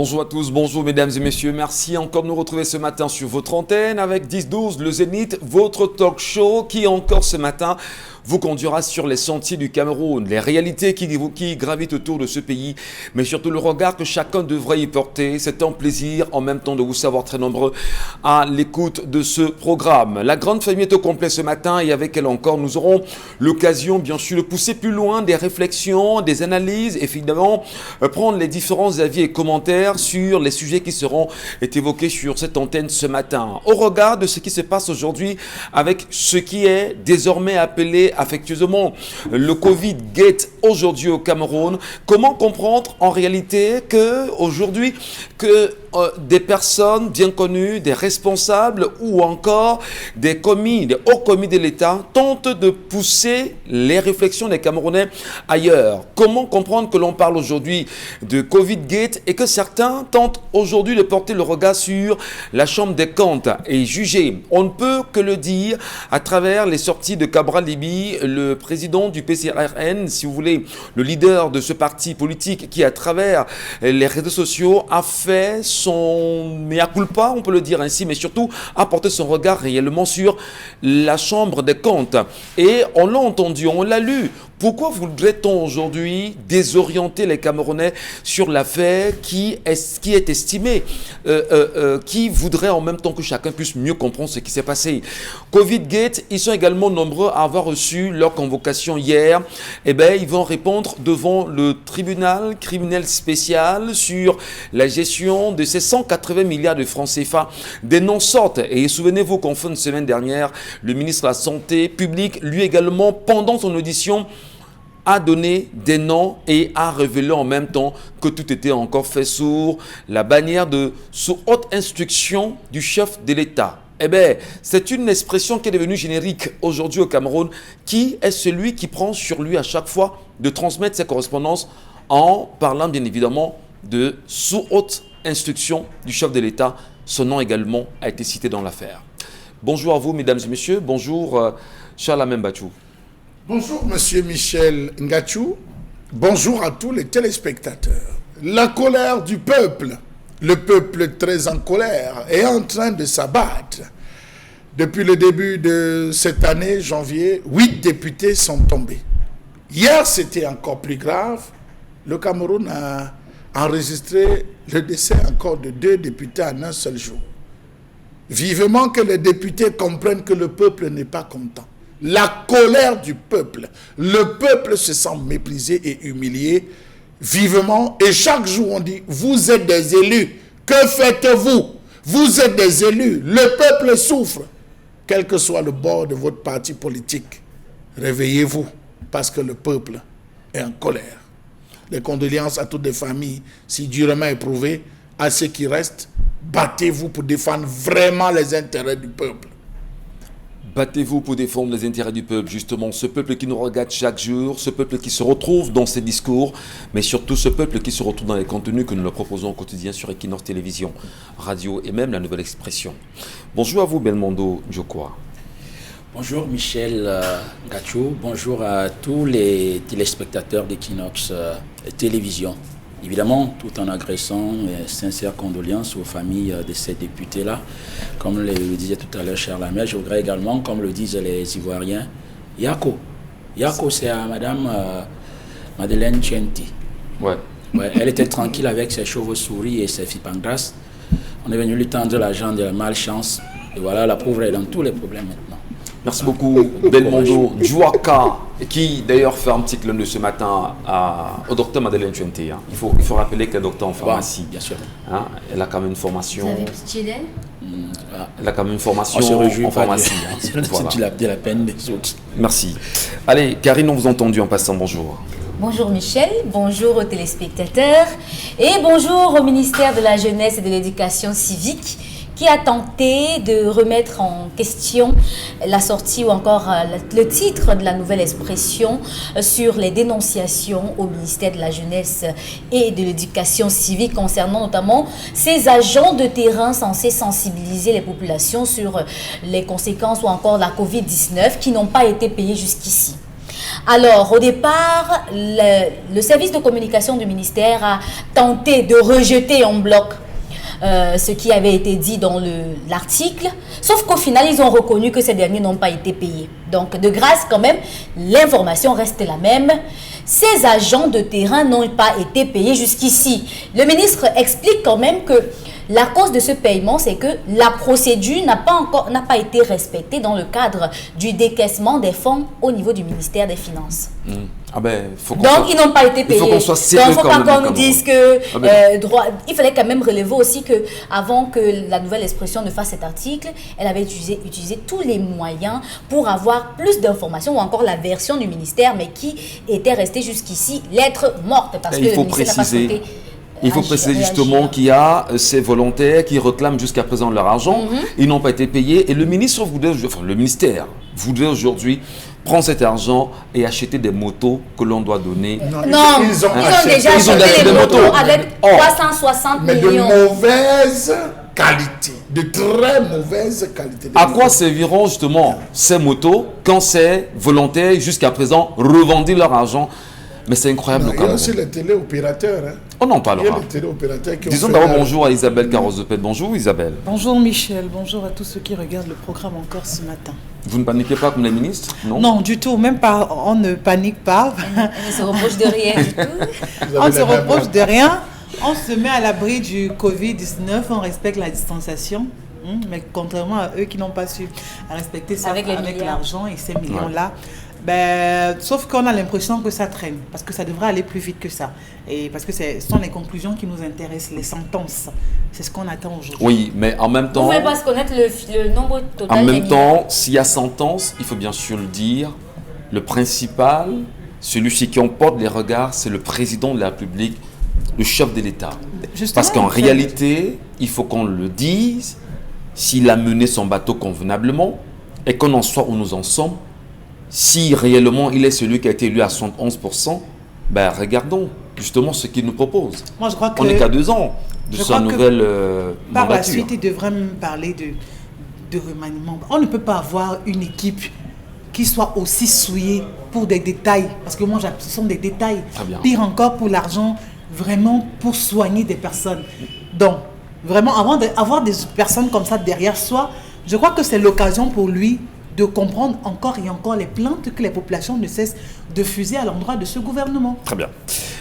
Bonjour à tous, bonjour mesdames et messieurs, merci encore de nous retrouver ce matin sur votre antenne avec 10-12, le Zénith, votre talk show qui encore ce matin vous conduira sur les sentiers du Cameroun, les réalités qui gravitent autour de ce pays, mais surtout le regard que chacun devrait y porter. C'est un plaisir en même temps de vous savoir très nombreux à l'écoute de ce programme. La grande famille est au complet ce matin et avec elle encore, nous aurons l'occasion bien sûr de pousser plus loin des réflexions, des analyses et finalement prendre les différents avis et commentaires sur les sujets qui seront évoqués sur cette antenne ce matin. Au regard de ce qui se passe aujourd'hui avec ce qui est désormais appelé affectueusement le Covid-Gate aujourd'hui au Cameroun, comment comprendre en réalité que aujourd'hui des personnes bien connues, des responsables ou encore des hauts commis de l'État tentent de pousser les réflexions des Camerounais ailleurs. Comment comprendre que l'on parle aujourd'hui de Covid-Gate et que certains tentent aujourd'hui de porter le regard sur la Chambre des comptes et juger. On ne peut que le dire à travers les sorties de Cabral Libi, le président du PCRN, si vous voulez, le leader de ce parti politique qui à travers les réseaux sociaux a fait son mea culpa, on peut le dire ainsi, mais surtout a porté son regard réellement sur la Chambre des comptes. Et on l'a entendu, on l'a lu. Pourquoi voudrait-on aujourd'hui désorienter les Camerounais sur l'affaire qui est estimée, qui voudrait en même temps que chacun puisse mieux comprendre ce qui s'est passé? Covid-Gate, ils sont également nombreux à avoir reçu leur convocation hier. Eh bien, ils vont répondre devant le tribunal criminel spécial sur la gestion de ces 180 milliards de francs CFA. Des noms sortent. Et souvenez-vous qu'en fin de semaine dernière, le ministre de la Santé publique, lui également, pendant son audition, a donné des noms et a révélé en même temps que tout était encore fait sous la bannière sous haute instruction du chef de l'État. Eh bien, c'est une expression qui est devenue générique aujourd'hui au Cameroun. Qui est celui qui prend sur lui à chaque fois de transmettre ses correspondances en parlant bien évidemment de sous haute instruction du chef de l'État? Son nom également a été cité dans l'affaire. Bonjour à vous mesdames et messieurs, bonjour Charles Amembachou. Bonjour Monsieur Michel Ngachou, bonjour à tous les téléspectateurs. La colère du peuple, le peuple très en colère, est en train de s'abattre. Depuis le début de cette année, janvier, 8 députés sont tombés. Hier, c'était encore plus grave. Le Cameroun a enregistré le décès encore de 2 députés en un seul jour. Vivement que les députés comprennent que le peuple n'est pas content. La colère du peuple. Le peuple se sent méprisé et humilié vivement. Et chaque jour, on dit, vous êtes des élus. Que faites-vous? Vous êtes des élus. Le peuple souffre. Quel que soit le bord de votre parti politique, réveillez-vous parce que le peuple est en colère. Les condoléances à toutes les familles si durement éprouvées. À ceux qui restent, battez-vous pour défendre vraiment les intérêts du peuple. Battez-vous pour défendre les intérêts du peuple, justement, ce peuple qui nous regarde chaque jour, ce peuple qui se retrouve dans ses discours, mais surtout ce peuple qui se retrouve dans les contenus que nous leur proposons au quotidien sur Equinox Télévision, Radio et même la Nouvelle Expression. Bonjour à vous Belmondo Djokwa. Bonjour Michel Ngachou, bonjour à tous les téléspectateurs d'Equinox Télévision. Évidemment, tout en agressant sincères condoléances aux familles de ces députés-là. Comme le disait tout à l'heure Charles Amel, je voudrais également, comme le disent les Ivoiriens, Yako. Yako, c'est à Madame Madeleine Chenti. Ouais, elle était tranquille avec ses chauves-souris et ses fipangras. On est venu lui tendre la jambe de la malchance. Et voilà, la pauvre est dans tous les problèmes maintenant. Merci beaucoup Belmondo Djouaka, qui d'ailleurs fait un petit clin de ce matin au docteur Madeleine Chenti. Hein. Il faut rappeler qu'elle est docteur en pharmacie. Bien sûr. Hein. Elle a quand même une formation. Vous avez pitié d'elle? Elle a quand même une formation en pharmacie. Hein. Voilà. Tu l'as la peine des autres. Merci. Allez, Karine, on vous a entendu en passant. Bonjour. Bonjour Michel, bonjour aux téléspectateurs et bonjour au ministère de la Jeunesse et de l'Éducation civique qui a tenté de remettre en question la sortie ou encore le titre de la nouvelle expression sur les dénonciations au ministère de la Jeunesse et de l'Éducation civique concernant notamment ces agents de terrain censés sensibiliser les populations sur les conséquences ou encore la Covid-19 qui n'ont pas été payés jusqu'ici. Alors, au départ, le service de communication du ministère a tenté de rejeter en bloc ce qui avait été dit dans l'article, sauf qu'au final, ils ont reconnu que ces derniers n'ont pas été payés. Donc, de grâce, quand même, l'information reste la même. Ces agents de terrain n'ont pas été payés jusqu'ici. Le ministre explique quand même que la cause de ce paiement, c'est que la procédure n'a pas été respectée dans le cadre du décaissement des fonds au niveau du ministère des Finances. Ah ben, donc, ils n'ont pas été payés. Il faut qu'on soit sérieux. Donc, il ne faut pas qu'on nous dise que il fallait quand même relever aussi que avant que la nouvelle expression ne fasse cet article, elle avait utilisé tous les moyens pour avoir plus d'informations ou encore la version du ministère, mais qui était restée jusqu'ici lettre morte parce que le ministère n'a pas souhaité. Il faut préciser justement qu'il y a ces volontaires qui réclament jusqu'à présent leur argent. Ils n'ont pas été payés et le ministère voudrait aujourd'hui prendre cet argent et acheter des motos que l'on doit donner. Non, ils ont déjà acheté les motos avec 360 mais millions. Mais de mauvaise qualité, de très mauvaise qualité. À quoi serviront justement ces motos quand ces volontaires jusqu'à présent revendaient leur argent? Mais c'est incroyable. Il y a aussi les téléopérateurs. On en parlera. Il y a les téléopérateurs qui Disons d'abord bonjour à Isabelle Carrozepet. Bonjour Isabelle. Bonjour Michel, bonjour à tous ceux qui regardent le programme encore ce matin. Vous ne paniquez pas comme les ministres? Non, non, du tout, même pas, on ne panique pas. On ne se reproche de rien du tout. On ne se reproche de rien. On se met à l'abri du Covid-19, on respecte la distanciation. Mais contrairement à eux qui n'ont pas su respecter ça avec l'argent et ces millions-là, sauf qu'on a l'impression que ça traîne, parce que ça devrait aller plus vite que ça. Et parce que ce sont les conclusions qui nous intéressent, les sentences. C'est ce qu'on attend aujourd'hui. Oui, mais en même temps... Vous ne pouvez pas se connaître le nombre total. En même temps, s'il y a sentence, il faut bien sûr le dire, le principal, celui qui emporte les regards, c'est le président de la République, le chef de l'État. Parce qu'en réalité, il faut qu'on le dise, s'il a mené son bateau convenablement, et qu'on en soit où nous en sommes, si réellement il est celui qui a été élu à 71%, regardons justement ce qu'il nous propose. Moi, je crois que on n'est qu'à 2 ans de sa nouvelle par mandature. La suite, il devrait même parler de remaniement. On ne peut pas avoir une équipe qui soit aussi souillée pour des détails, parce que moi, ce sont des détails. Pire encore pour l'argent, vraiment pour soigner des personnes. Donc, vraiment, avant d'avoir des personnes comme ça derrière soi, je crois que c'est l'occasion pour lui de comprendre encore et encore les plaintes que les populations ne cessent de fuser à l'endroit de ce gouvernement. Très bien.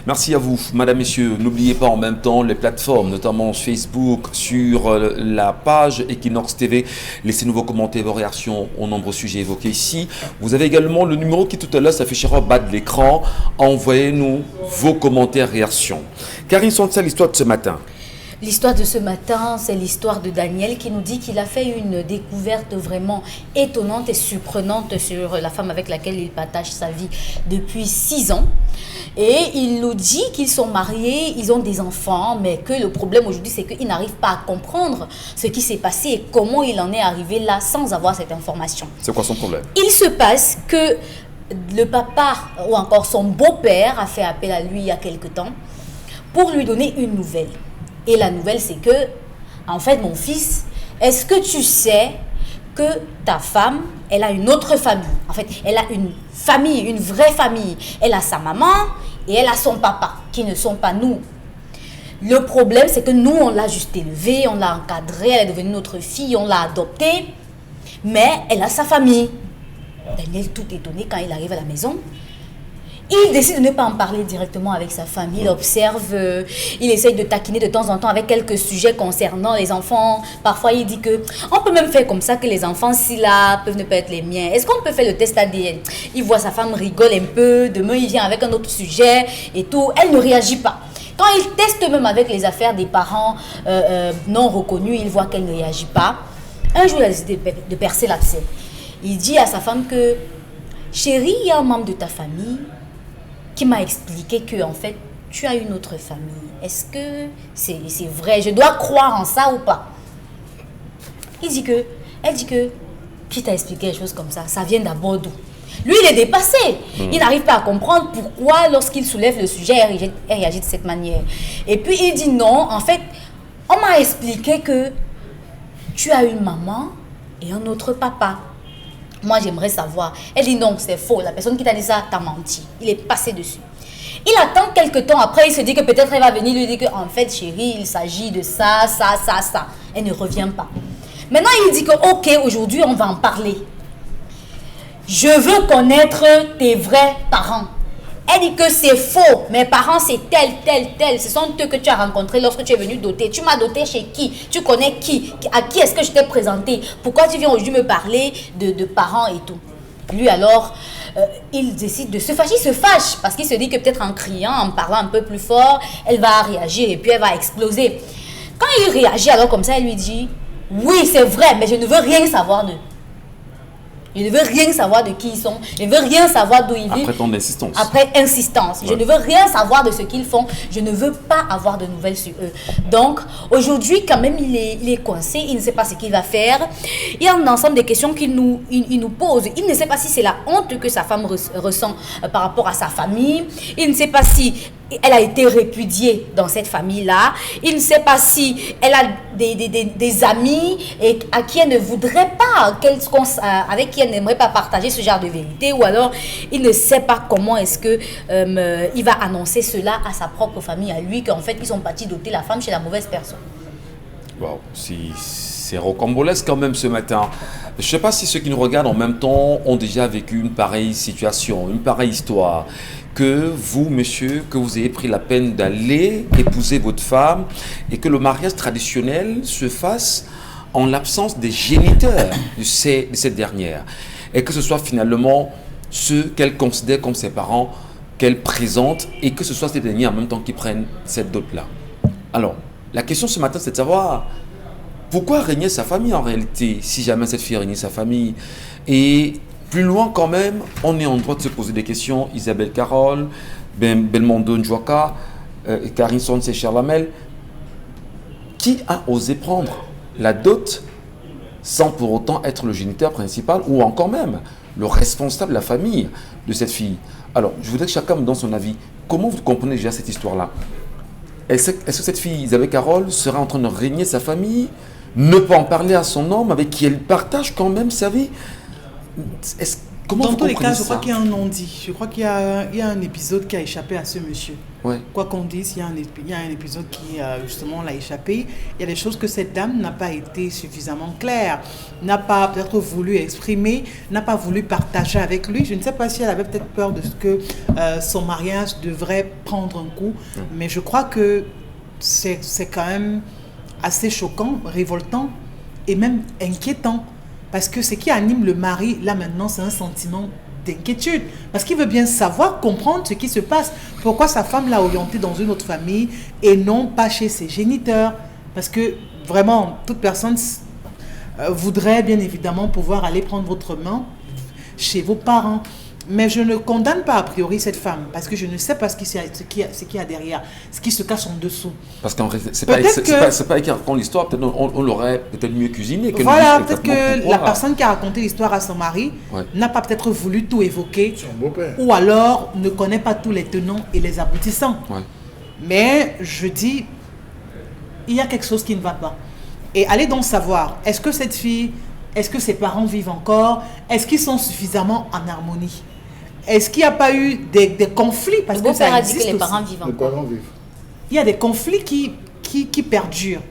Merci à vous, madame, messieurs. N'oubliez pas en même temps les plateformes, notamment Facebook, sur la page Equinox TV. Laissez-nous vos commentaires, vos réactions aux nombreux sujets évoqués ici. Vous avez également le numéro qui tout à l'heure s'affichera au bas de l'écran. Envoyez-nous vos commentaires, réactions. Karine Sontsa, l'histoire de ce matin. L'histoire de ce matin, c'est l'histoire de Daniel qui nous dit qu'il a fait une découverte vraiment étonnante et surprenante sur la femme avec laquelle il partage sa vie depuis 6 ans. Et il nous dit qu'ils sont mariés, ils ont des enfants, mais que le problème aujourd'hui, c'est qu'ils n'arrivent pas à comprendre ce qui s'est passé et comment il en est arrivé là sans avoir cette information. C'est quoi son problème? Il se passe que le papa ou encore son beau-père a fait appel à lui il y a quelque temps pour lui donner une nouvelle. Et la nouvelle, c'est que, en fait, mon fils, est-ce que tu sais que ta femme, elle a une autre famille? En fait, elle a une famille, une vraie famille. Elle a sa maman et elle a son papa, qui ne sont pas nous. Le problème, c'est que nous, on l'a juste élevée, on l'a encadrée, elle est devenue notre fille, on l'a adoptée. Mais elle a sa famille. Daniel, tout étonné, quand il arrive à la maison, il décide de ne pas en parler directement avec sa famille. Il observe, il essaye de taquiner de temps en temps avec quelques sujets concernant les enfants. Parfois, il dit que on peut même faire comme ça que les enfants, si là, peuvent ne pas être les miens. Est-ce qu'on peut faire le test ADN? Il voit sa femme rigole un peu. Demain, il vient avec un autre sujet et tout. Elle ne réagit pas. Quand il teste même avec les affaires des parents non reconnus, il voit qu'elle ne réagit pas. Un jour, il a décidé de percer l'abcès. Il dit à sa femme que, chérie, il y a un membre de ta famille qui m'a expliqué que, en fait, tu as une autre famille. Est-ce que c'est vrai? Je dois croire en ça ou pas? Elle dit que, qui t'a expliqué des choses comme ça? Ça vient d'abord d'où? Lui, il est dépassé. Il n'arrive pas à comprendre pourquoi, lorsqu'il soulève le sujet, elle réagit de cette manière. Et puis, il dit non, en fait, on m'a expliqué que tu as une maman et un autre papa. Moi, j'aimerais savoir. Elle dit non, c'est faux. La personne qui t'a dit ça t'a menti. Il est passé dessus. Il attend quelques temps après, il se dit que peut-être elle va venir lui dire qu'en fait, chérie, il s'agit de ça. Elle ne revient pas. Maintenant, il dit que ok, aujourd'hui, on va en parler. Je veux connaître tes vrais parents. Elle dit que c'est faux. Mes parents, c'est tel. Ce sont eux que tu as rencontrés lorsque tu es venu doter. Tu m'as doté chez qui? Tu connais qui? À qui est-ce que je t'ai présenté? Pourquoi tu viens aujourd'hui me parler de parents et tout? Lui, alors, il décide de se fâcher. Il se fâche parce qu'il se dit que peut-être en criant, en parlant un peu plus fort, elle va réagir et puis elle va exploser. Quand il réagit alors comme ça, elle lui dit « Oui, c'est vrai, mais je ne veux rien savoir d'eux. Je ne veux rien savoir de qui ils sont. Je ne veux rien savoir d'où ils vivent. » Après ton insistance. Après insistance. Ouais. Je ne veux rien savoir de ce qu'ils font. Je ne veux pas avoir de nouvelles sur eux. Donc, aujourd'hui, quand même, il est coincé. Il ne sait pas ce qu'il va faire. Il y a un ensemble de questions qu'il nous pose. Il ne sait pas si c'est la honte que sa femme ressent par rapport à sa famille. Il ne sait pas si elle a été répudiée dans cette famille-là. Il ne sait pas si elle a des amis et à qui elle ne voudrait pas, avec qui elle n'aimerait pas partager ce genre de vérité, ou alors il ne sait pas comment est-ce que il va annoncer cela à sa propre famille, à lui, qu'en fait ils sont partis doter la femme chez la mauvaise personne. Wow, c'est rocambolesque quand même ce matin. Je ne sais pas si ceux qui nous regardent en même temps ont déjà vécu une pareille situation, une pareille histoire. Que vous, monsieur, que vous ayez pris la peine d'aller épouser votre femme et que le mariage traditionnel se fasse en l'absence des géniteurs de cette dernière. Et que ce soit finalement ceux qu'elle considère comme ses parents, qu'elle présente, et que ce soit ces derniers en même temps qui prennent cette dot-là. Alors, la question ce matin, c'est de savoir pourquoi régner sa famille en réalité, si jamais cette fille régnait sa famille. Et plus loin quand même, on est en droit de se poser des questions. Isabelle Carole, Belmondo Njouaka, Karine Sonse Charlamel. Qui a osé prendre la dot sans pour autant être le géniteur principal ou encore même le responsable de la famille de cette fille? Alors, je voudrais que chacun me donne son avis. Comment vous comprenez déjà cette histoire-là? Est-ce que cette fille, Isabelle Carole, serait en train de régner sa famille, ne pas en parler à son homme avec qui elle partage quand même sa vie? Dans tous les cas, je crois qu'il y a un non-dit. Je crois qu'il y a un épisode qui a échappé à ce monsieur. Ouais. Quoi qu'on dise, il y a un épisode qui justement l'a échappé. Il y a des choses que cette dame n'a pas été suffisamment claire, n'a pas peut-être voulu exprimer, n'a pas voulu partager avec lui. Je ne sais pas si elle avait peut-être peur de ce que son mariage devrait prendre un coup, mais je crois que c'est quand même assez choquant, révoltant et même inquiétant. Parce que ce qui anime le mari, là maintenant, c'est un sentiment d'inquiétude. Parce qu'il veut bien savoir, comprendre ce qui se passe. Pourquoi sa femme l'a orienté dans une autre famille et non pas chez ses géniteurs. Parce que vraiment, toute personne voudrait bien évidemment pouvoir aller prendre votre main chez vos parents. Mais je ne condamne pas a priori cette femme, parce que je ne sais pas ce qu'il y a derrière, ce qui se cache en dessous. Parce qu'en fait, c'est pas elle qui raconte l'histoire, peut-être on l'aurait peut-être mieux cuisiné. Voilà, peut-être que la personne qui a raconté l'histoire à son mari n'a pas peut-être voulu tout évoquer, ou alors ne connaît pas tous les tenants et les aboutissants. Ouais. Mais je dis, il y a quelque chose qui ne va pas. Et allez donc savoir, est-ce que cette fille, est-ce que ses parents vivent encore? Est-ce qu'ils sont suffisamment en harmonie? Est-ce qu'il n'y a pas eu des conflits? Parce que ça existe que les parents vivent encore. Il y a des conflits qui perdurent,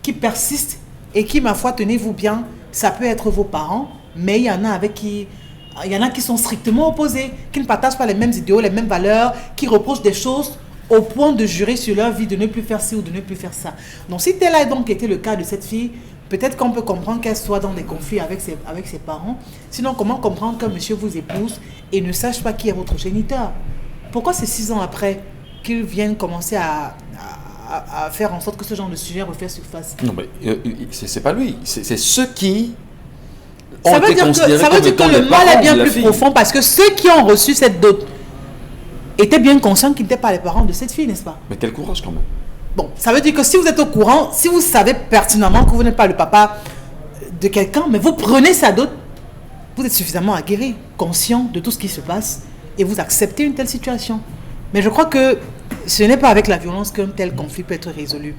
qui persistent et qui, ma foi, tenez-vous bien, ça peut être vos parents, mais il y en a qui sont strictement opposés, qui ne partagent pas les mêmes idéaux, les mêmes valeurs, qui reprochent des choses au point de jurer sur leur vie de ne plus faire ci ou de ne plus faire ça. Donc si tel a donc été le cas de cette fille, peut-être qu'on peut comprendre qu'elle soit dans des conflits avec ses parents. Sinon, comment comprendre qu'un monsieur vous épouse et ne sache pas qui est votre géniteur? Pourquoi c'est 6 ans après qu'ils viennent commencer à faire en sorte que ce genre de sujet refait surface? Non, mais c'est pas lui. C'est ceux qui ça veut dire que le mal est bien plus profond, parce que ceux qui ont reçu cette dot étaient bien conscients qu'ils n'étaient pas les parents de cette fille, n'est-ce pas? Mais quel courage quand même. Bon, ça veut dire que si vous êtes au courant, si vous savez pertinemment que vous n'êtes pas le papa de quelqu'un, mais vous prenez sa dot, vous êtes suffisamment aguerri, conscient de tout ce qui se passe, et vous acceptez une telle situation. Mais je crois que ce n'est pas avec la violence qu'un tel conflit peut être résolu.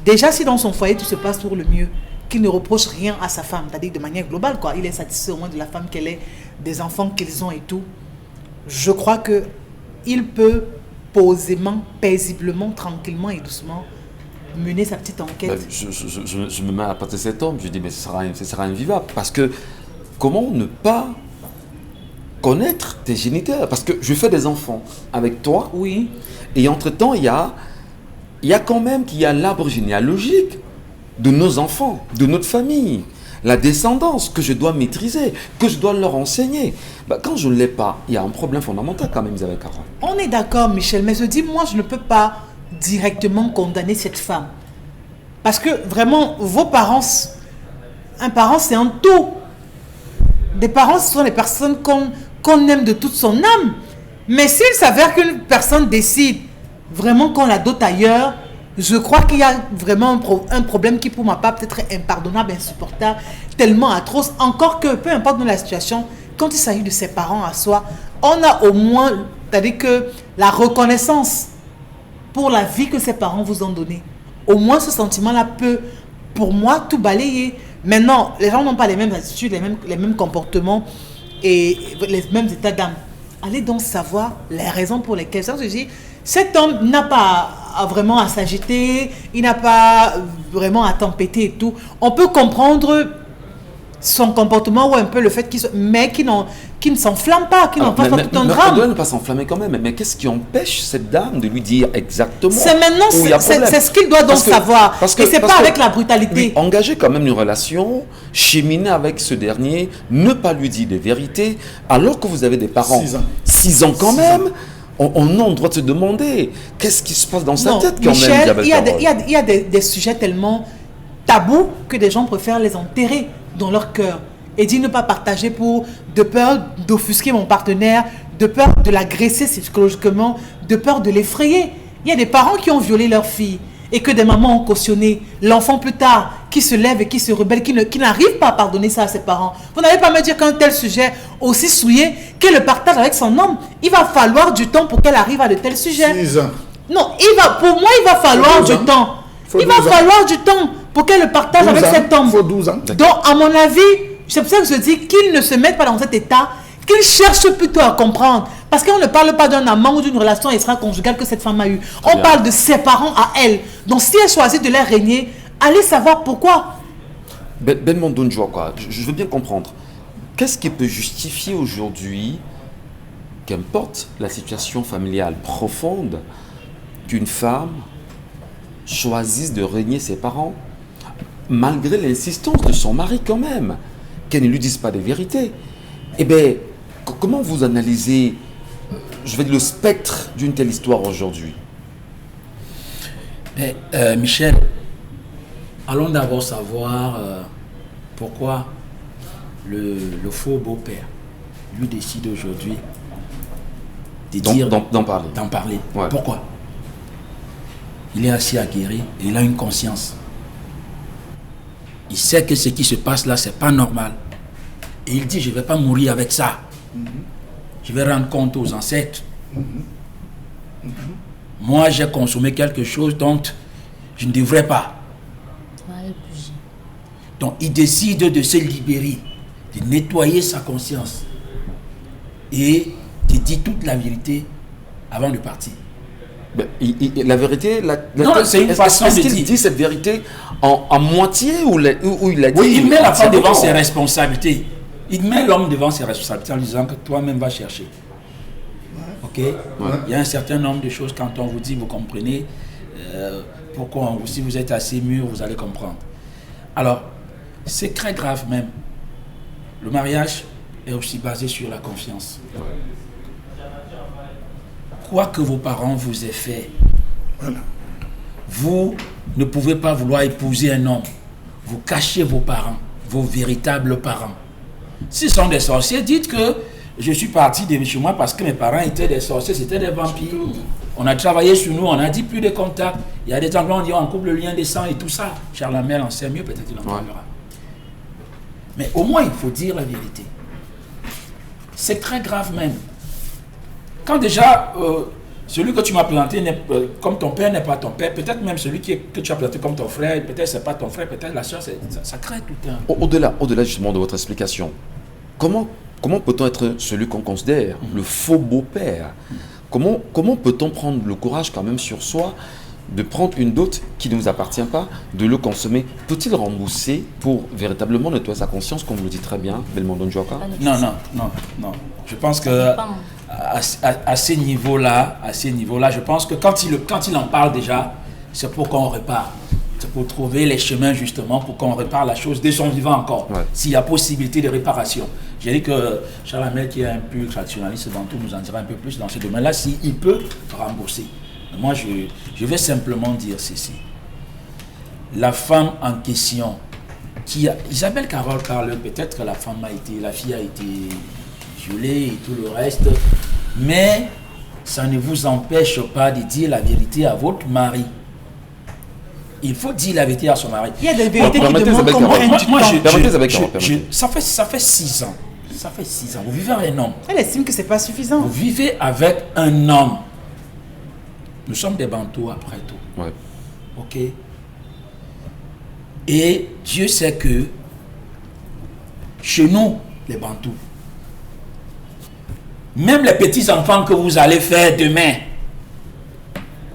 Déjà, si dans son foyer tout se passe pour le mieux, qu'il ne reproche rien à sa femme, c'est-à-dire de manière globale, quoi. Il est satisfait au moins de la femme qu'elle est, des enfants qu'ils ont et tout. Je crois que il peut posément, paisiblement, tranquillement et doucement mener sa petite enquête. Je me mets à la place de cet homme, je dis mais ce sera invivable. Parce que comment ne pas connaître tes géniteurs? Parce que je fais des enfants avec toi. Oui. Et entre-temps, il y a quand même l'arbre généalogique de nos enfants, de notre famille. La descendance que je dois maîtriser, que je dois leur enseigner. Quand je ne l'ai pas, il y a un problème fondamental quand même, Isabelle Caron. On est d'accord, Michel, mais je dis, moi, je ne peux pas directement condamner cette femme. Parce que vraiment, vos parents, un parent, c'est un tout. Des parents, ce sont les personnes qu'on aime de toute son âme. Mais s'il s'avère qu'une personne décide vraiment qu'on la dote ailleurs, je crois qu'il y a vraiment un problème qui pour ma part peut être impardonnable, insupportable, tellement atroce. Encore que, peu importe dans la situation, quand il s'agit de ses parents à soi, on a au moins, c'est-à-dire que la reconnaissance pour la vie que ses parents vous ont donnée. Au moins ce sentiment-là peut, pour moi, tout balayer. Maintenant, les gens n'ont pas les mêmes attitudes, les mêmes comportements et les mêmes états d'âme. Allez donc savoir les raisons pour lesquelles. Ça, je dis, cet homme n'a pas vraiment à s'agiter, il n'a pas vraiment à tempêter et tout. On peut comprendre son comportement ou un peu le fait mais qui ne s'enflamme pas, qui n'en fasse pas tout un drame. Elle doit ne pas s'enflammer quand même. Mais qu'est-ce qui empêche cette dame de lui dire exactement c'est maintenant, où il y a problème? C'est ce qu'il doit donc savoir. Et c'est pas avec la brutalité. Lui, engager quand même une relation, cheminer avec ce dernier, ne pas lui dire des vérités, alors que vous avez des parents. 6 ans quand même. On a le droit de se demander qu'est-ce qui se passe dans sa tête quand Michel, même. Il y a des sujets tellement tabous que des gens préfèrent les enterrer dans leur cœur et dire ne pas partager de peur d'offusquer mon partenaire, de peur de l'agresser psychologiquement, de peur de l'effrayer. Il y a des parents qui ont violé leur fille et que des mamans ont cautionné. L'enfant plus tard qui se lève et qui se rebelle, qui n'arrive pas à pardonner ça à ses parents. Vous n'allez pas me dire qu'un tel sujet aussi souillé, qu'elle le partage avec son homme, il va falloir du temps pour qu'elle arrive à de tels sujets. 6 ans. Non, pour moi, il va falloir du temps. Il va falloir du temps pour qu'elle le partage avec cet homme. Il faut 12 ans. Donc, à mon avis, c'est pour ça que je dis qu'il ne se mette pas dans cet état, qu'il cherche plutôt à comprendre. Parce qu'on ne parle pas d'un amant ou d'une relation extra-conjugale que cette femme a eue. On parle de ses parents à elle. Donc, si elle choisit de les régner, allez savoir pourquoi. Ben Mondonjo, quoi. Je veux bien comprendre. Qu'est-ce qui peut justifier aujourd'hui, qu'importe la situation familiale profonde, qu'une femme choisisse de régner ses parents, malgré l'insistance de son mari quand même, qu'elle ne lui dise pas des vérités? Eh bien, comment vous analysez, je vais dire, le spectre d'une telle histoire aujourd'hui? Michel, allons d'abord savoir pourquoi le faux beau-père lui décide aujourd'hui d'en parler. Ouais. Pourquoi? Il est assez aguerri et il a une conscience. Il sait que ce qui se passe là, c'est pas normal. Et il dit, je ne vais pas mourir avec ça. Je vais rendre compte aux ancêtres. Moi, j'ai consommé quelque chose dont je ne devrais pas. Donc, il décide de se libérer, de nettoyer sa conscience et de dire toute la vérité avant de partir. La vérité, non, c'est une façon de dire. Est-ce qu'il dit cette vérité en moitié ou il a dit... Oui, il met la femme devant ses responsabilités. Il met l'homme devant ses responsabilités en disant que toi-même va chercher. Ok. Il y a un certain nombre de choses quand on vous dit, vous comprenez pourquoi, si vous êtes assez mûr, vous allez comprendre. Alors, c'est très grave même. Le mariage est aussi basé sur la confiance. Quoi que vos parents vous aient fait, vous ne pouvez pas vouloir épouser un homme. Vous cachez vos parents, vos véritables parents. S'ils sont des sorciers, dites que je suis parti de chez moi parce que mes parents étaient des sorciers, c'était des vampires. On a travaillé sur nous, on a dit plus de contact. Il y a des temps où on dit on coupe le lien des sangs et tout ça. Charles Lamel en sait mieux, peut-être il en parlera. Mais au moins, il faut dire la vérité. C'est très grave même. Quand déjà, celui que tu m'as présenté comme ton père n'est pas ton père. Peut-être même celui que tu as présenté comme ton frère, peut-être c'est pas ton frère, peut-être la soeur, ça crée tout un... Au-delà justement de votre explication, comment peut-on être celui qu'on considère le faux beau-père? Comment peut-on prendre le courage quand même sur soi de prendre une dot qui ne nous appartient pas, de le consommer? Peut-il rembourser pour véritablement nettoyer sa conscience, comme vous le dites très bien, Belmondo Ndjouaka? Non. Je pense que à ces niveaux-là, je pense que quand il en parle déjà, c'est pour qu'on repart. C'est pour trouver les chemins justement, pour qu'on répare la chose dès son vivant encore. Ouais. S'il y a possibilité de réparation. J'ai dit que Charles Hamel, qui est un pur traditionnaliste dans tout, nous en dira un peu plus dans ce domaine-là, s'il peut rembourser. Moi, je vais simplement dire ceci. La femme en question, Isabelle Carole parle, peut-être que la fille a été violée et tout le reste, mais ça ne vous empêche pas de dire la vérité à votre mari. Il faut dire la vérité à son mari. Il y a des vérités qui demandent qu'on prenne du temps. Ça fait 6 ans. Ça fait 6 ans. Vous vivez avec un homme. Elle estime que ce n'est pas suffisant. Vous vivez avec un homme. Nous sommes des Bantous après tout. Ouais. Ok. Et Dieu sait que chez nous, les Bantous, même les petits-enfants que vous allez faire demain,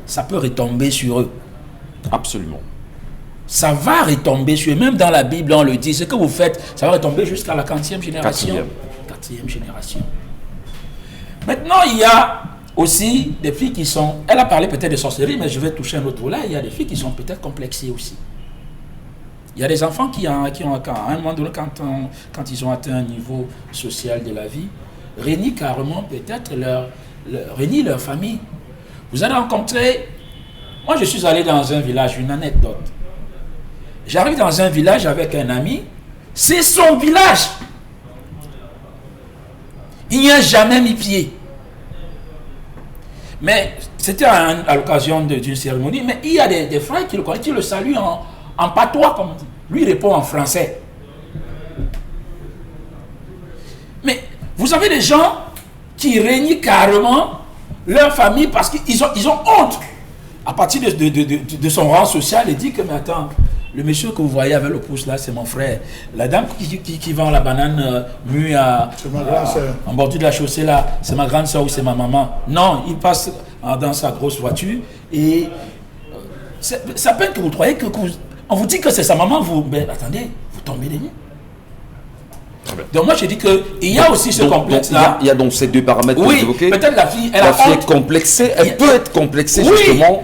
ça peut retomber sur eux. Absolument. Ça va retomber sur eux. Même dans la Bible, on le dit. Ce que vous faites, ça va retomber jusqu'à la 40e génération. 4e génération. Maintenant, il y a aussi des filles qui sont... Elle a parlé peut-être de sorcellerie, mais je vais toucher un autre volet. Il y a des filles qui sont peut-être complexées aussi. Il y a des enfants qui ont à un moment donné, quand ils ont atteint un niveau social de la vie, renie carrément peut-être renie leur famille. Vous allez rencontrer... Moi, je suis allé dans un village, une anecdote. J'arrive dans un village avec un ami, c'est son village. Il n'y a jamais mis pied. Mais c'était à l'occasion d'une cérémonie, mais il y a des frères qui le connaissent, qui le saluent en patois, comme on dit. Lui il répond en français. Mais vous avez des gens qui régnent carrément leur famille parce qu'ils ont honte. À partir de son rang social, il dit que, mais attends, le monsieur que vous voyez avec le pouce là, c'est mon frère. La dame qui vend la banane mue en bordure de la chaussée là, c'est ma grande soeur ou c'est ma maman. Non, il passe dans sa grosse voiture et c'est à peine que vous croyez on vous dit que c'est sa maman, mais attendez, vous tombez des nues. Donc moi je dis qu'il y a aussi ce complexe-là. Il y a donc ces deux paramètres que vous évoquez. Peut-être la fille, la fille est complexée, elle peut être complexée justement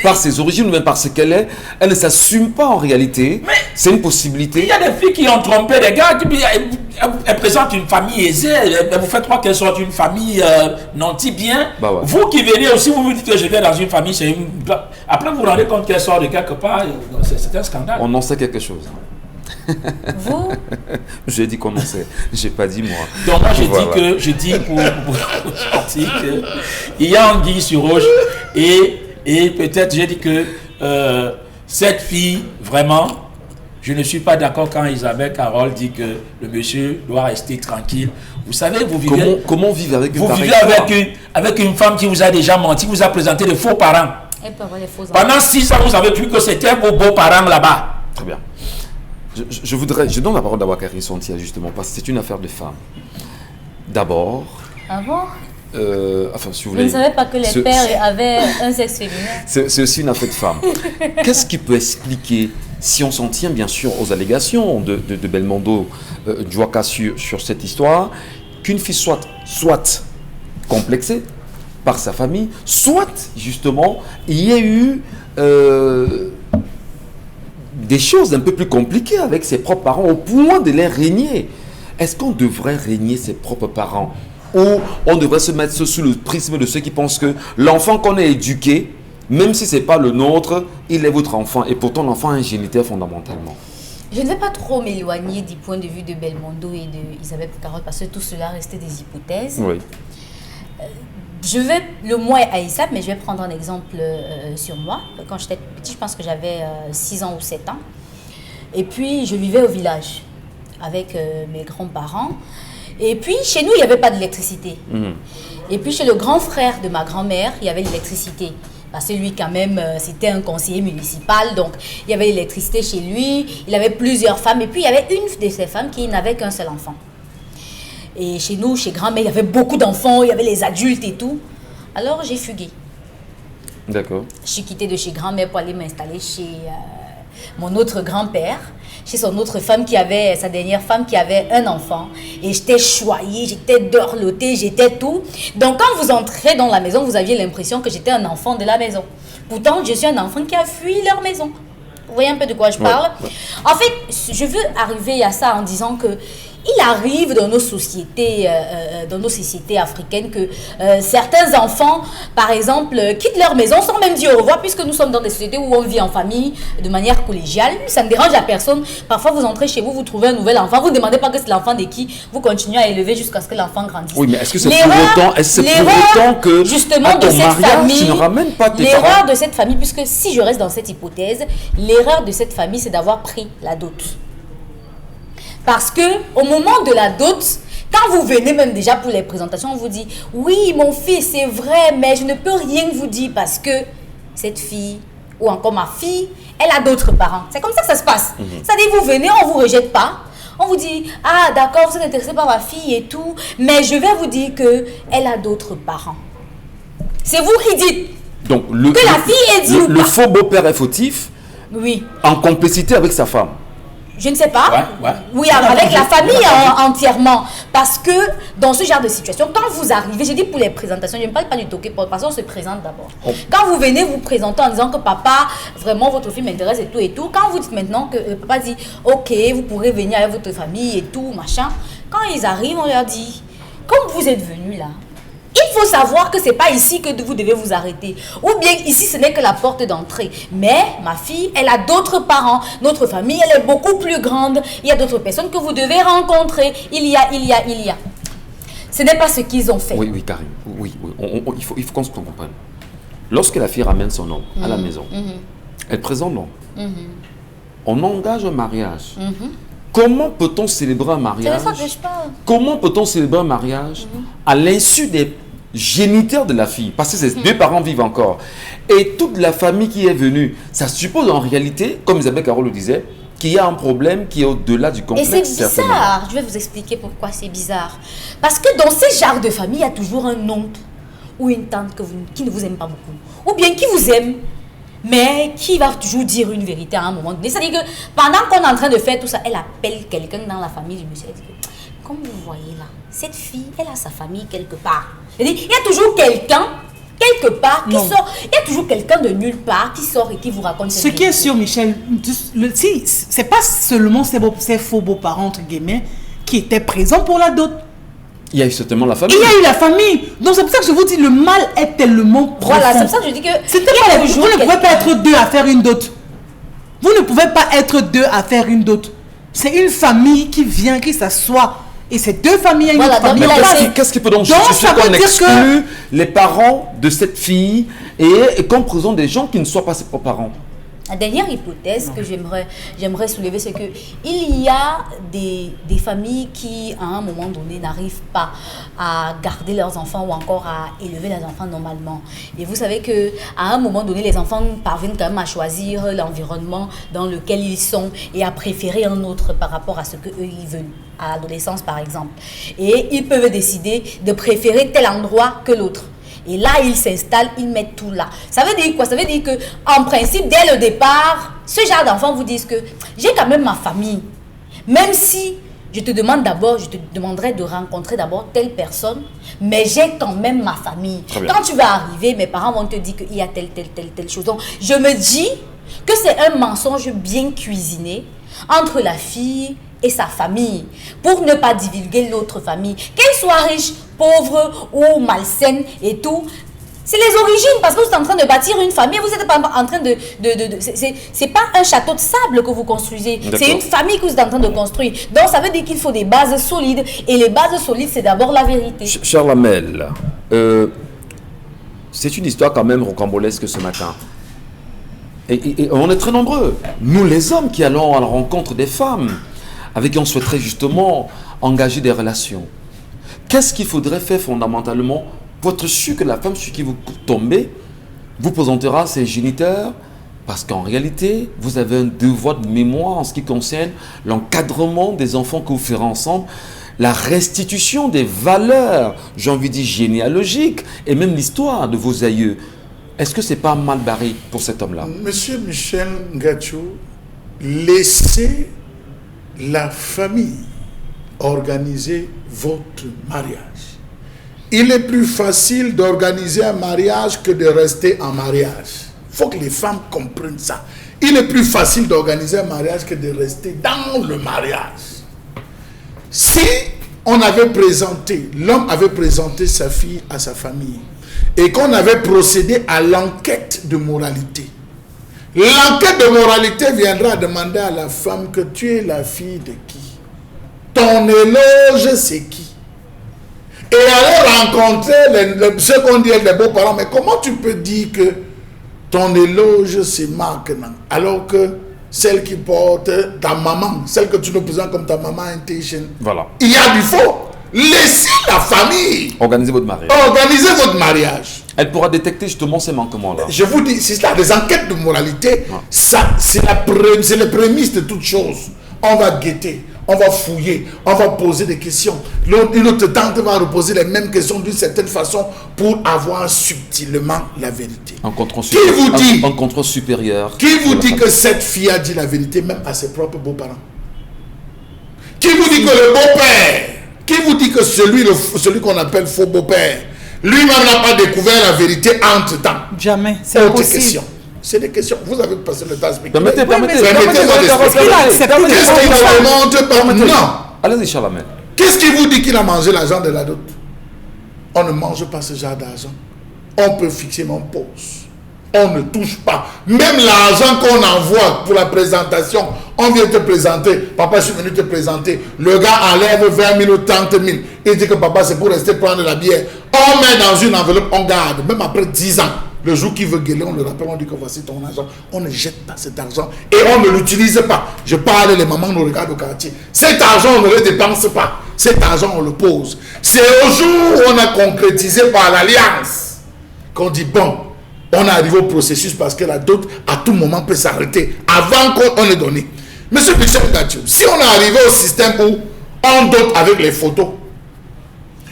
par ses origines ou même par ce qu'elle est. Elle ne s'assume pas en réalité. C'est une possibilité. Il y a des filles qui ont trompé des gars, elles présentent une famille aisée, elles vous faites croire qu'elles sont une famille nantie bien. Bah ouais. Vous qui venez aussi, vous me dites que je viens dans une famille, après vous vous rendez compte qu'elle sort de quelque part, c'est un scandale. On en sait quelque chose. Vous? J'ai dit qu'on en sait, j'ai pas dit moi. Donc moi je dis pour sortir qu'il y a anguille sur roche et peut-être j'ai dit que cette fille vraiment, je ne suis pas d'accord quand Isabelle Carole dit que le monsieur doit rester tranquille. Vous savez, vous vivez... Comment vivre avec une Vous vivez avec une femme qui vous a déjà menti, vous a présenté de faux parents. Elle peut avoir des faux enfants. Pendant 6 ans, vous avez cru que c'était vos beaux parents là-bas. Très bien. Je donne la parole d'Awa Karine Sontia justement, parce que c'est une affaire de femmes. D'abord... Ah bon? Enfin, si vous voulez... Vous ne savez pas que les pères avaient un sexe féminin? C'est aussi une affaire de femmes. Qu'est-ce qui peut expliquer, si on s'en tient bien sûr aux allégations de Belmondo Ndjouaka sur cette histoire, qu'une fille soit complexée par sa famille, soit justement il y ait eu des choses un peu plus compliquées avec ses propres parents au point de les régner. Est-ce qu'on devrait régner ses propres parents? Ou on devrait se mettre sous le prisme de ceux qui pensent que l'enfant qu'on a éduqué, même si ce n'est pas le nôtre, il est votre enfant. Et pourtant, l'enfant est un géniteur fondamentalement. Je ne vais pas trop m'éloigner du point de vue de Belmondo et de Isabelle Carole parce que tout cela restait des hypothèses. Oui. Le moi est haïssable, mais je vais prendre un exemple sur moi. Quand j'étais petite, je pense que j'avais 6 ans ou 7 ans. Et puis, je vivais au village avec mes grands-parents. Et puis, chez nous, il n'y avait pas d'électricité. Et puis, chez le grand frère de ma grand-mère, il y avait l'électricité. Parce que lui, quand même, c'était un conseiller municipal. Donc, il y avait l'électricité chez lui. Il avait plusieurs femmes. Et puis, il y avait une de ces femmes qui n'avait qu'un seul enfant. Et chez nous, chez grand-mère, il y avait beaucoup d'enfants. Il y avait les adultes et tout. Alors, j'ai fugué. D'accord. Je suis quittée de chez grand-mère pour aller m'installer chez mon autre grand-père, chez son autre femme qui avait, sa dernière femme qui avait un enfant. Et j'étais choyée, j'étais dorlotée, j'étais tout. Donc quand vous entrez dans la maison, vous aviez l'impression que j'étais un enfant de la maison. Pourtant, je suis un enfant qui a fui leur maison. Vous voyez un peu de quoi je parle? En fait, je veux arriver à ça en disant que il arrive dans nos sociétés africaines que certains enfants, par exemple, quittent leur maison sans même dire au revoir, puisque nous sommes dans des sociétés où on vit en famille de manière collégiale. Ça ne dérange à personne. Parfois, vous entrez chez vous, vous trouvez un nouvel enfant, vous ne demandez pas que c'est l'enfant de qui, vous continuez à élever jusqu'à ce que l'enfant grandisse. Oui, mais est-ce que c'est pour autant que justement, à ton de cette mariage, famille, tu ne ramènes pas tes l'erreur parents? de cette famille, puisque si je reste dans cette hypothèse, l'erreur de cette famille, c'est d'avoir pris la dot. Parce que au moment de la dot, quand vous venez même déjà pour les présentations, on vous dit « Oui, mon fils, c'est vrai, mais je ne peux rien vous dire parce que cette fille, ou encore ma fille, elle a d'autres parents. » C'est comme ça que ça se passe. C'est-à-dire, vous venez, on ne vous rejette pas. On vous dit « Ah, d'accord, vous êtes intéressé par ma fille et tout, mais je vais vous dire qu'elle a d'autres parents. » C'est vous qui dites Donc, que la fille est dit ou le pas. faux beau-père est fautif Oui. en complicité avec sa femme. Je ne sais pas. Ouais. Oui, avec la famille entièrement. Parce que dans ce genre de situation, quand vous arrivez, je dis pour les présentations, je ne parle pas du toqué, parce qu'on se présente d'abord. Quand vous venez vous présenter en disant que papa, vraiment votre fille m'intéresse et tout, quand vous dites maintenant que le papa dit, ok, vous pourrez venir avec votre famille et tout, machin, quand ils arrivent, on leur dit, comme vous êtes venus là, il faut savoir que ce n'est pas ici que vous devez vous arrêter. Ou bien ici, ce n'est que la porte d'entrée. Mais ma fille, elle a d'autres parents. Notre famille, elle est beaucoup plus grande. Il y a d'autres personnes que vous devez rencontrer. Il y a. Ce n'est pas ce qu'ils ont fait. Oui, Karim. Oui. Il faut qu'on se comprenne. Lorsque la fille ramène son homme à la maison, elle présente l'homme. On engage un mariage. Comment peut-on célébrer un mariage? C'est de ça que je parle. Comment peut-on célébrer un mariage à l'insu des géniteurs de la fille? Parce que ces deux parents vivent encore. Et toute la famille qui est venue, ça suppose en réalité, comme Isabelle Carole le disait, qu'il y a un problème qui est au-delà du complexe. Et c'est bizarre. Je vais vous expliquer pourquoi c'est bizarre. Parce que dans ces genres de famille, il y a toujours un oncle ou une tante qui ne vous aime pas beaucoup. Ou bien qui vous aime, mais qui va toujours dire une vérité à un moment donné. C'est-à-dire que pendant qu'on est en train de faire tout ça, elle appelle quelqu'un dans la famille du monsieur. Elle dit que, comme vous voyez là, cette fille, elle a sa famille quelque part. Il y a toujours quelqu'un, quelque part, qui sort. Il y a toujours quelqu'un de nulle part qui sort et qui vous raconte cette vérité. Ce qui est sûr, Michel, c'est pas seulement ces faux beaux-parents, entre guillemets, qui étaient présents pour la dot. Il y a eu certainement la famille. Il y a eu la famille. Donc c'est pour ça que je vous dis, le mal est tellement profond. Voilà, c'est pour ça que je dis que vous ne pouvez pas être deux à faire une dot. Vous ne pouvez pas être deux à faire une dot. C'est une famille qui vient, qui s'assoit. Et ces deux familles, il y a une autre famille. Qu'est-ce qui peut donc justifier qu'on exclut les parents de cette fille et qu'on présente des gens qui ne soient pas ses propres parents? La dernière hypothèse que j'aimerais soulever, c'est qu'il y a des familles qui, à un moment donné, n'arrivent pas à garder leurs enfants ou encore à élever leurs enfants normalement. Et vous savez qu'à un moment donné, les enfants parviennent quand même à choisir l'environnement dans lequel ils sont et à préférer un autre par rapport à ce qu'eux, ils veulent, à l'adolescence par exemple. Et ils peuvent décider de préférer tel endroit que l'autre. Et là, ils s'installent, ils mettent tout là. Ça veut dire quoi? Ça veut dire qu'en principe, dès le départ, ce genre d'enfants vous disent que j'ai quand même ma famille. Même si je te demande d'abord, je te demanderai de rencontrer d'abord telle personne, mais j'ai quand même ma famille. Quand tu vas arriver, mes parents vont te dire qu'il y a telle chose. Donc, je me dis que c'est un mensonge bien cuisiné entre la fille et sa famille, pour ne pas divulguer l'autre famille, qu'elle soit riche, pauvre ou malsaine et tout. C'est les origines, parce que vous êtes en train de bâtir une famille, vous n'êtes pas en train de c'est pas un château de sable que vous construisez, c'est une famille que vous êtes en train de construire. Donc ça veut dire qu'il faut des bases solides, et les bases solides, c'est d'abord la vérité. Cher Lamel, c'est une histoire quand même rocambolesque ce matin. Et on est très nombreux, nous les hommes qui allons à la rencontre des femmes, avec qui on souhaiterait justement engager des relations. qu'est-ce qu'il faudrait faire fondamentalement pour être sûr que la femme sur qui vous tombez vous présentera ses géniteurs? Parce qu'en réalité, vous avez un devoir de mémoire en ce qui concerne l'encadrement des enfants que vous ferez ensemble, la restitution des valeurs, j'ai envie de dire généalogiques, et même l'histoire de vos aïeux. Est-ce que c'est pas mal barré pour cet homme-là? Monsieur Michel Ngachou, laissez la famille organiser votre mariage. Il est plus facile d'organiser un mariage que de rester en mariage. Il faut que les femmes comprennent ça. Il est plus facile d'organiser un mariage que de rester dans le mariage. Si on avait présenté, l'homme avait présenté sa fille à sa famille et qu'on avait procédé à l'enquête de moralité, l'enquête de moralité viendra demander à la femme que tu es la fille de qui? Ton éloge, c'est qui? Et aller rencontrer ce qu'on dit les beaux-parents. Mais comment tu peux dire que ton éloge, c'est Marc, alors que celle qui porte ta maman, celle que tu nous présentes comme ta maman intelligente, voilà. Il y a du faux. Laissez la famille organiser votre mariage. Organisez votre mariage. Elle pourra détecter justement ces manquements-là. Je vous dis, c'est ça, des enquêtes de moralité, ça, c'est les prémices de toute chose. On va guetter, on va fouiller, on va poser des questions. Une autre tante va reposer les mêmes questions d'une certaine façon pour avoir subtilement la vérité. Un contrôle supérieur. Qui vous dit que cette fille a dit la vérité même à ses propres beaux-parents? Qui vous dit que le beau-père, qui vous dit que celui qu'on appelle faux beau-père, lui-même n'a pas découvert la vérité entre-temps? Jamais, c'est impossible. Question. C'est des questions. Vous avez passé le temps à expliquer. Permettez. Non. Allez-y, Chalamel. Qu'est-ce qui vous dit qu'il a mangé l'argent de la dot? On ne mange pas ce genre d'argent. On peut fixer mon pause. On ne touche pas. Même l'argent qu'on envoie pour la présentation, on vient te présenter. Papa, je suis venu te présenter. Le gars enlève 20 000 ou 30 000. Il dit que papa, c'est pour rester prendre la bière. On met dans une enveloppe, on garde. Même après 10 ans. Le jour qu'il veut gueuler, on le rappelle, on dit que voici ton argent. On ne jette pas cet argent et on ne l'utilise pas. Je parle, les mamans nous regardent au quartier. Cet argent, on ne le dépense pas. Cet argent, on le pose. C'est au jour où on a concrétisé par l'alliance qu'on dit, bon, on est arrivé au processus parce que la dot, à tout moment, peut s'arrêter avant qu'on ait donné. Monsieur Michel Ngachou, si on est arrivé au système où on dote avec les photos,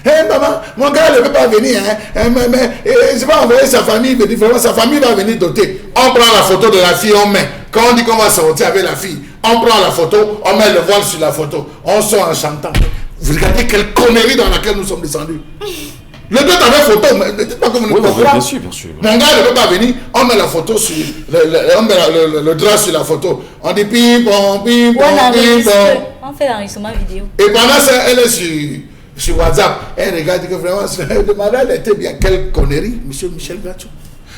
hey, maman, mon gars ne peut pas venir, je vais envoyer sa famille, vraiment, sa famille va venir doter. On prend la photo de la fille, on met. Quand on dit qu'on va sortir avec la fille, on prend la photo, on met le voile sur la photo, on sort en chantant. Vous regardez quelle connerie dans laquelle nous sommes descendus. Le dot avec photo, mais dites pas que vous ne pouvez pas. Bien sûr. Mon gars ne peut pas venir, on met la photo sur, on met le drap sur la photo. On dit ping-pong. On fait l'enregistrement vidéo. Et pendant ça, elle est sur WhatsApp, elle regarde que vraiment, le mariage était bien. Quelle connerie, monsieur Michel Ngachou.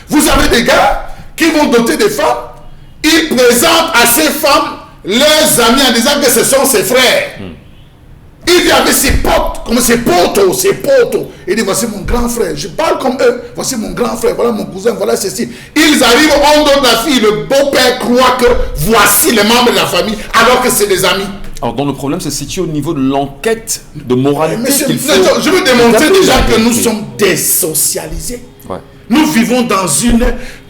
Vous avez des gars qui vont doter des femmes, ils présentent à ces femmes leurs amis en disant que ce sont ses frères. Il vient avec ses potes, comme ses potos. Il dit, voici mon grand frère, je parle comme eux, voici mon grand frère, voilà mon cousin, voilà ceci. Ils arrivent, on donne la fille, le beau-père croit que voici les membres de la famille, alors que c'est des amis. Alors, donc, le problème se situe au niveau de l'enquête de moralité. Monsieur, je veux démontrer déjà que nous sommes désocialisés. Ouais. Nous vivons dans une...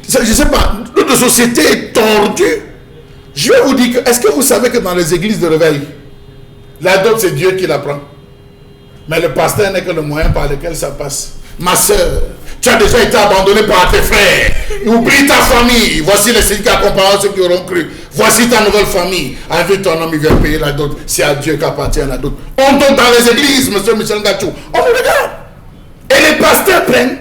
Je ne sais pas, notre société est tordue. Je vais vous dire que... Est-ce que vous savez que dans les églises de réveil, la dot, c'est Dieu qui la prend. Mais le pasteur n'est que le moyen par lequel ça passe. Ma soeur, tu as déjà été abandonné par tes frères. Oublie ta famille. Voici les signes qui accompagneront ceux qui auront cru. Voici ta nouvelle famille. Avec ton homme, il vient payer la dot. C'est à Dieu qu'appartient la dot. On donne dans les églises, monsieur Michel Ngachou. On le regarde. Et les pasteurs prennent.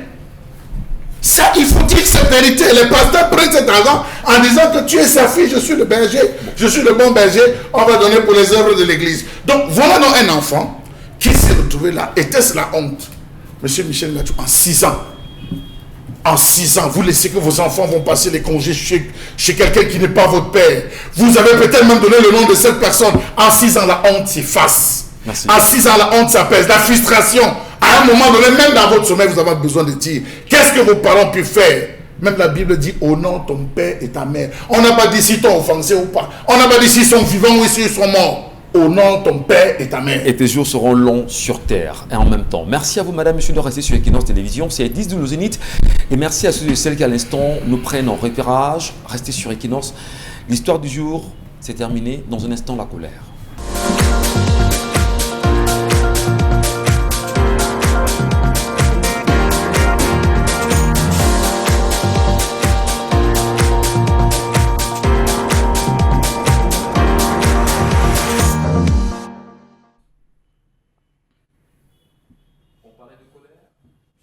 Ça, il faut dire cette vérité. Les pasteurs prennent cet argent en disant que tu es sa fille, je suis le berger, je suis le bon berger, on va donner pour les œuvres de l'église. Donc, voilà un enfant qui s'est retrouvé là. Était-ce la honte? Monsieur Michel Ngachou, en 6 ans, vous laissez que vos enfants vont passer les congés chez quelqu'un qui n'est pas votre père. Vous avez peut-être même donné le nom de cette personne. En 6 ans, la honte s'efface. En 6 ans, la honte s'apaise. La frustration, à un moment donné, même dans votre sommeil, vous avez besoin de dire, qu'est-ce que vos parents peuvent faire? Même la Bible dit, honore ton père et ta mère. On n'a pas dit s'ils t'ont offensé ou pas. On n'a pas dit s'ils sont vivants ou s'ils sont morts. honore ton père et ta mère. Et tes jours seront longs sur terre et en même temps. Merci à vous, madame, monsieur, de rester sur Equinox Télévision. C'est 10 de Zénith. Et merci à ceux et celles qui, à l'instant, nous prennent en repérage. Restez sur Equinox. L'histoire du jour, c'est terminé. Dans un instant, la colère.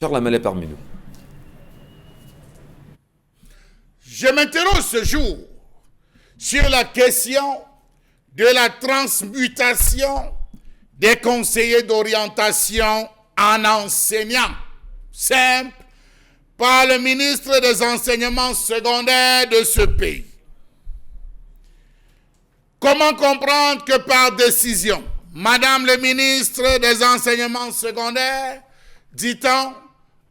Faire la mêlée parmi nous. Je m'interroge ce jour sur la question de la transmutation des conseillers d'orientation en enseignants, simple, par le ministre des enseignements secondaires de ce pays. Comment comprendre que par décision, Madame le ministre des enseignements secondaires, dit-on,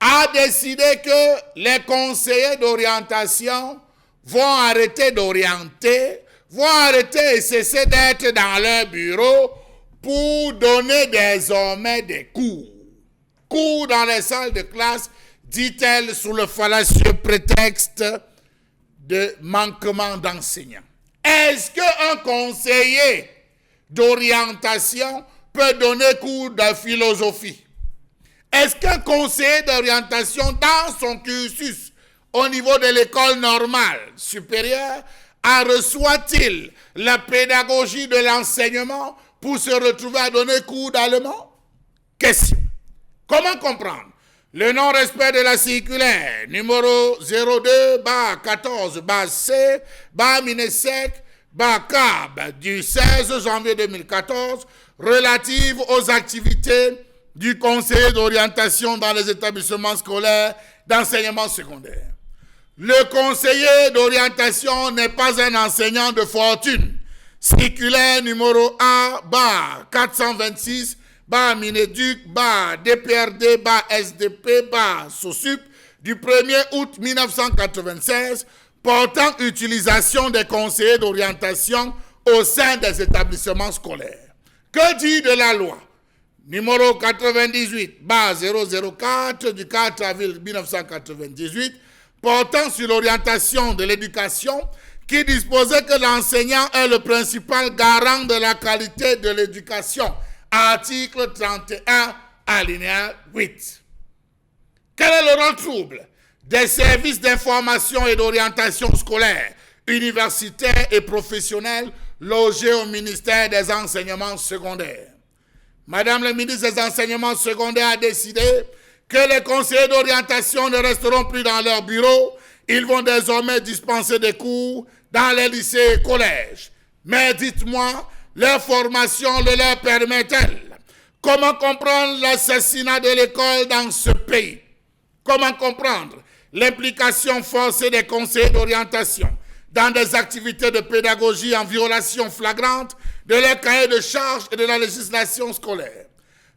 a décidé que les conseillers d'orientation vont arrêter d'orienter, vont arrêter et cesser d'être dans leur bureau pour donner désormais des cours. Cours dans les salles de classe, dit-elle sous le fallacieux prétexte de manquement d'enseignants. Est-ce qu'un conseiller d'orientation peut donner cours de philosophie? Est-ce qu'un conseiller d'orientation dans son cursus au niveau de l'école normale supérieure reçoit-il la pédagogie de l'enseignement pour se retrouver à donner cours d'allemand? Question. Comment comprendre le non-respect de la circulaire numéro 02-14-C-MINESEC-CAB du 16 janvier 2014 relative aux activités du conseiller d'orientation dans les établissements scolaires d'enseignement secondaire. Le conseiller d'orientation n'est pas un enseignant de fortune. Circulaire numéro A-426 Mineduc DPRD SDP SOSUP du 1er août 1996 portant utilisation des conseillers d'orientation au sein des établissements scolaires. Que dit de la loi numéro 98-004 du 4 avril 1998 portant sur l'orientation de l'éducation qui disposait que l'enseignant est le principal garant de la qualité de l'éducation. Article 31, alinéa 8. Quel est le rôle trouble des services d'information et d'orientation scolaire, universitaire et professionnels logés au ministère des Enseignements secondaires? Madame le ministre des Enseignements secondaires a décidé que les conseillers d'orientation ne resteront plus dans leur bureau. Ils vont désormais dispenser des cours dans les lycées et collèges. Mais dites-moi, leur formation le leur permet-elle? Comment comprendre l'assassinat de l'école dans ce pays? Comment comprendre l'implication forcée des conseillers d'orientation dans des activités de pédagogie en violation flagrante de leur cahier de charges et de la législation scolaire?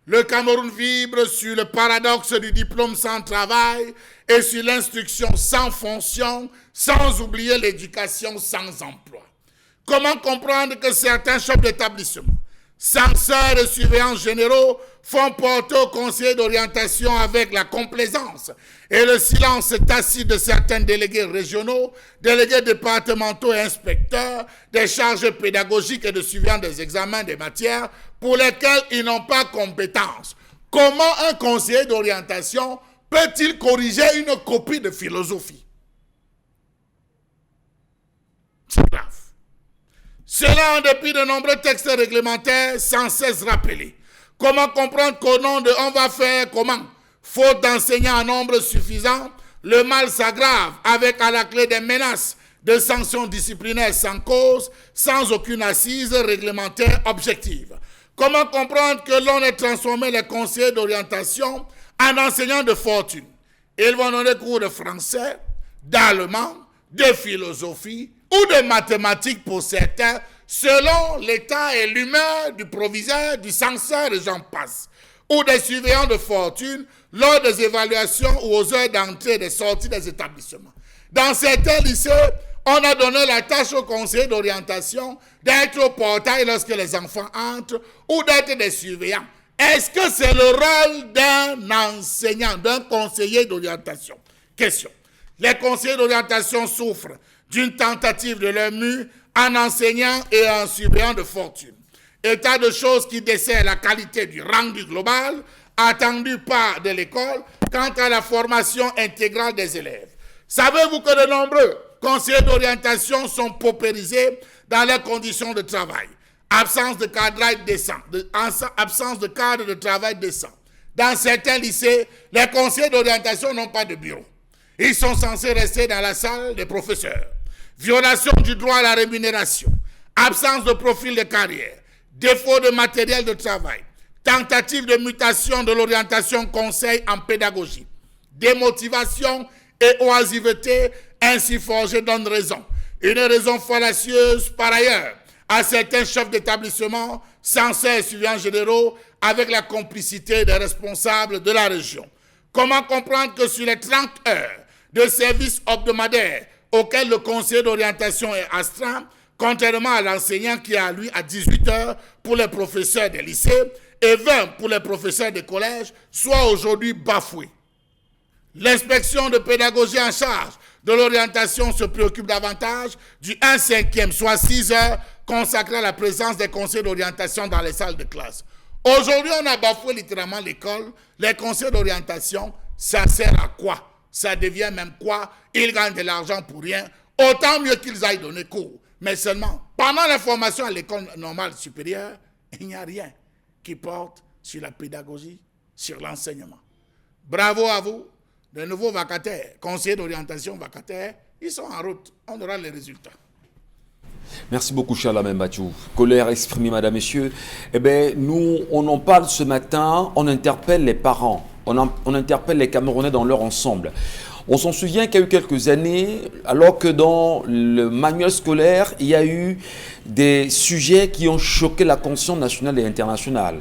Le Cameroun vibre sur le paradoxe du diplôme sans travail et sur l'instruction sans fonction, sans oublier l'éducation sans emploi. Comment comprendre que certains chefs d'établissement, censeurs et surveillants généraux font porter aux conseillers d'orientation avec la complaisance et le silence tacite de certains délégués régionaux, délégués départementaux et inspecteurs des charges pédagogiques et de suiviant des examens des matières pour lesquelles ils n'ont pas compétence? Comment un conseiller d'orientation peut-il corriger une copie de philosophie? C'est grave. Cela en dépit de nombreux textes réglementaires sans cesse rappelés. Comment comprendre qu'au nom de « on va faire comment » faute d'enseignants en nombre suffisant, le mal s'aggrave avec à la clé des menaces de sanctions disciplinaires sans cause, sans aucune assise réglementaire objective. Comment comprendre que l'on ait transformé les conseillers d'orientation en enseignants de fortune? Ils vont donner cours de français, d'allemand, de philosophie ou de mathématiques pour certains, selon l'état et l'humeur du proviseur, du censeur et j'en passe, ou des surveillants de fortune lors des évaluations ou aux heures d'entrée et de sortie des établissements. Dans certains lycées, on a donné la tâche au conseiller d'orientation d'être au portail lorsque les enfants entrent ou d'être des surveillants. Est-ce que c'est le rôle d'un enseignant, d'un conseiller d'orientation? Question. Les conseillers d'orientation souffrent d'une tentative de leur mue en enseignant et en surveillant de fortune. État de choses qui dessert la qualité du rendu global attendu par de l'école quant à la formation intégrale des élèves. Savez-vous que de nombreux conseillers d'orientation sont paupérisés dans leurs conditions de travail? Absence de cadrage décent, absence de cadre de travail décent. Dans certains lycées, les conseillers d'orientation n'ont pas de bureau. Ils sont censés rester dans la salle des professeurs. Violation du droit à la rémunération, absence de profil de carrière, défaut de matériel de travail, tentative de mutation de l'orientation conseil en pédagogie, démotivation et oisiveté ainsi forgées donnent raison. Une raison fallacieuse par ailleurs à certains chefs d'établissement censés surveillants généraux avec la complicité des responsables de la région. Comment comprendre que sur les 30 heures de service hebdomadaire auquel le conseiller d'orientation est astreint, contrairement à l'enseignant qui a, lui, à 18 heures pour les professeurs des lycées et 20 pour les professeurs des collèges, soit aujourd'hui bafoué? L'inspection de pédagogie en charge de l'orientation se préoccupe davantage du 1/5, soit 6 heures consacrées à la présence des conseillers d'orientation dans les salles de classe. Aujourd'hui, on a bafoué littéralement l'école. Les conseillers d'orientation, ça sert à quoi? Ça devient même quoi? Ils gagnent de l'argent pour rien. Autant mieux qu'ils aillent donner cours. Mais seulement, pendant la formation à l'école normale supérieure, il n'y a rien qui porte sur la pédagogie, sur l'enseignement. Bravo à vous, de nouveaux vacataires, conseillers d'orientation vacataires, ils sont en route. On aura les résultats. Merci beaucoup, cher Lamine Bachou. Colère exprimée, madame, messieurs. Eh bien, nous, on en parle ce matin, on interpelle les parents, on interpelle les Camerounais dans leur ensemble. On s'en souvient qu'il y a eu quelques années, alors que dans le manuel scolaire, il y a eu des sujets qui ont choqué la conscience nationale et internationale.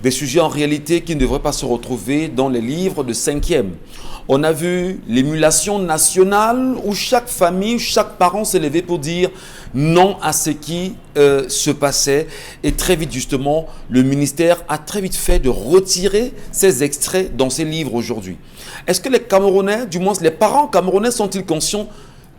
Des sujets en réalité qui ne devraient pas se retrouver dans les livres de 5e. On a vu l'émulation nationale où chaque famille, chaque parent s'est levé pour dire non à ce qui se passait. Et très vite, justement, le ministère a très vite fait de retirer ces extraits dans ces livres aujourd'hui. Est-ce que les Camerounais, du moins les parents camerounais, sont-ils conscients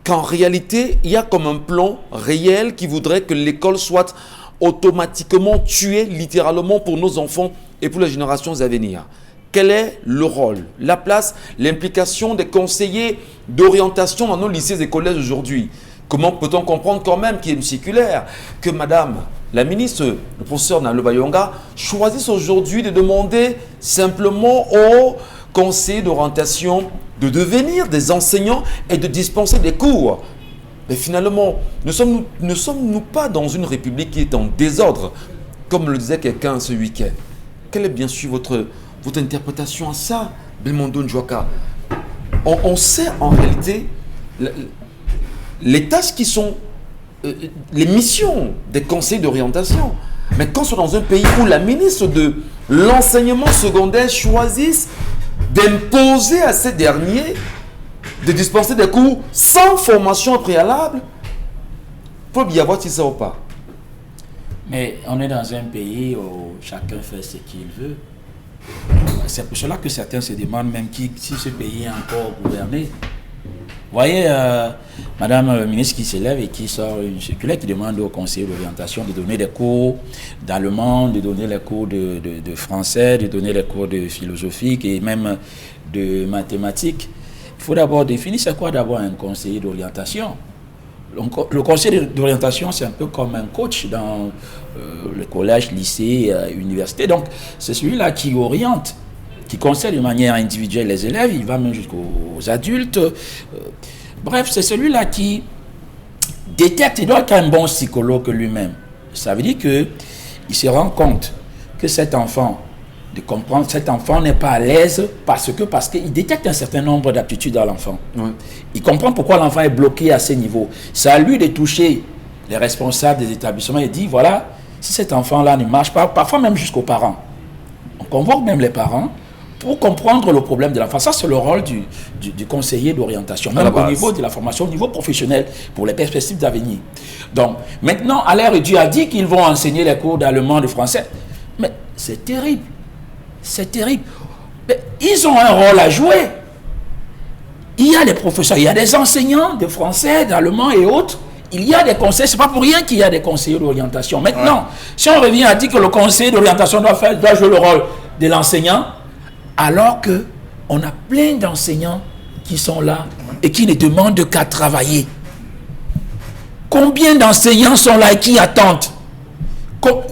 qu'en réalité, il y a comme un plan réel qui voudrait que l'école soit automatiquement tuée, littéralement, pour nos enfants et pour les générations à venir? Quel est le rôle, la place, l'implication des conseillers d'orientation dans nos lycées et collèges aujourd'hui? Comment peut-on comprendre quand même qu'il y a une circulaire que madame la ministre, le professeur Nalo Bayonga, choisisse aujourd'hui de demander simplement aux conseillers d'orientation de devenir des enseignants et de dispenser des cours? Mais finalement, ne sommes-nous pas dans une république qui est en désordre, comme le disait quelqu'un ce week-end? Quelle est bien sûr votre interprétation à ça, Belmondo Njouaka? On sait en réalité les tâches qui sont les missions des conseils d'orientation. Mais quand on est dans un pays où la ministre de l'enseignement secondaire choisisse d'imposer à ces derniers de dispenser des cours sans formation préalable, il faut bien voir si ça ou pas. Mais on est dans un pays où chacun fait ce qu'il veut. C'est pour cela que certains se demandent même si ce pays est encore gouverné. Vous voyez, madame la ministre qui s'élève et qui sort une circulaire qui demande au conseiller d'orientation de donner des cours d'allemand, de donner les cours de français, de donner les cours de philosophie et même de mathématiques. Il faut d'abord définir c'est quoi d'abord un conseiller d'orientation. Le conseiller d'orientation, c'est un peu comme un coach dans le collège, lycée, université. Donc, c'est celui-là qui oriente, qui conseille de manière individuelle les élèves, il va même jusqu'aux adultes. Bref, c'est celui-là qui détecte, il doit être un bon psychologue lui-même. Ça veut dire qu'il se rend compte que cet enfant n'est pas à l'aise parce qu'il détecte un certain nombre d'aptitudes dans l'enfant. Oui. Il comprend pourquoi l'enfant est bloqué à ce niveau. C'est à lui de toucher les responsables des établissements et dire, voilà, si cet enfant-là ne marche pas, parfois même jusqu'aux parents. On convoque même les parents, pour comprendre le problème de l'enfant. Ça, c'est le rôle du conseiller d'orientation, même au niveau de la formation, au niveau professionnel, pour les perspectives d'avenir. Donc, maintenant, Alain Rédu a dit qu'ils vont enseigner les cours d'allemand, de français. Mais c'est terrible. C'est terrible. Mais ils ont un rôle à jouer. Il y a des professeurs, il y a des enseignants de français, d'allemand et autres. Il y a des conseils, c'est pas pour rien qu'il y a des conseillers d'orientation. Maintenant, si on revient à dire que le conseiller d'orientation doit jouer le rôle de l'enseignant, alors que on a plein d'enseignants qui sont là et qui ne demandent qu'à travailler. Combien d'enseignants sont là et qui attendent?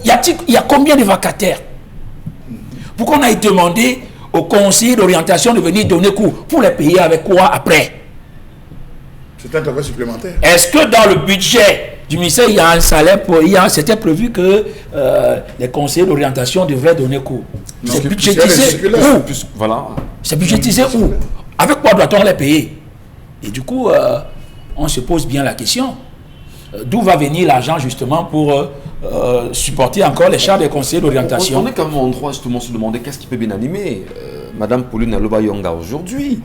Il y a combien de vacataires? Pourquoi on a demandé aux conseillers d'orientation de venir donner cours pour les payer avec quoi après? C'est un travail supplémentaire. Est-ce que dans le budget du ministère, il y a un salaire c'était prévu que les conseillers d'orientation devraient donner cours? C'est budgétisé où? Voilà. C'est budgétisé où? Avec quoi doit-on les payer? Et du coup, on se pose bien la question. D'où va venir l'argent justement pour supporter encore les charges des conseillers d'orientation? On est quand même en droit justement de se demander qu'est-ce qui peut bien animer Madame Pauline Aloba-Yonga aujourd'hui.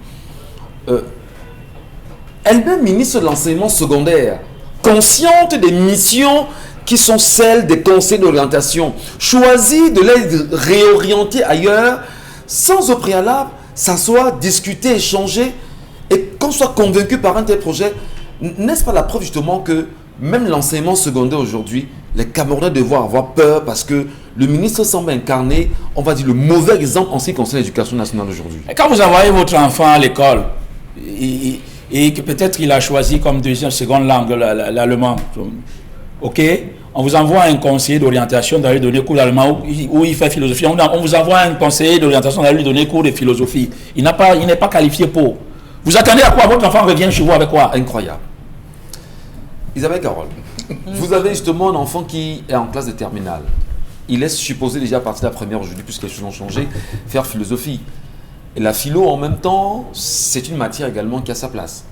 Elle-même ministre de l'enseignement secondaire, consciente des missions qui sont celles des conseillers d'orientation, choisit de les réorienter ailleurs sans au préalable s'asseoir, discuter, échanger et qu'on soit convaincu par un tel projet. N'est-ce pas la preuve justement que même l'enseignement secondaire aujourd'hui, les Camerounais devront avoir peur parce que le ministre semble incarner, on va dire, le mauvais exemple en ce qui concerne l'éducation nationale aujourd'hui. Quand vous envoyez votre enfant à l'école et que peut-être il a choisi comme deuxième, seconde langue l'allemand, ok, on vous envoie un conseiller d'orientation d'aller donner cours d'allemand où il fait philosophie. On vous envoie un conseiller d'orientation d'aller lui donner cours de philosophie. Il n'est pas qualifié pour. Vous attendez à quoi? Votre enfant revient chez vous avec quoi? Incroyable. Isabelle Carole, vous avez justement un enfant qui est en classe de terminale. Il est supposé déjà à partir de la première aujourd'hui, puisque les choses ont changé, faire philosophie. Et la philo, en même temps, c'est une matière également qui a sa place.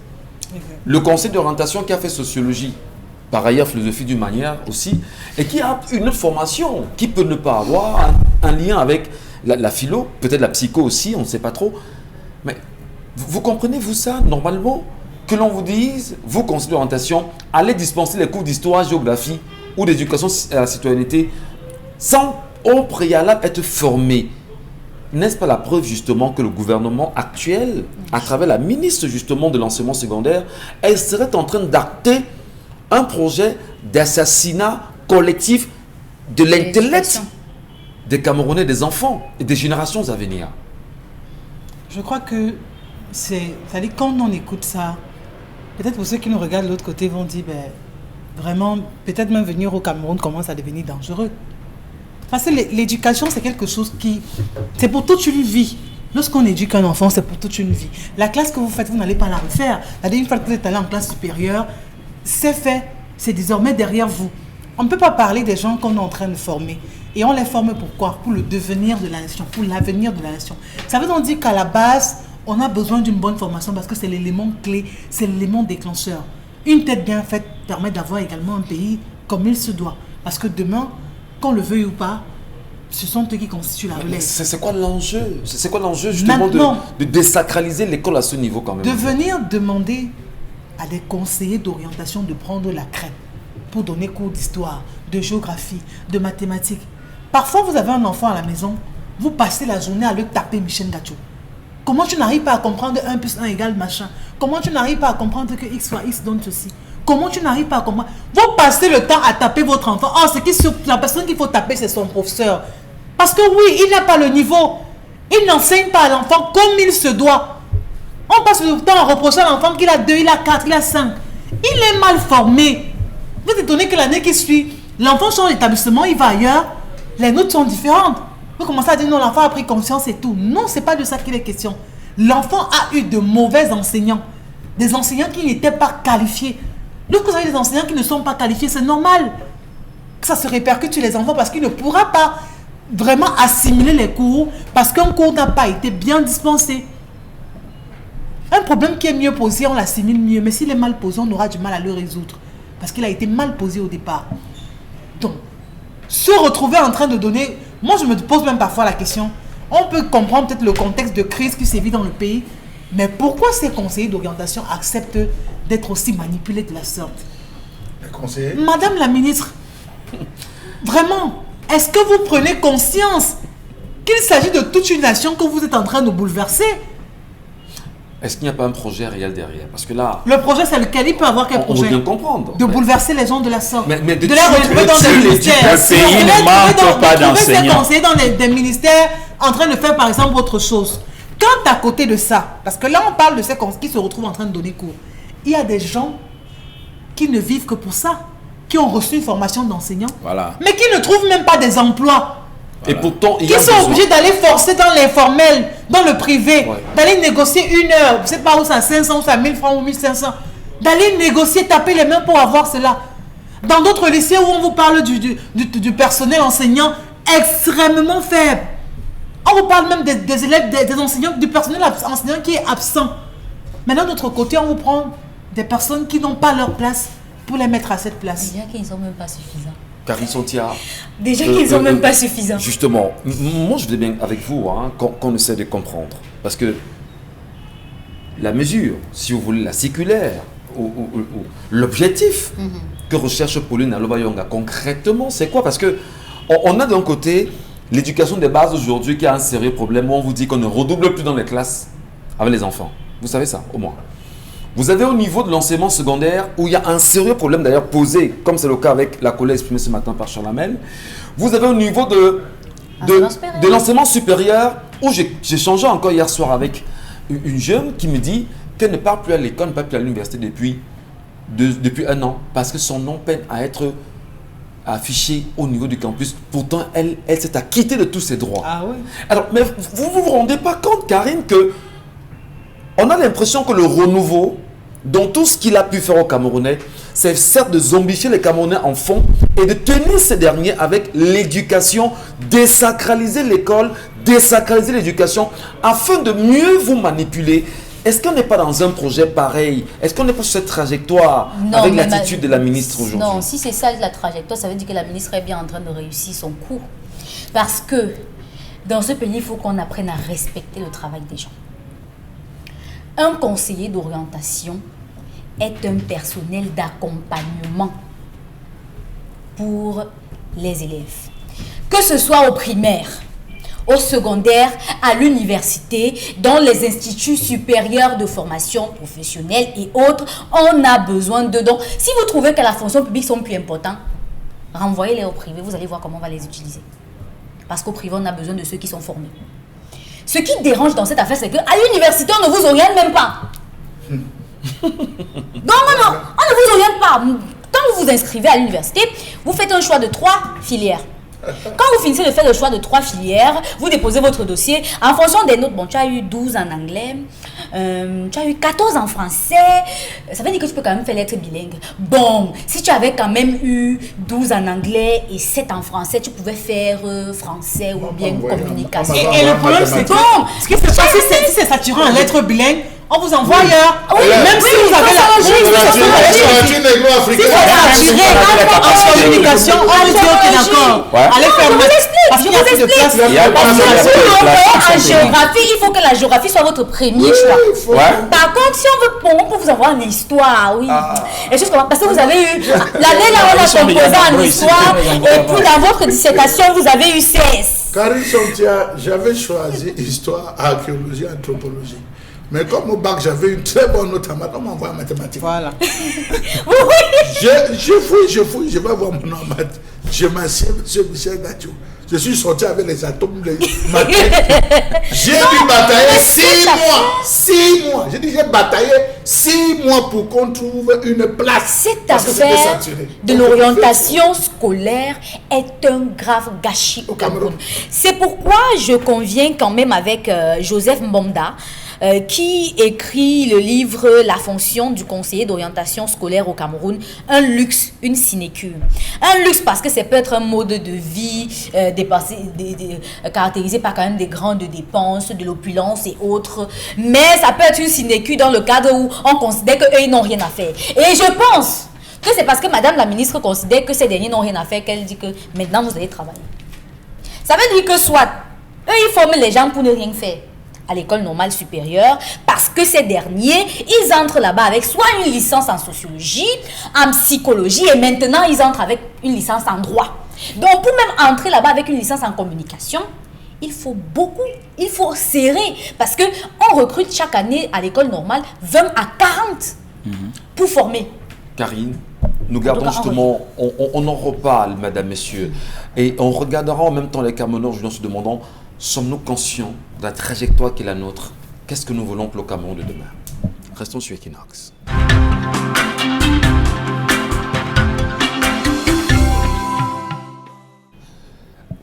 Le conseil d'orientation qui a fait sociologie, par ailleurs philosophie d'une manière aussi, et qui a une formation qui peut ne pas avoir un lien avec la philo, peut-être la psycho aussi, on ne sait pas trop. Mais vous comprenez, vous, ça, normalement, que l'on vous dise, vous, conseillers d'orientation, allez dispenser les cours d'histoire, géographie ou d'éducation à la citoyenneté sans au préalable être formé. N'est-ce pas la preuve justement que le gouvernement actuel, à travers la ministre justement de l'enseignement secondaire, elle serait en train d'acter un projet d'assassinat collectif de l'intellect des Camerounais, des enfants et des générations à venir? Je crois que c'est-à-dire quand on écoute ça, peut-être pour ceux qui nous regardent de l'autre côté vont dire, vraiment, peut-être même venir au Cameroun commence à devenir dangereux. Parce que l'éducation, c'est quelque chose c'est pour toute une vie. Lorsqu'on éduque un enfant, c'est pour toute une vie. La classe que vous faites, vous n'allez pas la refaire. C'est-à-dire, une fois que vous êtes allé en classe supérieure, c'est fait. C'est désormais derrière vous. On ne peut pas parler des gens qu'on est en train de former. Et on les forme pourquoi? Pour le devenir de la nation, pour l'avenir de la nation. Ça veut donc dire qu'à la base, on a besoin d'une bonne formation parce que c'est l'élément clé, c'est l'élément déclencheur. Une tête bien faite permet d'avoir également un pays comme il se doit. Parce que demain, qu'on le veuille ou pas, ce sont eux qui constituent la relève. C'est quoi l'enjeu? C'est quoi l'enjeu justement de désacraliser l'école à ce niveau quand même? De venir demander à des conseillers d'orientation de prendre la crête pour donner cours d'histoire, de géographie, de mathématiques. Parfois, vous avez un enfant à la maison, vous passez la journée à le taper Michel Gacho. Comment tu n'arrives pas à comprendre 1 plus 1 égale machin? Comment tu n'arrives pas à comprendre que X fois X donne ceci? Comment tu n'arrives pas à comprendre? Vous passez le temps à taper votre enfant. Oh, la personne qu'il faut taper, c'est son professeur. Parce que oui, il n'a pas le niveau. Il n'enseigne pas à l'enfant comme il se doit. On passe le temps à reprocher à l'enfant qu'il a 2, il a 4, il a 5. Il est mal formé. Vous êtes étonné que l'année qui suit, l'enfant change d'établissement, il va ailleurs. Les notes sont différentes. Vous commencez à dire non, l'enfant a pris conscience et tout. Non, ce n'est pas de ça qu'il est question. L'enfant a eu de mauvais enseignants. Des enseignants qui n'étaient pas qualifiés. Lorsque vous avez des enseignants qui ne sont pas qualifiés, c'est normal que ça se répercute sur les enfants parce qu'il ne pourra pas vraiment assimiler les cours parce qu'un cours n'a pas été bien dispensé. Un problème qui est mieux posé, on l'assimile mieux. Mais s'il est mal posé, on aura du mal à le résoudre parce qu'il a été mal posé au départ. Donc, se retrouver en train de donner... Moi, je me pose même parfois la question, On peut comprendre peut-être le contexte de crise qui sévit dans le pays, mais pourquoi ces conseillers d'orientation acceptent d'être aussi manipulés de la sorte? Les conseillers? Madame la ministre, vraiment, est-ce que vous prenez conscience qu'il s'agit de toute une nation que vous êtes en train de bouleverser? Est-ce qu'il n'y a pas un projet réel derrière? Parce que là... Le projet, c'est lequel? Il peut avoir quel projet? On veut bien comprendre. De bouleverser les gens de la sorte. Mais de les retrouver dans des ministères. Le pays ne manque pas d'enseignants. De conseiller dans des ministères en train de faire, par exemple, autre chose. Quand à côté de ça, parce que là, on parle de ces qui se retrouvent en train de donner cours, il y a des gens qui ne vivent que pour ça, qui ont reçu une formation d'enseignant, mais qui ne trouvent même pas des emplois. Et pourtant, qui sont obligés d'aller forcer dans l'informel, dans le privé, d'aller négocier une heure, je ne sais pas où ça, 500, où ça, 1000 francs ou 1500, d'aller négocier, taper les mains pour avoir cela. Dans d'autres lycées où on vous parle du personnel enseignant extrêmement faible, on vous parle même des élèves, des enseignants, du personnel enseignant qui est absent. Mais d'un autre côté, on vous prend des personnes qui n'ont pas leur place pour les mettre à cette place. Déjà qu'ils ne sont même pas suffisants. Karine Sontia. Déjà qu'ils ne sont même pas suffisants. Justement, moi je vais bien avec vous qu'on essaie de comprendre. Parce que la mesure, si vous voulez, la circulaire, ou l'objectif que recherche Pauline Alobayonga concrètement, c'est quoi? Parce que on a d'un côté l'éducation des bases aujourd'hui qui a un sérieux problème où on vous dit qu'on ne redouble plus dans les classes avec les enfants. Vous savez ça, au moins. Vous avez au niveau de l'enseignement secondaire, où il y a un sérieux problème d'ailleurs posé, comme c'est le cas avec la colère exprimée ce matin par Charles Hamel. Vous avez au niveau de l'enseignement supérieur, où j'ai changé encore hier soir avec une jeune qui me dit qu'elle ne part plus à l'école, ne part plus à l'université depuis 1 an, parce que son nom peine à être affiché au niveau du campus. Pourtant, elle s'est acquittée de tous ses droits. Ah oui. Alors, mais vous ne vous rendez pas compte, Karine, que on a l'impression que le renouveau, dans tout ce qu'il a pu faire aux Camerounais, c'est certes de zombifier les Camerounais en fond et de tenir ces derniers avec l'éducation, désacraliser l'école, désacraliser l'éducation, afin de mieux vous manipuler. Est-ce qu'on n'est pas dans un projet pareil? Est-ce qu'on n'est pas sur cette trajectoire avec l'attitude de la ministre aujourd'hui? Non, si c'est ça la trajectoire, ça veut dire que la ministre est bien en train de réussir son coup. Parce que dans ce pays, il faut qu'on apprenne à respecter le travail des gens. Un conseiller d'orientation est un personnel d'accompagnement pour les élèves. Que ce soit au primaire, au secondaire, à l'université, dans les instituts supérieurs de formation professionnelle et autres, on a besoin de dons. Si vous trouvez que la fonction publique sont plus importants, renvoyez-les au privé, vous allez voir comment on va les utiliser. Parce qu'au privé, on a besoin de ceux qui sont formés. Ce qui dérange dans cette affaire, c'est qu'à l'université, on ne vous oriente même pas. Non, on ne vous oriente pas. Quand vous vous inscrivez à l'université, vous faites un choix de 3 filières. Quand vous finissez de faire le choix de 3 filières, vous déposez votre dossier en fonction des notes. Bon, tu as eu 12 en anglais, tu as eu 14 en français. Ça veut dire que tu peux quand même faire l'être bilingue. Bon, si tu avais quand même eu 12 en anglais et 7 en français, tu pouvais faire français ou bien communication. Et le problème, c'est que ce qui se passe, si c'est saturé en lettres bilingues, on vous envoie ailleurs. Oui, même si vous avez la communication, on vous dit ok, d'accord. Allez faire parce qu'il y a plus de place. En géographie, il faut que la géographie soit votre premier choix. Par contre, si on peut vous avoir en histoire, oui. Et juste parce que vous avez eu l'année là, on a composé en histoire, et puis dans votre dissertation, vous avez eu 16. Karine Sontia, j'avais choisi histoire, archéologie, anthropologie. Mais comme au bac, j'avais une très bonne note en maths, on m'envoie en mathématiques. Voilà. Je fouille, je vais voir mon nom en maths. Je m'assieds, monsieur Michel Gatchou. Je suis sorti avec les atomes, ma tête. J'ai dû batailler 6 mois. J'ai dit, j'ai bataillé 6 mois pour qu'on trouve une place. Cette affaire de l'orientation scolaire est un grave gâchis au Cameroun. C'est pourquoi je conviens quand même avec Joseph Mbonda, qui écrit le livre La fonction du conseiller d'orientation scolaire au Cameroun, un luxe, une sinécure. Un luxe parce que c'est peut-être un mode de vie caractérisé par quand même des grandes dépenses, de l'opulence et autres, mais ça peut être une sinécure dans le cadre où on considère qu'eux ils n'ont rien à faire. Et je pense que c'est parce que Madame la ministre considère que ces derniers n'ont rien à faire qu'elle dit que maintenant vous allez travailler. Ça veut dire que soit Eux, ils forment les gens pour ne rien faire à l'école normale supérieure parce que ces derniers, ils entrent là-bas avec soit une licence en sociologie, en psychologie et maintenant ils entrent avec une licence en droit. Donc pour même entrer là-bas avec une licence en communication, il faut serrer parce qu'on recrute chaque année à l'école normale 20 à 40 pour former. Karine, nous gardons justement, on en reparle, madame, messieurs, et on regardera en même temps les Camerounais en se demandant, sommes-nous conscients de la trajectoire qui est la nôtre? Qu'est-ce que nous voulons pour le Cameroun de demain? Restons sur Equinox.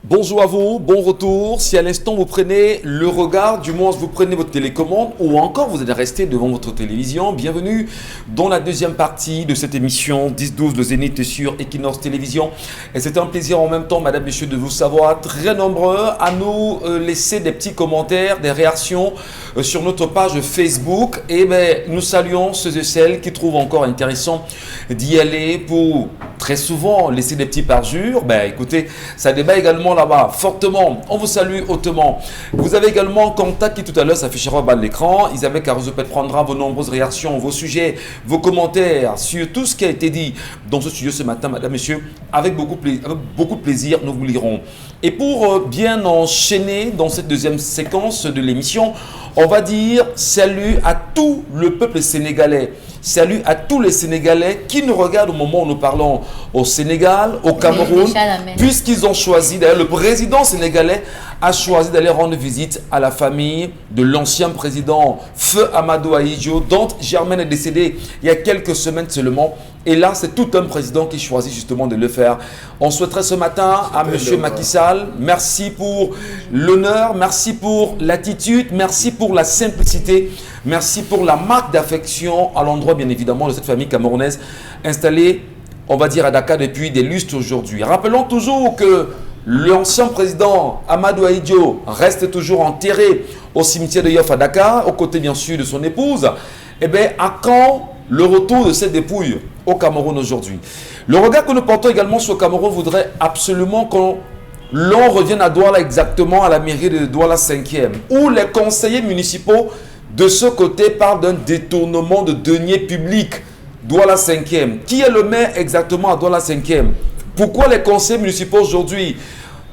Bonjour à vous, bon retour. Si à l'instant vous prenez le regard, du moins vous prenez votre télécommande ou encore vous allez rester devant votre télévision, bienvenue dans la deuxième partie de cette émission 10-12 le Zénith sur Equinox Télévision. Et c'est un plaisir en même temps, madame, messieurs, de vous savoir très nombreux à nous laisser des petits commentaires, des réactions sur notre page Facebook. Et nous saluons ceux et celles qui trouvent encore intéressant d'y aller pour très souvent laisser des petits parjures. Écoutez, ça débat également là-bas fortement. On vous salue hautement. Vous avez également contact qui tout à l'heure s'affichera au bas de l'écran. Isabelle Caruso-Pet prendra vos nombreuses réactions, vos sujets, vos commentaires sur tout ce qui a été dit dans ce studio ce matin, madame, messieurs. Avec beaucoup de plaisir, nous vous lirons. Et pour bien enchaîner dans cette deuxième séquence de l'émission, on va dire salut à tout le peuple sénégalais. Salut à tous les Sénégalais qui nous regardent au moment où nous parlons au Sénégal, au Cameroun, puisqu'ils ont choisi, d'ailleurs le président sénégalais a choisi d'aller rendre visite à la famille de l'ancien président Feu Amadou Ahidjo, dont Germaine est décédée il y a quelques semaines seulement. Et là, c'est tout un président qui choisit justement de le faire. On souhaiterait ce matin à M. Macky Sall, merci pour l'honneur, merci pour l'attitude, merci pour la simplicité, merci pour la marque d'affection à l'endroit bien évidemment de cette famille camerounaise installée, on va dire à Dakar depuis des lustres aujourd'hui. Rappelons toujours que l'ancien président Amadou Ahidjo reste toujours enterré au cimetière de Yoff à Dakar, aux côtés bien sûr de son épouse. À quand le retour de cette dépouille au Cameroun aujourd'hui? Le regard que nous portons également sur le Cameroun voudrait absolument qu'on revienne à Douala, exactement à la mairie de Douala 5e, où les conseillers municipaux de ce côté parlent d'un détournement de deniers publics. Douala 5e. Qui est le maire exactement à Douala 5e? Pourquoi les conseillers municipaux aujourd'hui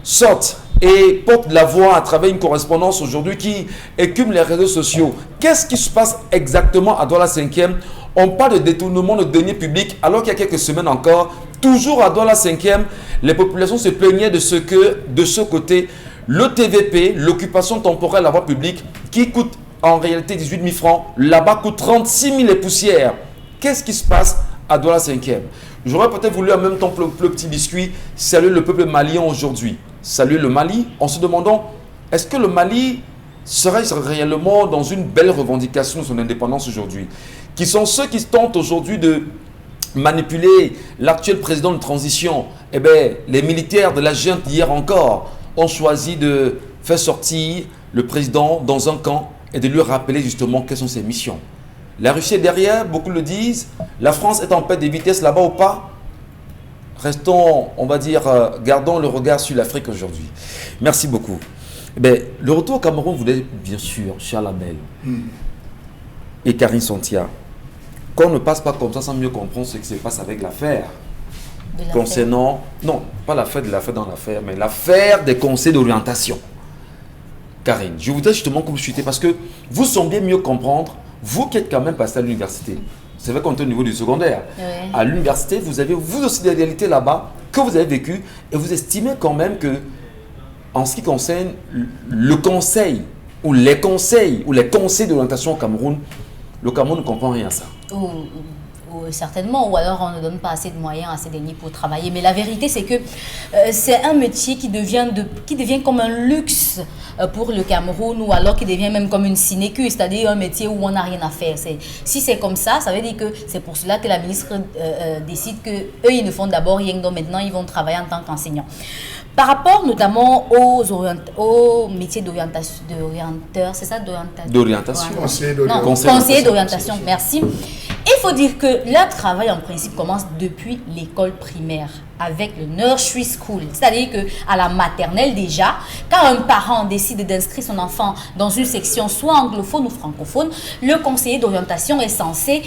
sortent et portent la voix à travers une correspondance aujourd'hui qui écume les réseaux sociaux? Qu'est-ce qui se passe exactement à Douala 5e? On parle de détournement de deniers publics alors qu'il y a quelques semaines encore, toujours à Douala 5e, les populations se plaignaient de ce que, de ce côté, le TVP, l'occupation temporaire de la voie publique, qui coûte en réalité 18 000 francs, là-bas coûte 36 000 et poussières. Qu'est-ce qui se passe à Douala 5e? J'aurais peut-être voulu en même temps, le petit biscuit, saluer le peuple malien aujourd'hui. Saluer le Mali en se demandant, est-ce que le Mali serait réellement dans une belle revendication de son indépendance aujourd'hui? Qui sont ceux qui tentent aujourd'hui de manipuler l'actuel président de transition? Les militaires de la junte d'hier encore ont choisi de faire sortir le président dans un camp et de lui rappeler justement quelles sont ses missions. La Russie est derrière, beaucoup le disent. La France est en perte de vitesse là-bas ou pas? Restons, on va dire, gardons le regard sur l'Afrique aujourd'hui. Merci beaucoup. Le retour au Cameroun voulait bien sûr Charles Abel et Karine Santia qu'on ne passe pas comme ça sans mieux comprendre ce qui se passe avec l'affaire. Concernant, non, pas l'affaire de l'affaire dans l'affaire, mais l'affaire des conseils d'orientation. Karine, je voudrais justement que vous suivez parce que vous semblez mieux comprendre, vous qui êtes quand même passé à l'université. C'est vrai qu'on est au niveau du secondaire. Oui. À l'université, vous avez vous aussi des réalités là-bas que vous avez vécues et vous estimez quand même que, en ce qui concerne le conseil ou les conseils d'orientation au Cameroun, le Cameroun ne comprend rien à ça. Certainement, ou alors on ne donne pas assez de moyens à ces derniers pour travailler. Mais la vérité, c'est que c'est un métier qui devient comme un luxe pour le Cameroun, ou alors qui devient même comme une sinécure, c'est-à-dire un métier où on n'a rien à faire. Si c'est comme ça, ça veut dire que c'est pour cela que la ministre décide qu'eux, ils ne font d'abord rien, donc maintenant ils vont travailler en tant qu'enseignants. Par rapport notamment aux métiers d'orienteur, c'est ça, d'orientation. Conseiller d'orientation, merci. Il faut dire que leur travail en principe commence depuis l'école primaire avec le nursery school, c'est-à-dire qu'à la maternelle déjà, quand un parent décide d'inscrire son enfant dans une section soit anglophone ou francophone, le conseiller d'orientation est censé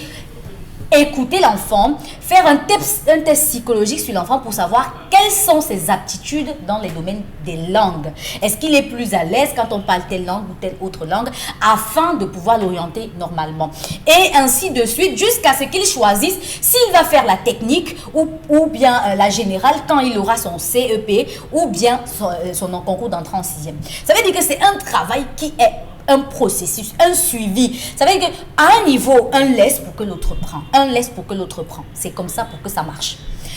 écouter l'enfant, faire un test psychologique sur l'enfant pour savoir quelles sont ses aptitudes dans les domaines des langues. Est-ce qu'il est plus à l'aise quand on parle telle langue ou telle autre langue, afin de pouvoir l'orienter normalement. Et ainsi de suite, jusqu'à ce qu'il choisisse s'il va faire la technique ou bien la générale quand il aura son CEP ou bien son concours d'entrée en 6e. Ça veut dire que c'est un travail qui est un processus, un suivi. Ça veut dire qu'à un niveau, un laisse pour que l'autre prend. Un laisse pour que l'autre prend. C'est comme ça pour que ça marche.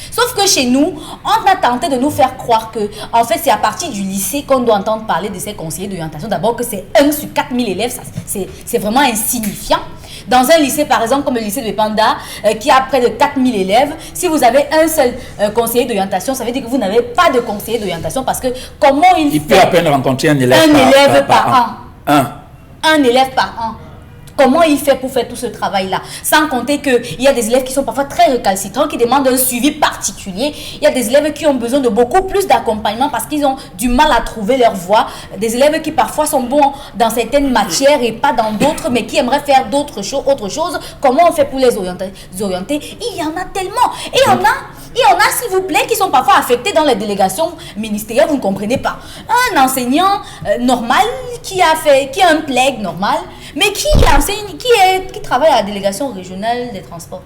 Sauf que chez nous, on a tenté de nous faire croire que, en fait, c'est à partir du lycée qu'on doit entendre parler de ces conseillers d'orientation. D'abord que c'est 1 sur 4000 élèves, c'est vraiment insignifiant. Dans un lycée, par exemple, comme le lycée de Panda, qui a près de 4000 élèves, si vous avez un seul conseiller d'orientation, ça veut dire que vous n'avez pas de conseiller d'orientation parce que comment il peut à peine rencontrer un élève par an. Un élève par an. Comment il fait pour faire tout ce travail-là? Sans compter qu'il y a des élèves qui sont parfois très récalcitrants, qui demandent un suivi particulier. Il y a des élèves qui ont besoin de beaucoup plus d'accompagnement parce qu'ils ont du mal à trouver leur voie. Des élèves qui parfois sont bons dans certaines matières et pas dans d'autres, mais qui aimeraient faire autre chose. Comment on fait pour les orienter? Il y en a tellement. Et il y en a, s'il vous plaît, qui sont parfois affectés dans les délégations ministérielles, vous ne comprenez pas. Un enseignant normal qui a un PLEG normal, mais qui travaille à la délégation régionale des transports.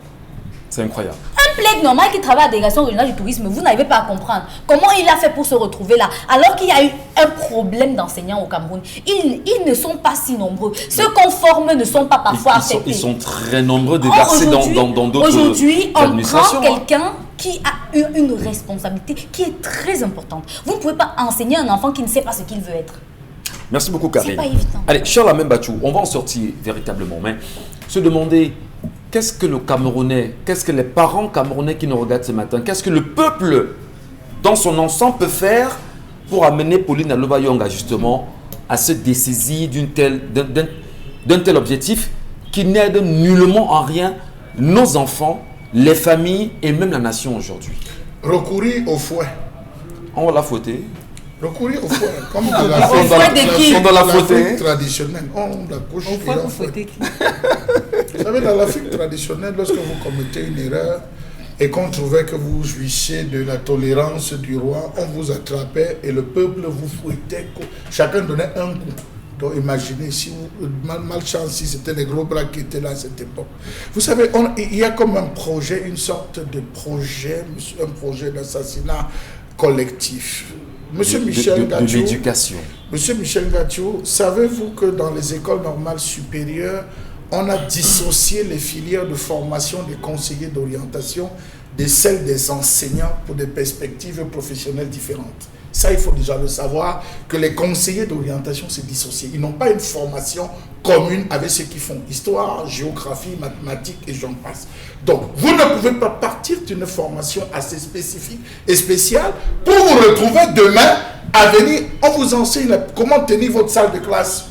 C'est incroyable. Un PLEG normal qui travaille à la délégation régionale du tourisme, vous n'arrivez pas à comprendre comment il a fait pour se retrouver là, alors qu'il y a eu un problème d'enseignants au Cameroun. Ils ne sont pas si nombreux. Ceux qu'on forme ne sont pas parfois affectés. Ils sont très nombreux déversés dans d'autres administrations. Aujourd'hui, on prend quelqu'un qui a eu une responsabilité qui est très importante. Vous ne pouvez pas enseigner un enfant qui ne sait pas ce qu'il veut être. Merci beaucoup, Karine. C'est pas évident. Allez, Charles Amem Bachou, on va en sortir véritablement, mais se demander qu'est-ce que le Camerounais, qu'est-ce que les parents camerounais qui nous regardent ce matin, qu'est-ce que le peuple dans son ensemble peut faire pour amener Pauline Aloba-Yonga justement à se dessaisir d'un tel objectif qui n'aide nullement en rien nos enfants, les familles et même la nation aujourd'hui. Recourir au fouet. On va la fouetter. Recourir au fouet. Comme on doit la fouetter. Traditionnelle. On la couche et on fouette. Vous savez, dans l'Afrique traditionnelle, lorsque vous commettez une erreur et qu'on trouvait que vous jouissiez de la tolérance du roi, on vous attrapait et le peuple vous fouettait. Chacun donnait un coup. Donc imaginez, si vous, malchance, si c'était les gros bras qui étaient là à cette époque. Vous savez, il y a comme un projet, une sorte de projet, un projet d'assassinat collectif. Monsieur Michel Gachou, de l'éducation. Monsieur Michel Gachou, savez-vous que dans les écoles normales supérieures, on a dissocié les filières de formation des conseillers d'orientation de celles des enseignants pour des perspectives professionnelles différentes. Ça, il faut déjà le savoir, que les conseillers d'orientation se dissocient. Ils n'ont pas une formation commune avec ceux qui font histoire, géographie, mathématiques et j'en passe. Donc, vous ne pouvez pas partir d'une formation assez spécifique et spéciale pour vous retrouver demain à venir. On vous enseigne comment tenir votre salle de classe,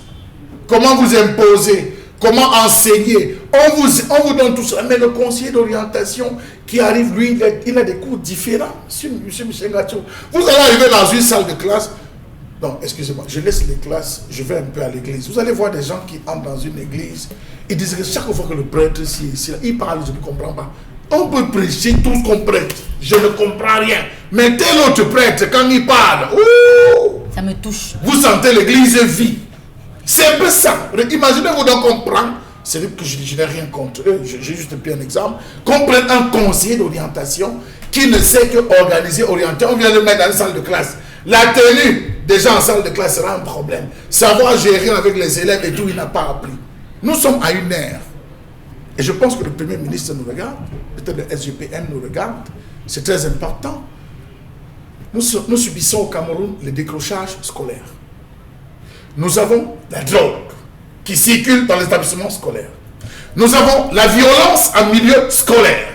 comment vous imposer, comment enseigner. On vous donne tout ça. Mais le conseiller d'orientation qui arrive, lui, il a des cours différents. Monsieur Michel Gachou, vous allez arriver dans une salle de classe. Non, excusez-moi, je laisse les classes, je vais un peu à l'église. Vous allez voir des gens qui entrent dans une église. Ils disent que chaque fois que le prêtre il parle, je ne comprends pas. On peut prêcher tout ce qu'on prête. Je ne comprends rien. Mais tel autre prêtre, quand il parle, ça me touche. Vous sentez l'église vide. C'est un peu ça. Imaginez-vous donc qu'on prend, c'est vrai que je n'ai rien contre eux, j'ai juste pris un exemple, qu'on prenne un conseiller d'orientation qui ne sait que organiser, orienter, on vient de le mettre dans une salle de classe. La tenue des gens en salle de classe sera un problème. Savoir gérer avec les élèves et tout, il n'a pas appris. Nous sommes à une ère. Et je pense que le Premier ministre nous regarde, peut-être le SGPN nous regarde, c'est très important. Nous subissons au Cameroun le décrochage scolaire. Nous avons la drogue qui circule dans l'établissement scolaire. Nous avons la violence en milieu scolaire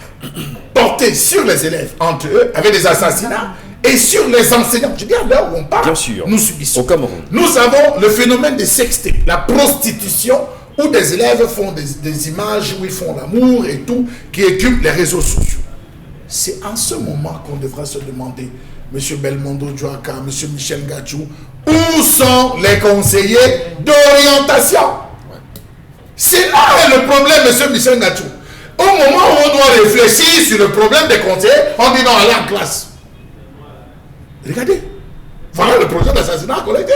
portée sur les élèves, entre eux, avec des assassinats, et sur les enseignants. Je dis à l'heure où on parle, bien sûr, nous subissons. Au Cameroun. Nous avons le phénomène des sextés, la prostitution où des élèves font des images où ils font l'amour et tout, qui occupent les réseaux sociaux. C'est en ce moment qu'on devra se demander, M. Belmondo Djouaka, M. Michel Gatchou, où sont les conseillers d'orientation? C'est là le problème, M. Michel Gatchou. Au moment où on doit réfléchir sur le problème des conseillers, on dit non, allez en classe. Regardez, voilà le projet d'assassinat collectif.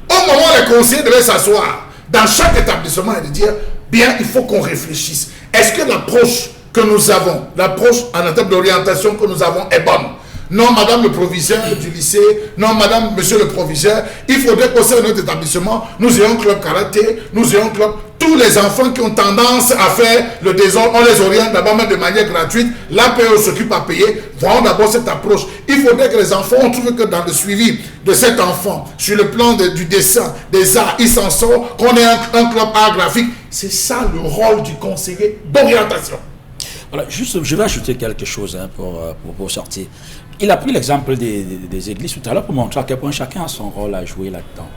Au moment où les conseillers devaient s'asseoir dans chaque établissement et de dire, bien, il faut qu'on réfléchisse. Est-ce que l'approche que nous avons, l'approche en termes d'orientation que nous avons est bonne? Non, madame le proviseur du lycée, non, madame, monsieur le proviseur, il faudrait qu'au sein de notre établissement, nous ayons un club karaté, nous ayons un club. Tous les enfants qui ont tendance à faire le désordre, on les oriente d'abord même de manière gratuite. L'APE s'occupe à payer. Voyons d'abord cette approche. Il faudrait que les enfants, on trouve que dans le suivi de cet enfant, sur le plan du dessin, des arts, il s'en sort, qu'on ait un club art graphique. C'est ça le rôle du conseiller d'orientation. Voilà, juste, je vais ajouter quelque chose pour sortir. Il a pris l'exemple des églises tout à l'heure pour montrer à quel point chacun a son rôle à jouer là-dedans.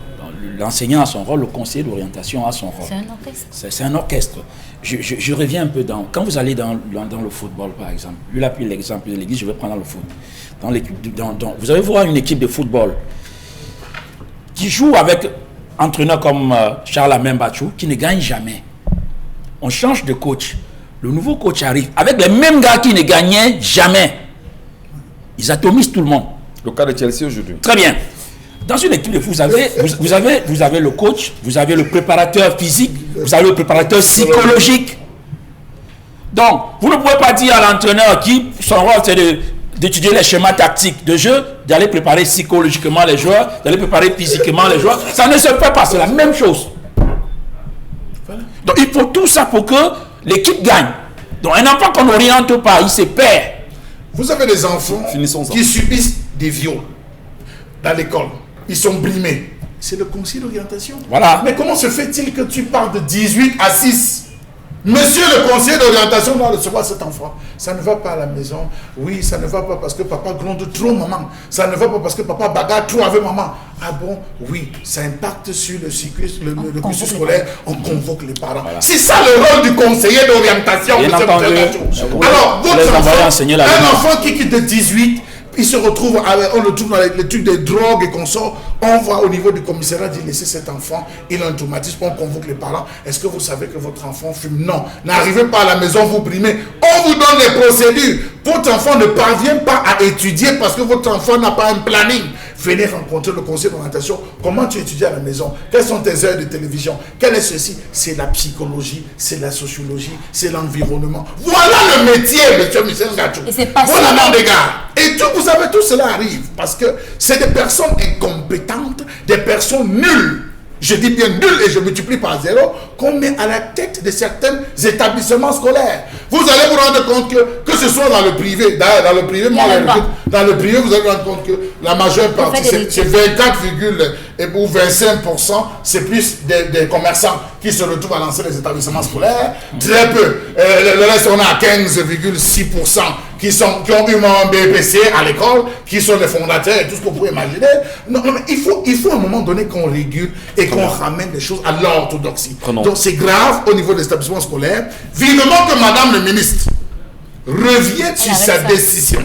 L'enseignant a son rôle, le conseiller d'orientation a son rôle. C'est un orchestre. C'est un orchestre. Je reviens un peu dans... Quand vous allez dans le football, par exemple, lui, il a pris l'exemple de l'église, je vais prendre le foot. Vous allez voir une équipe de football qui joue avec un entraîneur comme Charles Bachou, qui ne gagne jamais. On change de coach. Le nouveau coach arrive avec les mêmes gars qui ne gagnaient jamais. Ils atomisent tout le monde. Le cas de Chelsea aujourd'hui. Très bien. Dans une équipe de foot, vous avez le coach, vous avez le préparateur physique, vous avez le préparateur psychologique. Donc, vous ne pouvez pas dire à l'entraîneur qui, son rôle, c'est d'étudier les schémas tactiques de jeu, d'aller préparer psychologiquement les joueurs, d'aller préparer physiquement les joueurs. Ça ne se fait pas, c'est la même chose. Donc, il faut tout ça pour que l'équipe gagne. Donc, un enfant qu'on n'oriente pas, il se perd. Vous avez des enfants qui subissent des viols dans l'école. Ils sont brimés. C'est le conseil d'orientation. Voilà. Mais comment se fait-il que tu parles de 18 à 6? Monsieur le conseiller d'orientation doit recevoir cet enfant. Ça ne va pas à la maison. Oui, ça ne va pas parce que papa gronde trop, maman. Ça ne va pas parce que papa bagarre trop avec maman. Ah bon? Oui, ça impacte sur le cursus scolaire. On convoque les parents. Voilà. C'est ça le rôle du conseiller d'orientation. Alors, votre enfant, un enfant qui quitte de 18, il se retrouve, on le trouve dans les trucs de drogue et qu'on sort, on va au niveau du commissariat dire laissez cet enfant, il a un traumatisme, on convoque les parents. Est-ce que vous savez que votre enfant fume? Non. N'arrivez pas à la maison, vous brimez. On vous donne les procédures. Votre enfant ne parvient pas à étudier parce que votre enfant n'a pas un planning. Venez rencontrer le conseiller d'orientation. Comment tu étudies à la maison? Quelles sont tes heures de télévision? Quel est ceci? C'est la psychologie, c'est la sociologie, c'est l'environnement. Voilà le métier, monsieur Michel Gatchou. Voilà mon dégât. Et tout, vous savez, tout cela arrive parce que c'est des personnes incompétentes, des personnes nulles. Je dis bien nul et je multiplie par 0, qu'on met à la tête de certains établissements scolaires. Vous allez vous rendre compte que ce soit dans le privé, dans le privé, dans le privé, vous allez vous rendre compte que la majeure partie, c'est 24, ou 25%, c'est plus des commerçants qui se retrouvent à lancer les établissements scolaires. Très peu. Le reste, on a 15,6% qui ont eu un BPC à l'école, qui sont les fondateurs et tout ce que vous pouvez imaginer. Non, mais il faut à un moment donné qu'on régule et qu'on ramène des choses à l'orthodoxie. Donc c'est grave au niveau des établissements scolaires. Vivement que madame le ministre revienne sur sa décision.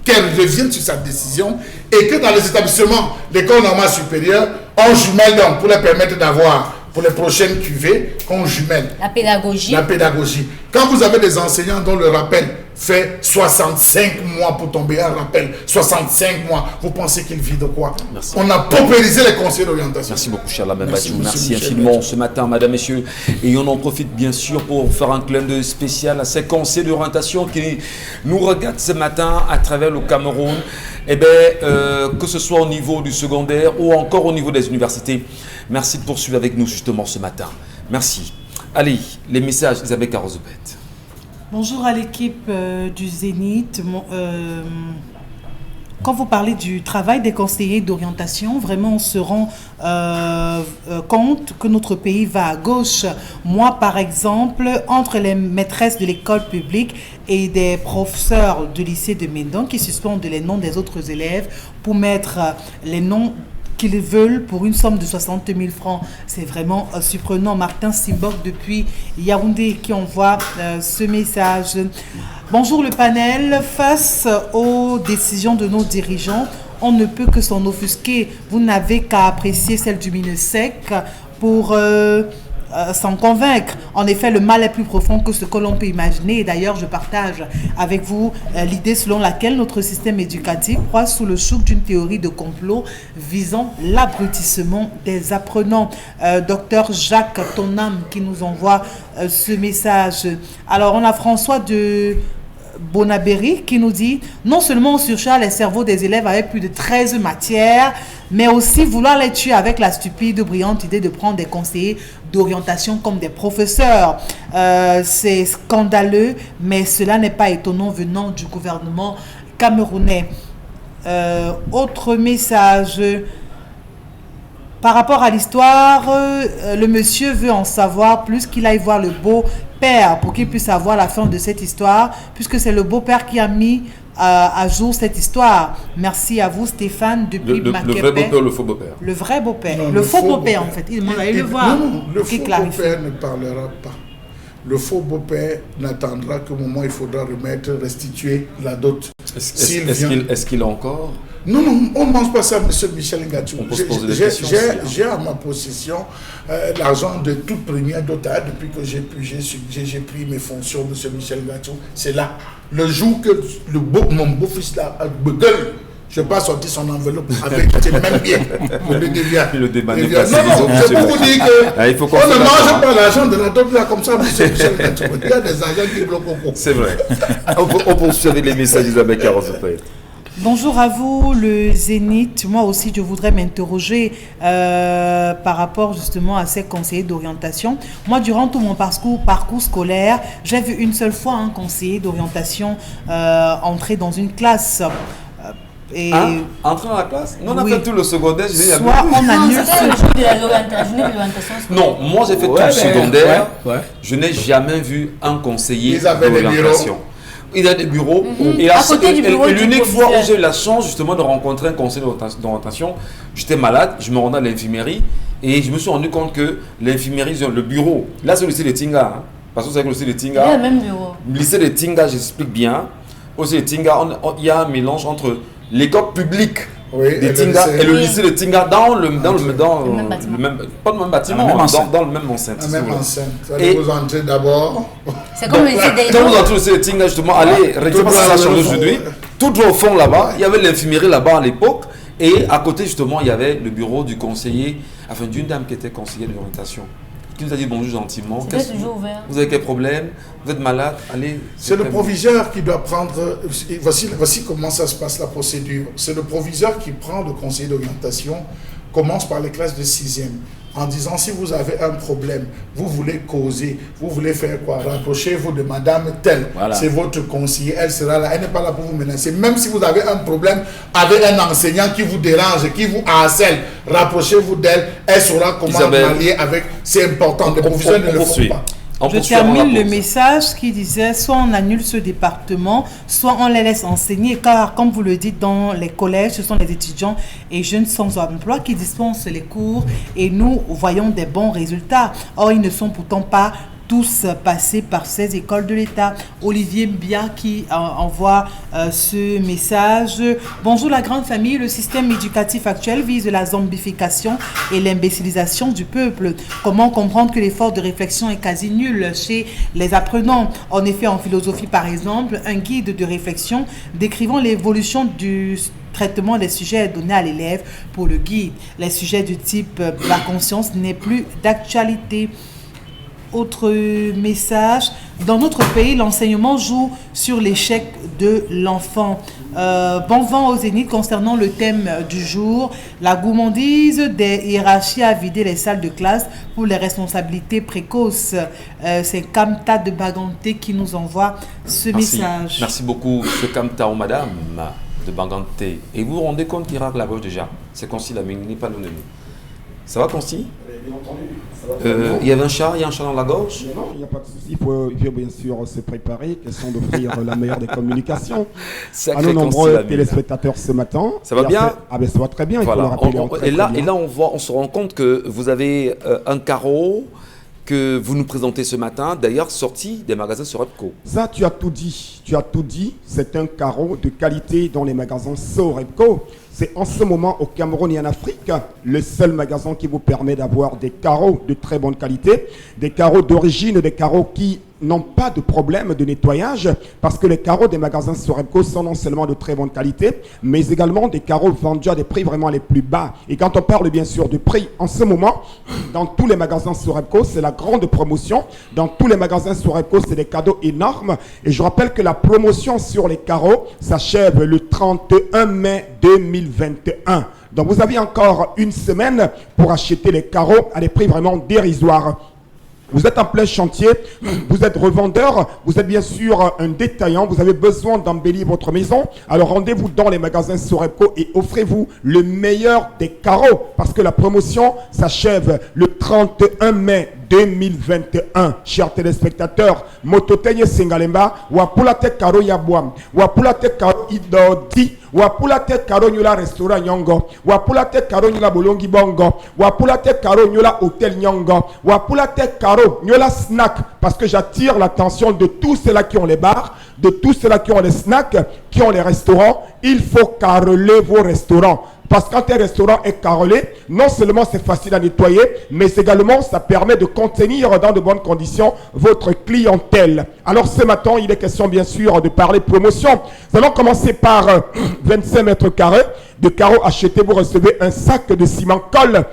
Qu'elle revienne sur sa décision et que dans les établissements d'école normale supérieure, on jumelle donc pour les permettre d'avoir, pour les prochaines QV, qu'on jumelle. La pédagogie. La pédagogie. Quand vous avez des enseignants dont le rappel fait 65 mois pour tomber, un rappel, 65 mois, vous pensez qu'il vit de quoi? Merci. On a paupérisé les conseillers d'orientation. Merci beaucoup, cher Lamine Bachou. Merci infiniment ce matin, mesdames, messieurs. Et on en profite bien sûr pour faire un clin d'œil spécial à ces conseillers d'orientation qui nous regardent ce matin à travers le Cameroun. Eh bien, que ce soit au niveau du secondaire ou encore au niveau des universités. Merci de poursuivre avec nous justement ce matin. Merci. Allez, les messages d'Isabelle Carozopet. Bonjour à l'équipe du Zénith. Quand vous parlez du travail des conseillers d'orientation, vraiment on se rend compte que notre pays va à gauche. Moi, par exemple, entre les maîtresses de l'école publique et des professeurs du lycée de Médon qui suspendent les noms des autres élèves pour mettre les noms qu'ils veulent pour une somme de 60 000 francs. C'est vraiment surprenant. Martin Simbok depuis Yaoundé qui envoie ce message. Bonjour le panel. Face aux décisions de nos dirigeants, on ne peut que s'en offusquer. Vous n'avez qu'à apprécier celle du MINUSEC pour s'en convaincre. En effet, le mal est plus profond que ce que l'on peut imaginer. Et d'ailleurs, je partage avec vous l'idée selon laquelle notre système éducatif croit sous le choc d'une théorie de complot visant l'abrutissement des apprenants. Docteur Jacques Tonam qui nous envoie ce message. Alors, on a François de Bonaberry qui nous dit « Non seulement on surcharge les cerveaux des élèves avec plus de 13 matières, mais aussi vouloir les tuer avec la stupide ou brillante idée de prendre des conseillers d'orientation comme des professeurs. C'est scandaleux, mais cela n'est pas étonnant venant du gouvernement camerounais. » Autre message. Par rapport à l'histoire, le monsieur veut en savoir plus, qu'il aille voir le beau-père pour qu'il puisse savoir la fin de cette histoire, puisque c'est le beau-père qui a mis à jour cette histoire. Merci à vous, Stéphane, depuis Maquepé. Le vrai beau-père ou le faux beau-père? Le vrai beau-père. Non, le faux beau-père, en fait. Il m'a allé le voir. Non, le faux beau-père ne parlera pas. Le faux beau-père n'attendra qu'au moment où il faudra restituer la dot. Est-ce qu'il a encore? Non, on ne mange pas ça, monsieur Michel Ngatou. On peut se poser des questions. J'ai à ma possession l'argent de toute première dot depuis que j'ai pris mes fonctions, monsieur Michel Ngatou. C'est là. Le jour que mon beau-fils là me gueule, je n'ai pas sorti son enveloppe avec même bien. Le débat n'est pas non, c'est pour vous dire que on ne mange pas l'argent de la dot là comme ça, monsieur Michel Ngatou. Il y a des agents qui bloquent. C'est vrai. On poursuit avec les messages d'Isabelle Carros. Bonjour à vous, le Zénith. Moi aussi, je voudrais m'interroger par rapport justement à ces conseillers d'orientation. Moi, durant tout mon parcours scolaire, j'ai vu une seule fois un conseiller d'orientation entrer dans une classe. Entrer dans la classe? Non, on a oui. fait tout le secondaire. Soit on annule le jour de l'orientation scolaire. Non, moi j'ai fait tout le secondaire. Je n'ai jamais vu un conseiller d'orientation. Il y a des bureaux. Et l'unique fois où j'ai eu la chance justement de rencontrer un conseiller d'orientation, j'étais malade, je me rendais à l'infirmerie et je me suis rendu compte que l'infirmerie, le bureau, là c'est le lycée de Tinga. Hein, parce que vous savez que le lycée de Tinga. Il y a le même bureau. Le lycée de Tinga, j'explique bien. Au lycée de Tinga, il y a un mélange entre l'école publique de Tinga et le lycée de Tinga dans le même bâtiment. Pas le même bâtiment, dans le même enceinte. Vous allez vous entrer d'abord. C'est comme le lycée des Quand vous entrez au lycée de Tinga, justement, allez, regardez pas si ça a changé aujourd'hui. Tout au fond là-bas, il y avait l'infirmerie là-bas à l'époque. Et à côté, justement, il y avait le bureau du conseiller, enfin d'une dame qui était conseillère d'orientation, qui nous a dit bonjour gentiment. C'était toujours ouvert. Vous avez quel problème? Vous êtes malade? Allez. C'est le proviseur qui doit prendre. Voici comment ça se passe la procédure. C'est le proviseur qui prend le conseiller d'orientation, commence par les classes de 6e, en disant si vous avez un problème, vous voulez causer, vous voulez faire quoi? Rapprochez-vous de madame telle. Voilà. C'est votre conseiller, elle sera là, elle n'est pas là pour vous menacer. Même si vous avez un problème avec un enseignant qui vous dérange, qui vous harcèle, rapprochez-vous d'elle, elle saura comment allier avec. C'est important, les professeurs ne le font pas. Je termine le message qui disait soit on annule ce département, soit on les laisse enseigner, car comme vous le dites dans les collèges, ce sont les étudiants et jeunes sans emploi qui dispensent les cours et nous voyons des bons résultats. Or, ils ne sont pourtant pas tous passés par ces écoles de l'État. Olivier Mbia qui envoie ce message. Bonjour la grande famille, le système éducatif actuel vise la zombification et l'imbécilisation du peuple. Comment comprendre que l'effort de réflexion est quasi nul chez les apprenants? En effet, en philosophie par exemple, un guide de réflexion décrivant l'évolution du traitement des sujets donnés à l'élève pour le guide. Les sujets du type la conscience n'est plus d'actualité. Autre message, dans notre pays, l'enseignement joue sur l'échec de l'enfant. Bon vent au Zénith concernant le thème du jour. La gourmandise des hiérarchies a vidé les salles de classe pour les responsabilités précoces. C'est Kamta de Baganté qui nous envoie ce message. Merci beaucoup, M. Kamta ou Madame de Baganté. Et vous vous rendez compte qu'il racle la gauche déjà? C'est comme si la mine n'est pas non. Ça va, Consti? Bien entendu. Il y avait un chat dans la gorge? Non, il n'y a pas de souci. Il faut bien sûr se préparer. Question d'offrir la meilleure des communications à nos nombreux téléspectateurs ce matin. Ça va bien? Ben, ça va très bien. Voilà. Et là, on se rend compte que vous avez un carreau que vous nous présentez ce matin, d'ailleurs sorti des magasins Sorepco. Ça, tu as tout dit. Tu as tout dit. C'est un carreau de qualité dans les magasins Sorepco. C'est en ce moment au Cameroun et en Afrique le seul magasin qui vous permet d'avoir des carreaux de très bonne qualité, des carreaux d'origine, des carreaux qui n'ont pas de problème de nettoyage, parce que les carreaux des magasins Sorepco sont non seulement de très bonne qualité, mais également des carreaux vendus à des prix vraiment les plus bas. Et quand on parle bien sûr de prix, en ce moment, dans tous les magasins Sorepco, c'est la grande promotion. Dans tous les magasins Sorepco, c'est des cadeaux énormes. Et je rappelle que la promotion sur les carreaux s'achève le 31 mai 2021. Donc vous avez encore une semaine pour acheter les carreaux à des prix vraiment dérisoires. Vous êtes en plein chantier, vous êtes revendeur, vous êtes bien sûr un détaillant, vous avez besoin d'embellir votre maison. Alors rendez-vous dans les magasins Sorepco et offrez-vous le meilleur des carreaux, parce que la promotion s'achève le 31 mai 2021. Chers téléspectateurs, Mototenye Sengalemba, Wapulate Karo Yabouam, Wapulate Karo Idodi, Wapulate Karo Nyola Restaurant Nyongo, Wapulate Karo Nyola Bolongi Bongo, Wapulate Karo Nyola Hotel Nyongo, Wapulate Karo Nyola Snack, parce que j'attire l'attention de tous ceux-là qui ont les bars, de tous ceux-là qui ont les snacks, qui ont les restaurants. Il faut caroler vos restaurants. Parce que quand un restaurant est carrelé, non seulement c'est facile à nettoyer, mais également ça permet de contenir dans de bonnes conditions votre clientèle. Alors ce matin, il est question bien sûr de parler promotion. Nous allons commencer par 25 mètres carrés de carreaux achetés. Vous recevez un sac de ciment colle.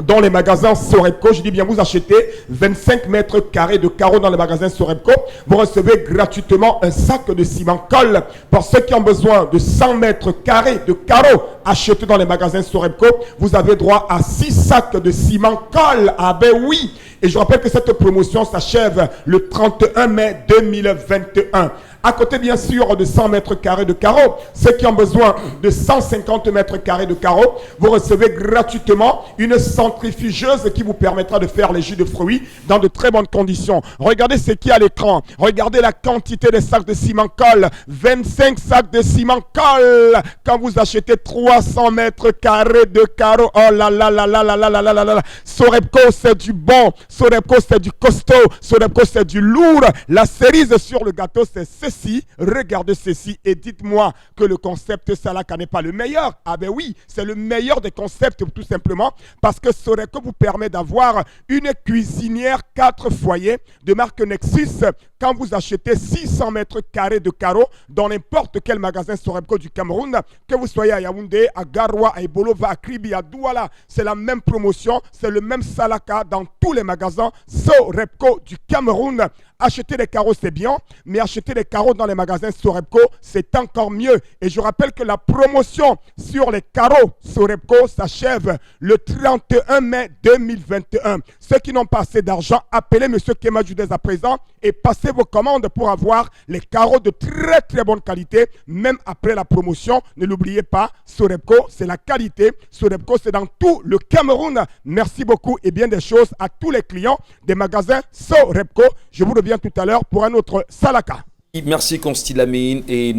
Dans les magasins Sorepco, je dis bien, vous achetez 25 mètres carrés de carreaux dans les magasins Sorepco, vous recevez gratuitement un sac de ciment colle. Pour ceux qui ont besoin de 100 mètres carrés de carreaux achetés dans les magasins Sorepco, vous avez droit à 6 sacs de ciment colle. Ah ben oui! Et je rappelle que cette promotion s'achève le 31 mai 2021. À côté, bien sûr, de 100 mètres carrés de carreaux, ceux qui ont besoin de 150 mètres carrés de carreaux, vous recevez gratuitement une centrifugeuse qui vous permettra de faire les jus de fruits dans de très bonnes conditions. Regardez ce qu'il y a à l'écran. Regardez la quantité de sacs de ciment colle. 25 sacs de ciment colle. Quand vous achetez 300 mètres carrés de carreaux, oh là là là là là là là là là là. Sorepco, c'est du bon. Sorepco, c'est du costaud. Sorepco, c'est du lourd. La cerise sur le gâteau, c'est ceci. Regardez ceci et dites-moi que le concept Salaka n'est pas le meilleur. Ah ben oui, c'est le meilleur des concepts tout simplement parce que Sorepco vous permet d'avoir une cuisinière 4 foyers de marque Nexus quand vous achetez 600 mètres carrés de carreaux dans n'importe quel magasin Sorepco du Cameroun, que vous soyez à Yaoundé, à Garoua, à Ebolova, à Kribi, à Douala, c'est la même promotion, c'est le même Salaka dans tous les magasins Sorepco du Cameroun. Acheter des carreaux, c'est bien, mais acheter des carreaux dans les magasins Sorepco, c'est encore mieux. Et je rappelle que la promotion sur les carreaux Sorepco s'achève le 31 mai 2021. Ceux qui n'ont pas assez d'argent, appelez M. Kema Judez à présent et passez vos commandes pour avoir les carreaux de très très bonne qualité, même après la promotion. Ne l'oubliez pas, Sorepco, c'est la qualité. Sorepco, c'est dans tout le Cameroun. Merci beaucoup et bien des choses à tous les clients des magasins Sorepco. Je vous reviens tout à l'heure pour un autre Salaka. Merci Consti Lamine et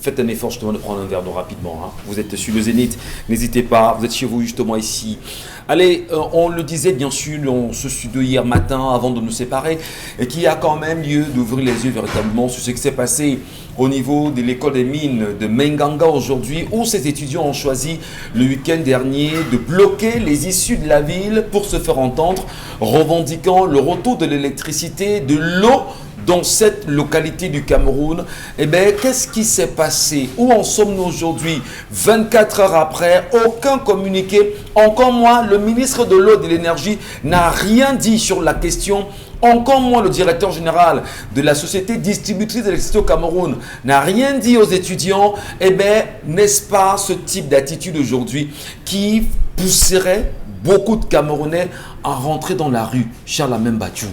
faites un effort justement de prendre un verre d'eau rapidement. Hein. Vous êtes sur le Zénith, n'hésitez pas, vous êtes chez vous justement ici. Allez, on le disait bien sûr dans ce studio hier matin avant de nous séparer et qu'il y a quand même lieu d'ouvrir les yeux véritablement sur ce qui s'est passé au niveau de l'école des mines de Menganga aujourd'hui où ces étudiants ont choisi le week-end dernier de bloquer les issues de la ville pour se faire entendre, revendiquant le retour de l'électricité, de l'eau dans cette localité du Cameroun. Eh bien, qu'est-ce qui s'est passé? Où en sommes-nous aujourd'hui? 24 heures après, aucun communiqué. Encore moins, le ministre de l'Eau et de l'Énergie n'a rien dit sur la question. Encore moins, le directeur général de la société distributrice d'électricité au Cameroun n'a rien dit aux étudiants. Eh bien, n'est-ce pas ce type d'attitude aujourd'hui qui pousserait beaucoup de Camerounais à rentrer dans la rue? Charles Amembatou.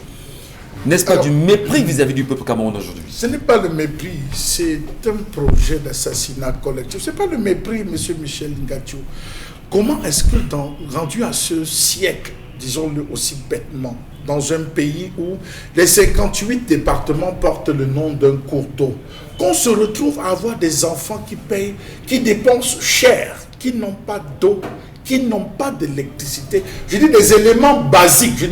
N'est-ce pas du mépris vis-à-vis du peuple camerounais aujourd'hui? Ce n'est pas le mépris, c'est un projet d'assassinat collectif. Ce n'est pas le mépris, M. Michel Ngachou. comment est-ce que rendu à ce siècle, disons-le aussi bêtement, dans un pays où les 58 départements portent le nom d'un cours d'eau, qu'on se retrouve à avoir des enfants qui dépensent cher, qui n'ont pas d'eau, qui n'ont pas d'électricité. Je dis des éléments basiques,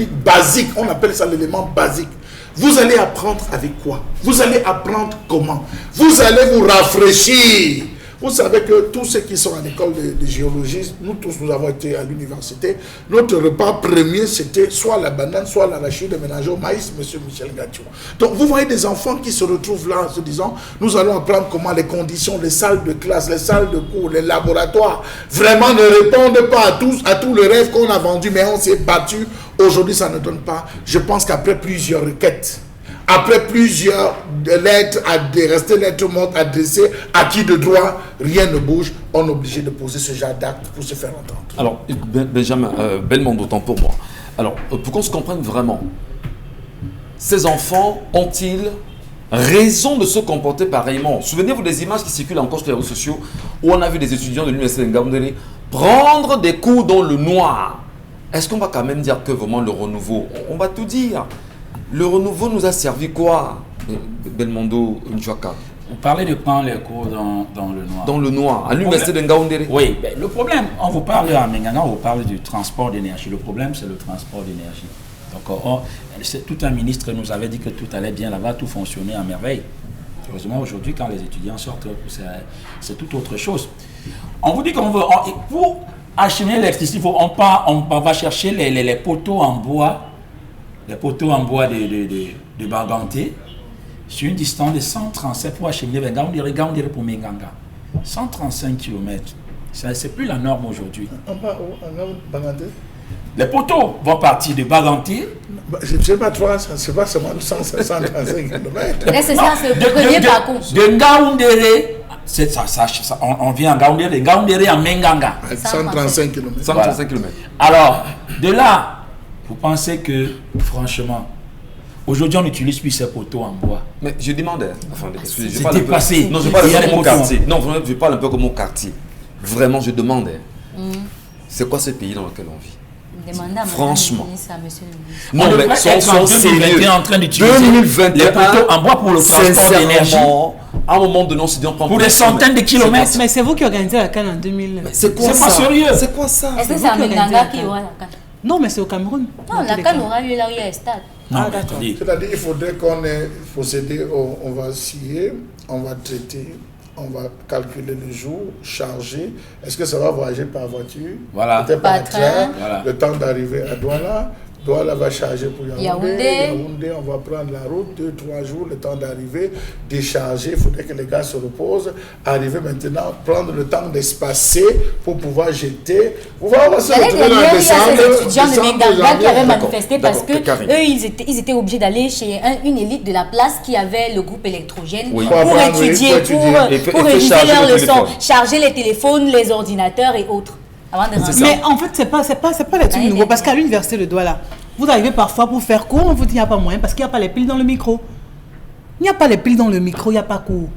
on appelle ça l'élément basique. Vous allez apprendre avec quoi? Vous allez apprendre comment? Vous allez vous rafraîchir. Vous savez que tous ceux qui sont à l'école de géologie, nous tous nous avons été à l'université, notre repas premier c'était soit la banane, soit l'arachide mélangé au maïs, monsieur Michel Gatio. Donc vous voyez des enfants qui se retrouvent là en se disant, nous allons apprendre comment les conditions, les salles de classe, les salles de cours, les laboratoires, vraiment ne répondent pas à tous les rêves qu'on a vendus, mais on s'est battu. Aujourd'hui ça ne donne pas. Je pense qu'après plusieurs requêtes, après plusieurs lettres, restées lettres mortes adressées à qui de droit, rien ne bouge, on est obligé de poser ce genre d'acte pour se faire entendre. Alors, Benjamin, Belmondo, autant pour moi. Alors, pour qu'on se comprenne vraiment, ces enfants ont-ils raison de se comporter pareillement? Souvenez-vous des images qui circulent encore sur les réseaux sociaux où on a vu des étudiants de l'université de Ngaoundéré prendre des cours dans le noir. Est-ce qu'on va quand même dire que vraiment le renouveau, on va tout dire. Le renouveau nous a servi quoi, Belmondo Njouaka? Vous parlez de prendre les cours dans le noir. Dans le noir, à l'université de Ngaoundéré. Oui, ben, le problème, on vous parle à Menganga, on vous parle du transport d'énergie. Le problème, c'est le transport d'énergie. Donc, tout un ministre nous avait dit que tout allait bien là-bas, tout fonctionnait à merveille. Heureusement, aujourd'hui, quand les étudiants sortent, c'est tout autre chose. On vous dit qu'on veut, pour acheminer l'électricité, on va chercher les poteaux en bois. Les poteaux en bois de Baganté, sur une distance de 137 pour acheminer vers Ngaoundéré pour Menganga. 135 km. C'est plus la norme aujourd'hui. En Baganté? Les poteaux vont partir de Baganté. Je ne sais pas, c'est pas seulement 135 km. Est-ce que ça, c'est le premier parcours? De Ngaoundéré, on vient à Ngaoundéré à Menganga. 135 km. 135 km. Alors, de là, vous pensez que, franchement, aujourd'hui on n'utilise plus ces poteaux en bois. Mais je demandais, c'est dépassé. Non, je parle un peu comme mon quartier. Non, je parle un peu comme mon quartier. Vraiment, je demandais, c'est quoi ce pays dans lequel on vit? Franchement. Non, mais sont sérieux. En train d'utiliser 2021, les poteaux en bois pour le transport d'énergie. À un moment donné, on s'est dit on prend pour des centaines de kilomètres. Mais c'est vous qui organisez la CAN en 2000. C'est quoi ça? C'est pas sérieux. C'est quoi ça? Est-ce que c'est à Menganga qui aura la CAN? Non, mais c'est au Cameroun. Non, la CAN aura lieu là où il y a un stade. Non, c'est-à-dire qu'il faudrait qu'on ait procédé, on va scier, on va traiter, on va calculer le jour, charger. Est-ce que ça va voyager par voiture? Voilà. Peut-être par train. Voilà. Le temps d'arriver à Douala. Douala va charger pour Yaoundé. Yaoundé, on va prendre la route, 2-3 jours, le temps d'arriver, décharger. Il faudrait que les gars se reposent. Arriver maintenant, prendre le temps d'espacer pour pouvoir jeter. Vous voyez, on va se retrouver dans le descendre. Il y a ces étudiants de Menganga qui avaient manifesté parce que eux, ils étaient obligés d'aller chez une élite de la place qui avait le groupe électrogène pour étudier, pour réviser leurs leçons, charger les téléphones, les ordinateurs et autres. Mais en fait, c'est pas les trucs nouveaux. Parce qu'à l'université de Douala, vous arrivez parfois pour faire cours, on vous dit qu'il n'y a pas moyen parce qu'il n'y a pas les piles dans le micro. Il n'y a pas les piles dans le micro, il n'y a pas cours.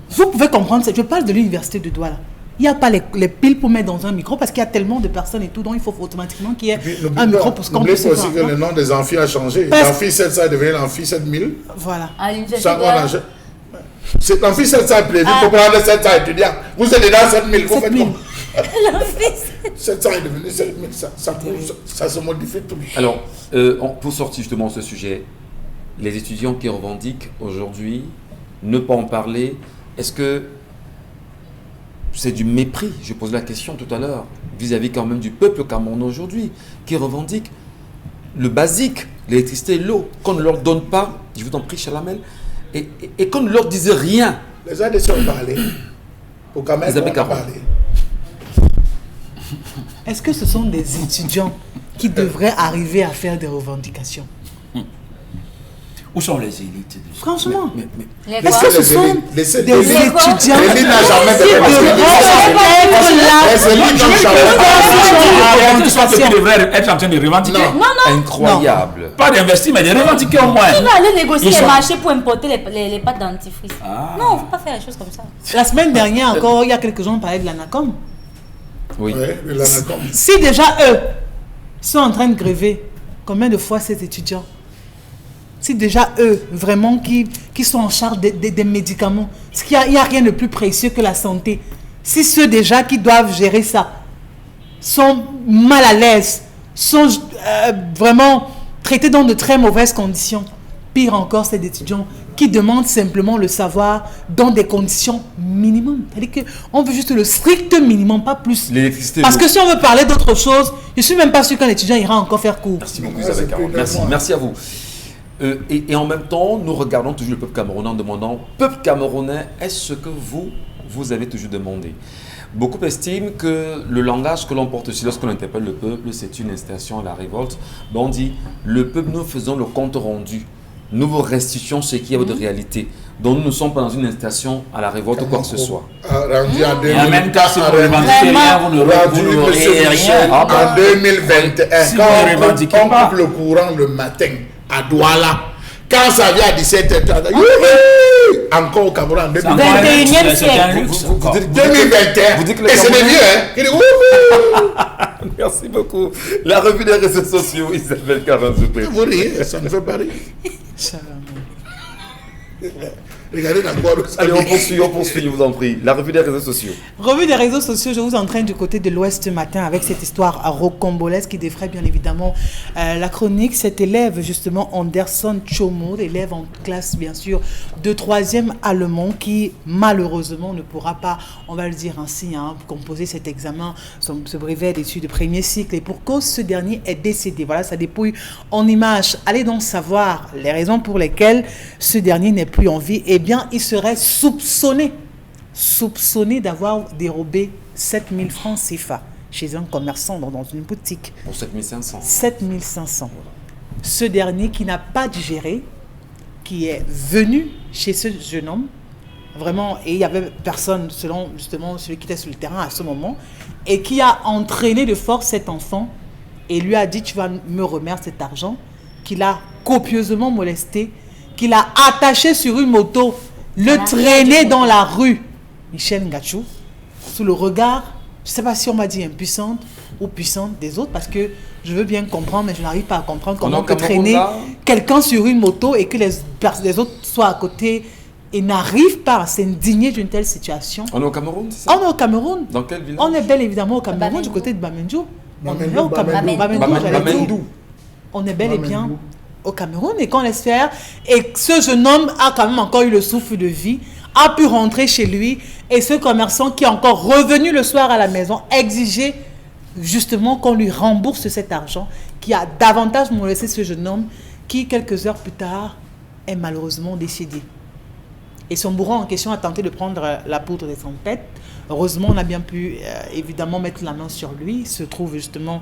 Vous pouvez comprendre, je parle de l'université de Douala. Il n'y a pas les piles pour mettre dans un micro parce qu'il y a tellement de personnes et tout, donc il faut automatiquement qu'il y ait un micro pour se comprendre. N'oubliez pas aussi que le nom des amphis a changé. L'amphi 700 est devenu l'amphi 7000. Voilà. À l'université c'est l'amphi 700 est prévu pour prendre 700 étudiants. Vous êtes dedans 7000. Vous faites quoi? 700 est devenu 7000. Ça se modifie tout. Alors, pour sortir justement de ce sujet, les étudiants qui revendiquent aujourd'hui ne pas en parler, est-ce que c'est du mépris? Je pose la question tout à l'heure vis-à-vis quand même du peuple camerounais aujourd'hui qui revendique le basique, l'électricité et l'eau, qu'on ne leur donne pas, je vous en prie Chalamel, et qu'on ne leur dise rien. Les ADC ont parlé. Au Cameroun, on a parlé. Est-ce que ce sont des étudiants qui devraient arriver à faire des revendications? Où sont les élites? Franchement, est-ce que ce sont des étudiants L'élite n'a jamais de qui devraient être en train de revendiquer. Non. Incroyable. Pas d'investir, mais de revendiquer au moins. Qui va aller négocier les marchés pour importer les pâtes dentifrice? Non, il ne faut pas faire les choses comme ça. La semaine dernière encore, il y a quelques jours, on parlait de l'ANACOM. Oui. Ouais, de l'anaconde. Si déjà eux sont en train de gréver, combien de fois ces étudiants? Si déjà eux, vraiment, qui sont en charge des médicaments, parce qu'il n'y a rien de plus précieux que la santé. Si ceux déjà qui doivent gérer ça sont mal à l'aise, sont vraiment traités dans de très mauvaises conditions, pire encore, c'est des étudiants qui demandent simplement le savoir dans des conditions minimum. C'est-à-dire qu'on veut juste le strict minimum, pas plus. L'électricité. Parce que si on veut parler d'autre chose, je ne suis même pas sûr qu'un étudiant ira encore faire cours. Merci beaucoup, Isabelle Caron. Merci à vous. Et en même temps, nous regardons toujours le peuple camerounais en demandant, peuple camerounais, est-ce ce que vous avez toujours demandé? Beaucoup estiment que le langage que l'on porte aussi lorsqu'on interpelle le peuple, c'est une incitation à la révolte. Ben on dit, le peuple, nous faisons le compte rendu. Nous vous restituons ce qu'il y a de réalité. Donc nous ne sommes pas dans une incitation à la révolte ou quoi que ce soit. Rendu en 2000, Et en même temps, si vous revendiquez rien, vous n'aurez rien. En 2021, Si quand vous ne revendiquez on pas. coupe le courant le matin à Douala, quand ça vient à 17h30, encore au Cameroun en 2021. 21e C'est un siècle. luxe. Vous encore. dites- 2021. vous dites que les Et c'est des Camerounais- vieux, hein. Il dit, wouhou. Merci beaucoup. La revue des réseaux sociaux, Isabelle Caron, s'il vous plaît. Vous riez, ça ne fait pas rire. Regardez dans quoi nous Allez, sommes. on poursuit, je vous en prie. La revue des réseaux sociaux. Revue des réseaux sociaux, je vous entraîne du côté de l'Ouest ce matin avec cette histoire rocambolesque qui défraie bien évidemment la chronique. Cet élève, justement, Anderson Chomo, élève en classe, bien sûr, de 3e allemand, qui malheureusement ne pourra pas, on va le dire ainsi, composer cet examen, ce brevet d'études de premier cycle. Et pour cause, ce dernier est décédé. Voilà, ça dépouille en images. Allez donc savoir les raisons pour lesquelles ce dernier n'est plus en vie. Eh bien, il serait soupçonné d'avoir dérobé 7000 francs CFA chez un commerçant dans une boutique. Pour 7500. 7500. Ce dernier qui n'a pas digéré, qui est venu chez ce jeune homme, vraiment, et il n'y avait personne selon justement celui qui était sur le terrain à ce moment, et qui a entraîné de force cet enfant et lui a dit, tu vas me remettre cet argent, qu'il a copieusement molesté, qu'il a attaché sur une moto, le traîné dans la rue. Michel Ngachou, sous le regard, je ne sais pas si on m'a dit impuissante ou puissante des autres, parce que je veux bien comprendre, mais je n'arrive pas à comprendre comment on peut traîner quelqu'un sur une moto et que les autres soient à côté et n'arrivent pas à s'indigner d'une telle situation. On est au Cameroun, c'est ça? On est au Cameroun. Dans quel village? On est bel évidemment au Cameroun, Bamendou. du côté de Bamendou. On est Bamendou, au Cameroun. Bamendou. Bamendou, j'allais dire. Bamendou. On est bel et bien Bamendou. au Cameroun et qu'on laisse faire. Et ce jeune homme a quand même encore eu le souffle de vie, a pu rentrer chez lui. Et ce commerçant qui est encore revenu le soir à la maison exigeait justement qu'on lui rembourse cet argent, qui a davantage molesté ce jeune homme qui, quelques heures plus tard, est malheureusement décédé. Et son bourreau en question a tenté de prendre la poudre de son tête. Heureusement, on a bien pu évidemment mettre la main sur lui. Il se trouve justement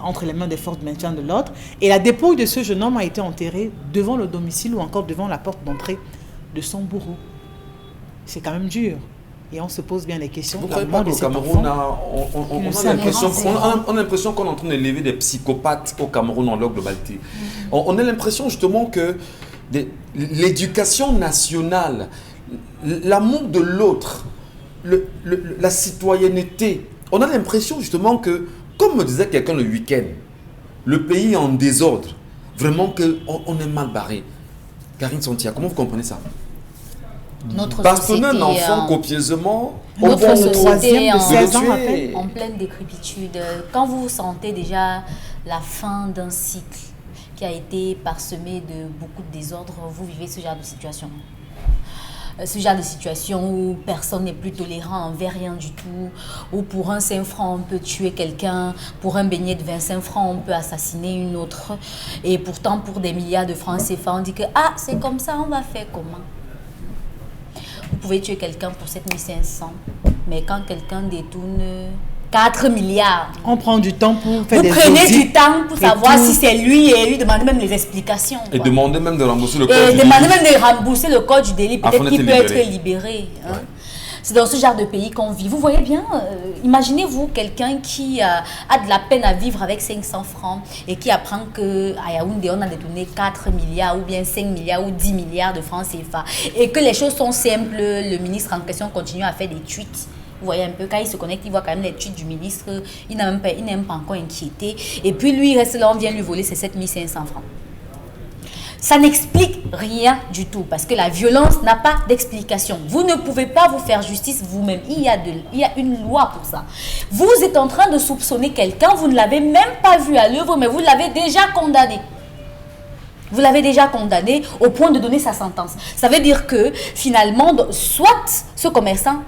entre les mains des forces de maintien de l'ordre. Et la dépouille de ce jeune homme a été enterrée devant le domicile ou encore devant la porte d'entrée de son bourreau. C'est quand même dur. Et on se pose bien les questions. Vous ne La croyez pas mort de qu'au cet Cameroun, enfant, on nous a l'impression sommes on a l'impression qu'on est en train d'élever des psychopathes au Cameroun en leur globalité. On a l'impression justement que l'éducation nationale, l'amour de l'autre, la citoyenneté, on a l'impression justement que, comme me disait quelqu'un le week-end, le pays est en désordre, vraiment qu'on est mal barré. Karine Santia, comment vous comprenez ça? Notre Bastonner société, un enfant copieusement, au notre point où- société de en, 16 ans, tuer. à peine. en pleine décrépitude. Quand vous sentez déjà la fin d'un cycle qui a été parsemé de beaucoup de désordres, vous vivez ce genre de situation. Ce genre de situation où personne n'est plus tolérant envers rien du tout, où pour un 5 francs on peut tuer quelqu'un, pour un beignet de 25 francs on peut assassiner une autre, et pourtant pour des milliards de francs CFA on dit que ah c'est comme ça, on va faire comment? Vous pouvez tuer quelqu'un pour 7500, mais quand quelqu'un détourne 4 milliards, On prend du temps pour faire vous des prenez audits. du temps pour et savoir tout. si c'est lui et lui demandez même les explications. Et quoi. demander même de rembourser le code Et du demander délit. même de rembourser le code du délit, Afin peut-être d'être qu'il peut libéré. être libéré. Hein. C'est dans ce genre de pays qu'on vit. Vous voyez bien, imaginez-vous quelqu'un qui a de la peine à vivre avec 500 francs et qui apprend qu'à Yaoundé, on a détourné 4 milliards ou bien 5 milliards ou 10 milliards de francs CFA. Et que les choses sont simples, le ministre en question continue à faire des tweets. Vous voyez un peu, quand il se connecte, il voit quand même l'étude du ministre. Il n'a même pas encore inquiété. Et puis lui, il reste là, on vient lui voler ses 7500 francs. Ça n'explique rien du tout parce que la violence n'a pas d'explication. Vous ne pouvez pas vous faire justice vous-même. Il y a une loi pour ça. Vous êtes en train de soupçonner quelqu'un, vous ne l'avez même pas vu à l'œuvre, mais vous l'avez déjà condamné. Vous l'avez déjà condamné au point de donner sa sentence. Ça veut dire que finalement, soit ce commerçant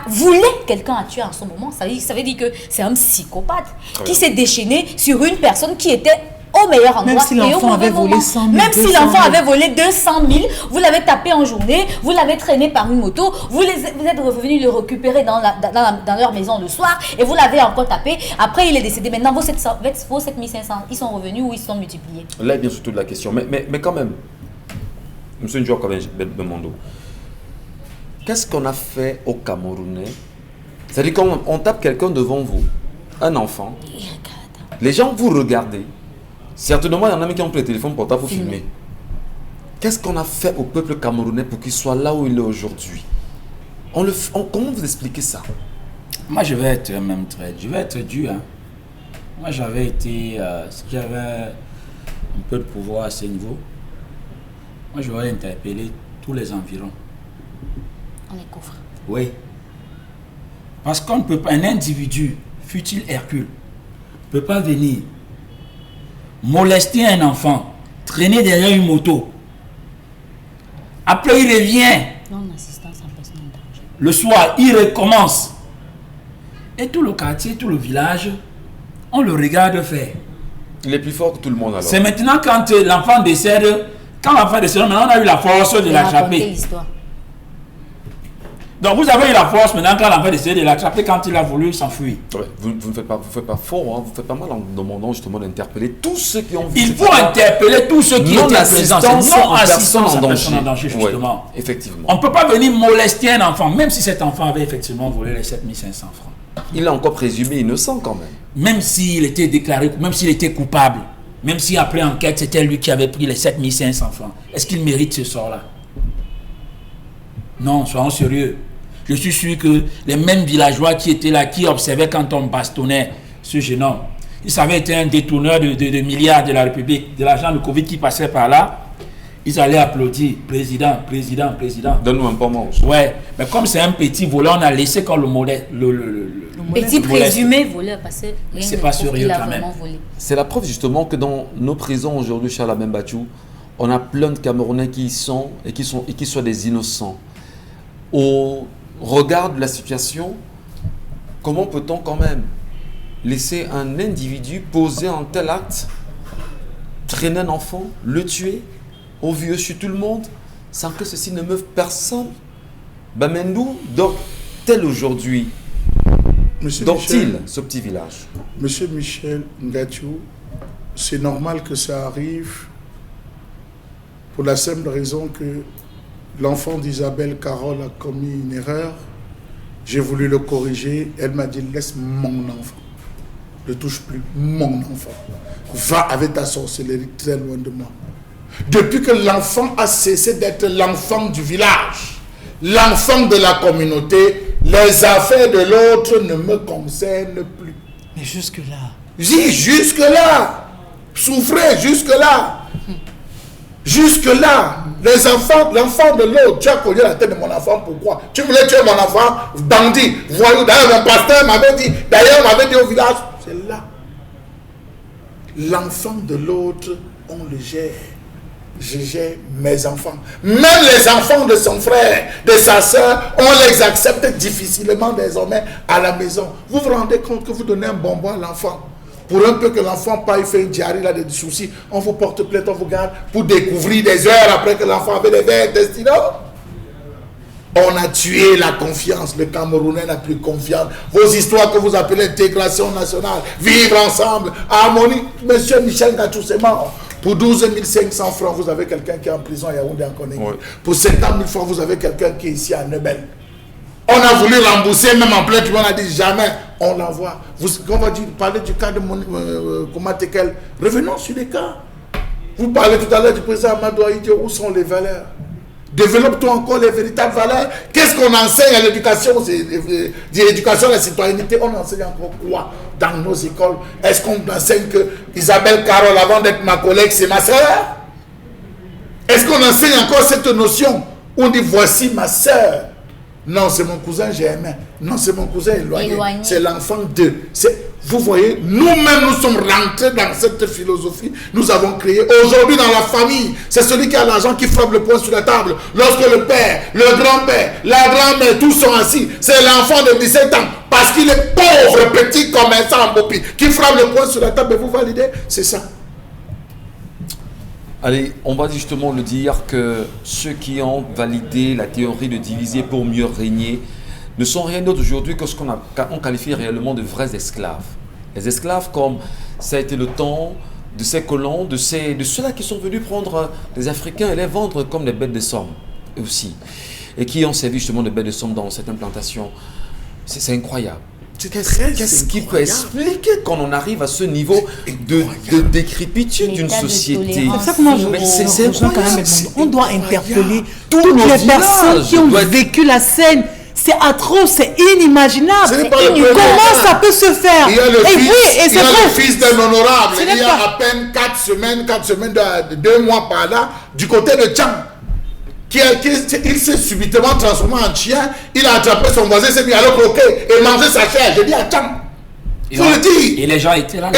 voulait quelqu'un à tuer en ce moment, ça veut dire que c'est un psychopathe qui s'est déchaîné sur une personne qui était au meilleur endroit. Même si l'enfant avait volé 100 000, même si l'enfant avait volé 200 000, vous l'avez tapé en journée, vous l'avez traîné par une moto, vous êtes revenu le récupérer dans leur maison le soir et vous l'avez encore tapé. Après, il est décédé. Maintenant, vos 7500, ils sont revenus ou ils sont multipliés? Là, il vient surtout de la question. Mais quand même, M. Ndjouak Bemondo, qu'est-ce qu'on a fait aux Camerounais? C'est-à-dire quand on tape quelqu'un devant vous, un enfant, les gens vous regardez. Certainement, il y en a qui ont pris le téléphone portable pour filmer. Qu'est-ce qu'on a fait au peuple camerounais pour qu'il soit là où il est aujourd'hui? Comment vous expliquez ça? Moi, je vais être dur. Hein. Moi, j'avais si j'avais un peu de pouvoir à ce niveau, moi, j'aurais interpellé tous les environs. On les coffre. Oui. Parce qu'on ne peut pas, un individu, fût-il Hercule, ne peut pas venir molester un enfant, traîner derrière une moto. Après, il revient. Non-assistance en personne en danger. Le soir, il recommence. Et tout le quartier, tout le village, on le regarde faire. Il est plus fort que tout le monde alors. C'est maintenant quand l'enfant décède, maintenant on a eu la force de l'attraper. Donc vous avez eu la force maintenant quand l'enfant décède de l'attraper quand il a voulu s'enfuir. Ouais, vous ne faites pas fort, hein, vous faites pas mal en demandant justement d'interpeller tous ceux qui ont vu. Il faut interpeller tous ceux qui étaient présents. Non assistance à personne en danger, justement. Ouais, effectivement. On ne peut pas venir molester un enfant, même si cet enfant avait effectivement volé les 7500 francs. Il est encore présumé innocent quand même. Même s'il était déclaré, même s'il était coupable, même si après enquête c'était lui qui avait pris les 7500 francs, est-ce qu'il mérite ce sort-là? Non, soyons sérieux. Je suis sûr que les mêmes villageois qui étaient là, qui observaient quand on bastonnait ce jeune homme, ils savaient être un détourneur de milliards de la République, de l'argent de Covid qui passait par là, ils allaient applaudir, président. Donne-nous un peu moins. Ouais, mais comme c'est un petit voleur, on a laissé quand le mollet. Petit présumé voleur, parce que c'est pas sérieux quand même. C'est la preuve justement que dans nos prisons aujourd'hui, Charles Abembachou, on a plein de Camerounais qui y sont et qui sont des innocents. Au regard de la situation, comment peut-on quand même laisser un individu poser un tel acte, traîner un enfant, le tuer, au vieux chez tout le monde, sans que ceci ne meuve personne? Bamendou dort-elle aujourd'hui? Dort-il ce petit village? Monsieur Michel Ngatiou, c'est normal que ça arrive pour la simple raison que l'enfant d'Isabelle Carole a commis une erreur. J'ai voulu le corriger. Elle m'a dit, laisse mon enfant. Ne touche plus mon enfant. Va avec ta sorcellerie très loin de moi. Depuis que l'enfant a cessé d'être l'enfant du village, l'enfant de la communauté, les affaires de l'autre ne me concernent plus. Mais jusque-là. Oui, jusque-là. Souffrez jusque-là. Jusque-là, l'enfant de l'autre, tu as cogné la tête de mon enfant, pourquoi? Tu voulais tuer mon enfant, bandit, voyou. D'ailleurs, mon pasteur m'avait dit au village, c'est là. L'enfant de l'autre, on le gère. Je gère mes enfants. Même les enfants de son frère, de sa soeur, on les accepte difficilement désormais à la maison. Vous vous rendez compte que vous donnez un bonbon à l'enfant? Pour un peu que l'enfant paye, fait une diarrhée, là, des soucis, on vous porte plainte, on vous garde pour découvrir des heures après que l'enfant avait des vers intestinaux. On a tué la confiance. Le Camerounais n'a plus confiance. Vos histoires que vous appelez intégration nationale, vivre ensemble, harmonie. Monsieur Michel Ngatiou, c'est mort. Pour 12 500 francs, vous avez quelqu'un qui est en prison à Yaoundé en Conakry. Ouais. Pour 50 000 francs, vous avez quelqu'un qui est ici à Nebel. On a voulu rembourser, même en plein, tout le monde a dit jamais, on l'envoie. On va parler du cas de Komatekel. Revenons sur les cas. Vous parlez tout à l'heure du président Amadou Ahidjo, où sont les valeurs? Développe-toi encore les véritables valeurs. Qu'est-ce qu'on enseigne à l'éducation? L'éducation à la citoyenneté, on enseigne encore quoi dans nos écoles? Est-ce qu'on enseigne que Isabelle Carole, avant d'être ma collègue, c'est ma soeur? Est-ce qu'on enseigne encore cette notion? On dit voici ma soeur. Non, c'est mon cousin germain. Non, c'est mon cousin éloigné. C'est l'enfant d'eux. Vous voyez, nous-mêmes, nous sommes rentrés dans cette philosophie. Nous avons créé. Aujourd'hui, dans la famille, c'est celui qui a l'argent qui frappe le poing sur la table. Lorsque le père, le grand-père, la grand-mère, tous sont assis, c'est l'enfant de 17 ans, parce qu'il est pauvre, petit commerçant en Bopi, qui frappe le poing sur la table. Et vous validez? C'est ça. Allez, on va justement le dire que ceux qui ont validé la théorie de diviser pour mieux régner ne sont rien d'autre aujourd'hui que ce qu'on qualifie réellement de vrais esclaves. Les esclaves, comme ça a été le temps de ces colons, de ceux-là qui sont venus prendre les Africains et les vendre comme des bêtes de somme aussi, et qui ont servi justement de bêtes de somme dans cette implantation. C'est incroyable. Qu'est-ce qui peut expliquer quand on arrive à ce niveau de décrépitude d'une société? C'est ça que moi je rejoins quand même. On doit interpeller toutes les personnes qui ont vécu la scène. C'est atroce, c'est inimaginable. Comment ça peut se faire? Il y a le fils d'un honorable. Il y a à peine 4 semaines, 2 mois par là, du côté de Tchang. Il s'est subitement transformé en chien. Il a attrapé son voisin, s'est mis à le croquer et manger sa chair. J'ai dit à Tchang. Il faut le dire. Et les gens étaient là.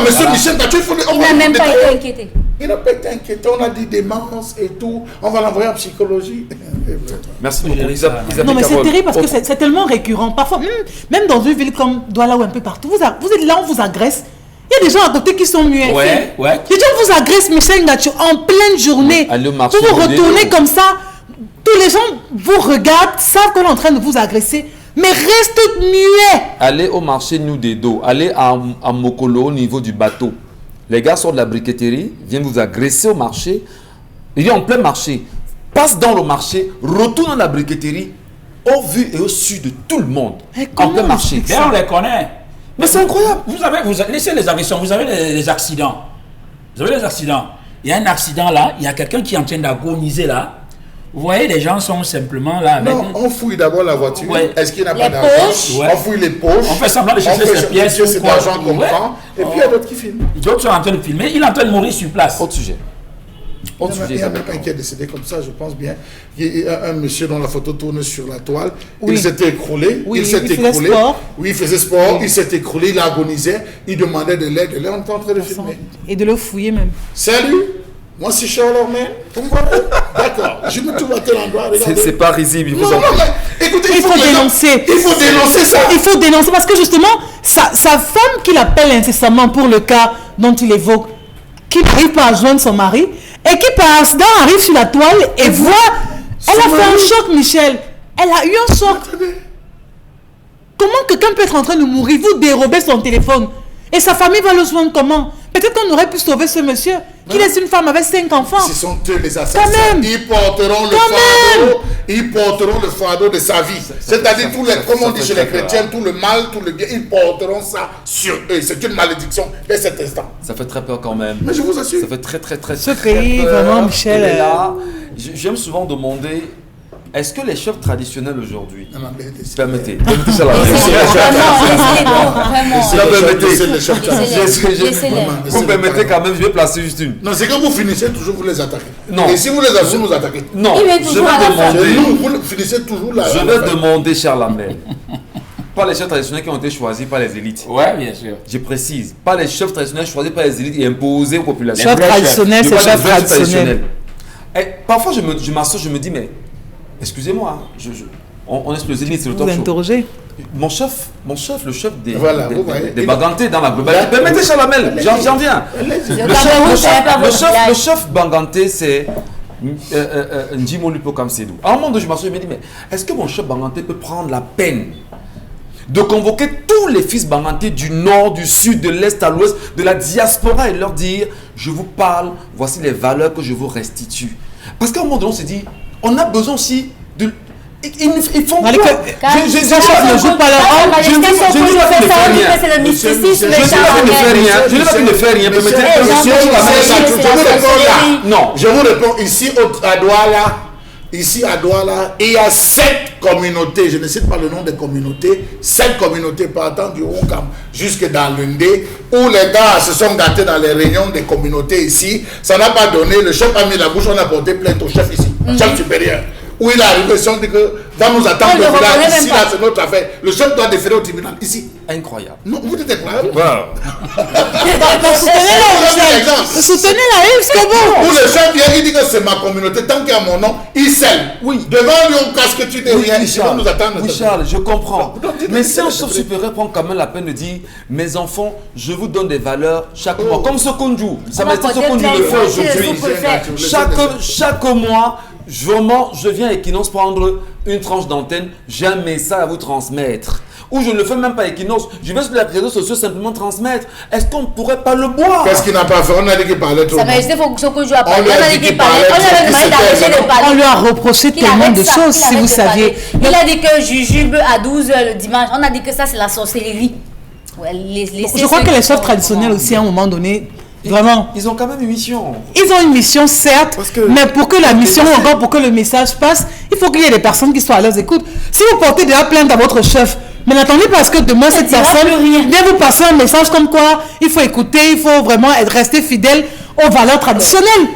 Monsieur Michel Gatou, il n'a même pas été inquiété. Il n'a pas été inquiété. On a dit démence et tout. On va l'envoyer en psychologie. Merci beaucoup, Isabelle. Non, mais c'est terrible parce que c'est tellement récurrent. Parfois, même dans une ville comme Douala ou un peu partout, vous êtes là, on vous agresse. Il y a des gens à côté qui sont muets. Ouais. Les gens vous agressent, Michel Gatou, en pleine journée. Vous vous retournez comme ça. Tous les gens vous regardent, savent qu'on est en train de vous agresser. Mais reste muet. Allez au marché Nous des Dos, allez à Mokolo au niveau du bateau. Les gars sortent de la briqueterie, viennent vous agresser au marché. Il est en plein marché. Passe dans le marché, retourne dans la briqueterie, au vu et au su de tout le monde. En plein marché. Et on les connaît. Mais c'est incroyable. Vous laissez les agressions, vous avez les accidents. Vous avez les accidents. Il y a un accident là, il y a quelqu'un qui est en train d'agoniser là. Vous voyez, les gens sont simplement là avec... Non, on fouille d'abord la voiture. Ouais. Est-ce qu'il n'a pas d'argent? On fouille les poches. On fait semblant de chercher ses pièces. C'est l'argent qu'on prend. Et puis il y a d'autres qui filment. D'autres sont en train de filmer. Il est en train de mourir sur place. Autre sujet. Il y a même un qui est décédé comme ça, je pense bien. Il y a un monsieur dont la photo tourne sur la toile. Oui. Il s'était écroulé. Oui, il faisait sport. Oui, il faisait sport. Il s'est écroulé, il agonisait. Il demandait de l'aide. Et là, on est en train de filmer. Et de le fouiller même. Salut! Moi, c'est Charles Ormen. D'accord. Je me trouve à tel endroit. C'est pas risible. Non, écoutez, il faut dénoncer. Il faut dénoncer ça. Il faut dénoncer parce que justement, sa femme qui l'appelle incessamment pour le cas dont il évoque, qui n'arrive pas à joindre son mari, et qui par accident arrive sur la toile et voit. Elle a fait un choc, Michel. Elle a eu un choc. Comment quelqu'un peut être en train de mourir? Vous dérobez son téléphone. Et sa famille va le joindre comment? Peut-être qu'on aurait pu sauver ce monsieur qui laisse une femme avec 5 enfants. Ce sont eux les assassins. Quand même. Ils porteront le fardeau de sa vie. C'est-à-dire, comme on dit chez les chrétiens, tout le mal, tout le bien, ils porteront ça sur eux. C'est une malédiction dès cet instant. Ça fait très peur quand même. Mais je vous assure. Ça fait très Ce pays, vraiment, Michel. Et là, j'aime souvent demander, est-ce que les chefs traditionnels aujourd'hui, permettez ça là. Vous permettez quand même, je vais placer juste une. Non, c'est que vous finissez toujours, vous les attaquez. Non. Et si vous les avez, vous nous attaquez. Non, je vais demander. Vous finissez toujours là. Je vais demander, cher Lambert. Pas les chefs traditionnels qui ont été choisis par les élites. Ouais, bien sûr. Je précise, pas les chefs traditionnels choisis par les élites et imposés aux populations. Chefs traditionnels, c'est chefs traditionnels. Parfois, je m'assois, je me dis, mais excusez-moi, on est les élites, c'est le temps chaud. Vous interrogez. Mon chef, le chef des Bangantés dans la globalité. Permettez, Chalamel, j'en viens. Le chef Banganté, c'est Ndjimo Lupo Kamsedou. À un moment donné, je m'assois, je me dis, mais est-ce que mon chef Banganté peut prendre la peine de convoquer tous les fils Banganté du nord, du sud, de l'est à l'ouest, de la diaspora et leur dire, je vous parle, voici les valeurs que je vous restitue. Parce qu'à un moment donné, on s'est dit, on a besoin aussi de... Ils font quoi? Je ne joue pas leur rôle. Je ne dis pas qu'il ne fait rien. Non, je vous réponds ici à Douala. ici à Douala, il y a 7 communautés, je ne cite pas le nom des communautés, 7 communautés partant du Roukam jusque dans l'Undé, où les gars se sont gâtés dans les réunions des communautés ici. Ça n'a pas donné, le chef a mis la bouche, on a porté plainte au chef ici, chef supérieur. Où il a arrivé, on dit que va nous attendre au village, ici, là, c'est notre affaire. Le chef doit déférer au tribunal, ici. Incroyable. Non, vous êtes incroyable. Soutenez-la, jusqu'au bout. Où le chef vient, il dit que c'est ma communauté, tant qu'il y a mon nom, il scelle. Oui. Devant lui, on casse que tu n'es rien, ici, on nous attend. Oui, Charles, je comprends. Donc, mais si un chef supérieur prend quand même la peine de dire, mes enfants, je vous donne des valeurs chaque mois. Comme ce Konju. Ça m'a dit ce Konju le fait aujourd'hui. Chaque mois, vraiment, je viens à Equinox prendre une tranche d'antenne, j'ai un message à vous transmettre. Ou je ne le fais même pas à Equinox, je vais sur les réseaux sociaux simplement transmettre. Est-ce qu'on ne pourrait pas le boire? Qu'est-ce qu'il n'a pas fait? On a dit qu'il parlait trop. Ça va rester faut que je apprenne. On lui a dit qu'il parlait. On lui a reproché tellement de choses, si vous saviez. Il a dit que jujube à 12h le dimanche. On a dit que ça, c'est la sorcellerie. Je crois que les chefs traditionnels aussi, à un moment donné, vraiment. Ils ont quand même une mission. Ils ont une mission, certes, mais pour que la mission, encore pour que le message passe, il faut qu'il y ait des personnes qui soient à leurs écoutes. Si vous portez déjà plainte à votre chef, mais n'attendez pas à ce que demain cette personne vienne vous passer un message comme quoi il faut écouter, il faut vraiment rester fidèle aux valeurs traditionnelles.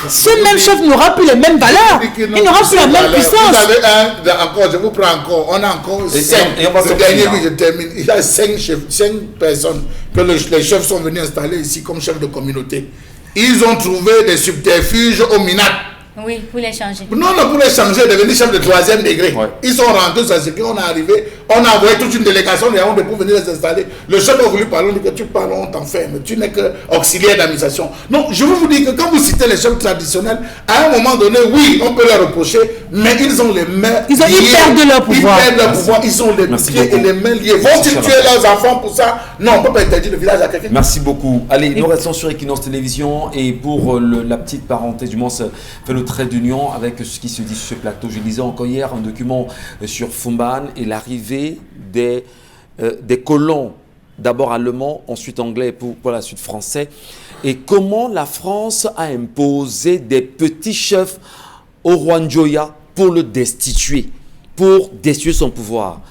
Ce même chef n'aura plus les mêmes valeurs. Il n'aura plus la même puissance. Vous avez encore, je vous prends encore. On a encore 5. Le dernier, oui, je termine. Il y a 5 personnes que les chefs sont venus installer ici comme chefs de communauté. Ils ont trouvé des subterfuges au Minat. Oui, pour les changer. Non, pour les changer, devenir chef de 3e degré. Ouais. Ils sont rentrés, c'est ce qu'on est arrivé. On a envoyé toute une délégation de Yaoundé pour venir les installer. Le chef a voulu parler, on dit que tu parles, on t'enferme. Tu n'es qu'auxiliaire d'administration. Non, je veux vous dire que quand vous citez les chefs traditionnels, à un moment donné, oui, on peut leur reprocher, mais ils ont les mains liées. Ils perdent leur pouvoir. Ils perdent leur pouvoir, ils ont les pieds et les mains liés. Vont-ils tuer leurs enfants pour ça? Non, on ne peut pas interdire le village à quelqu'un. Merci beaucoup. Allez, nous restons sur Equinox Télévision et pour la petite parenthèse, du moins, ça fait le trait d'union avec ce qui se dit sur ce plateau. Je lisais encore hier un document sur Fumban et l'arrivée des colons, d'abord allemands, ensuite anglais et pour la suite français, et comment la France a imposé des petits chefs au roi Njoya pour le destituer, pour destituer son pouvoir.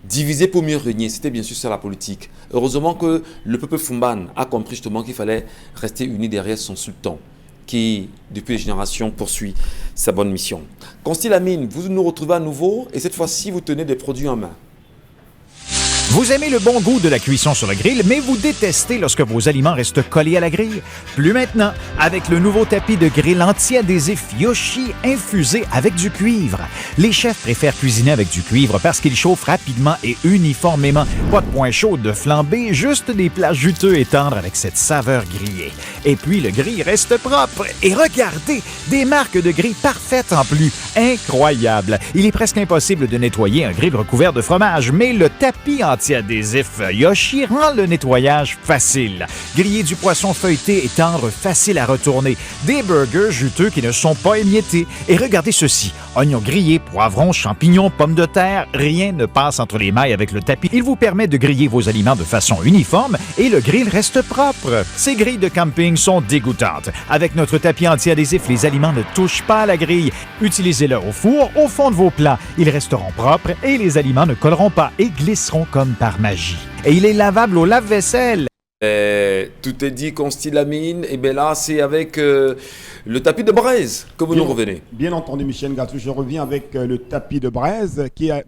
Diviser pour mieux régner, c'était bien sûr ça la politique. Heureusement que le peuple Fumban a compris justement qu'il fallait rester uni derrière son sultan, qui, depuis les générations, poursuit sa bonne mission. Constille Lamine, vous nous retrouvez à nouveau et cette fois-ci, vous tenez des produits en main. Vous aimez le bon goût de la cuisson sur le grill, mais vous détestez lorsque vos aliments restent collés à la grille? Plus maintenant, avec le nouveau tapis de grill anti-adhésif Yoshi infusé avec du cuivre. Les chefs préfèrent cuisiner avec du cuivre parce qu'il chauffe rapidement et uniformément. Pas de point chaud de flambée, juste des plats juteux et tendres avec cette saveur grillée. Et puis le grill reste propre. Et regardez, des marques de grill parfaites en plus. Incroyable! Il est presque impossible de nettoyer un grill recouvert de fromage, mais le tapis anti-adhésif Yoshi rend le nettoyage facile. Griller du poisson feuilleté et tendre, facile à retourner. Des burgers juteux qui ne sont pas émiettés. Et regardez ceci, oignons grillés, poivrons, champignons, pommes de terre, rien ne passe entre les mailles avec le tapis. Il vous permet de griller vos aliments de façon uniforme et le grill reste propre. Ces grilles de camping sont dégoûtantes. Avec notre tapis anti-adhésif, les aliments ne touchent pas à la grille. Utilisez-le au four, au fond de vos plats. Ils resteront propres et les aliments ne colleront pas et glisseront comme par magie. Et il est lavable au lave-vaisselle. Tout est dit, Constille Lamine. Et bien là, c'est avec le tapis de braise que vous nous revenez. Bien entendu, Michel Gatou, je reviens avec le tapis de braise qui a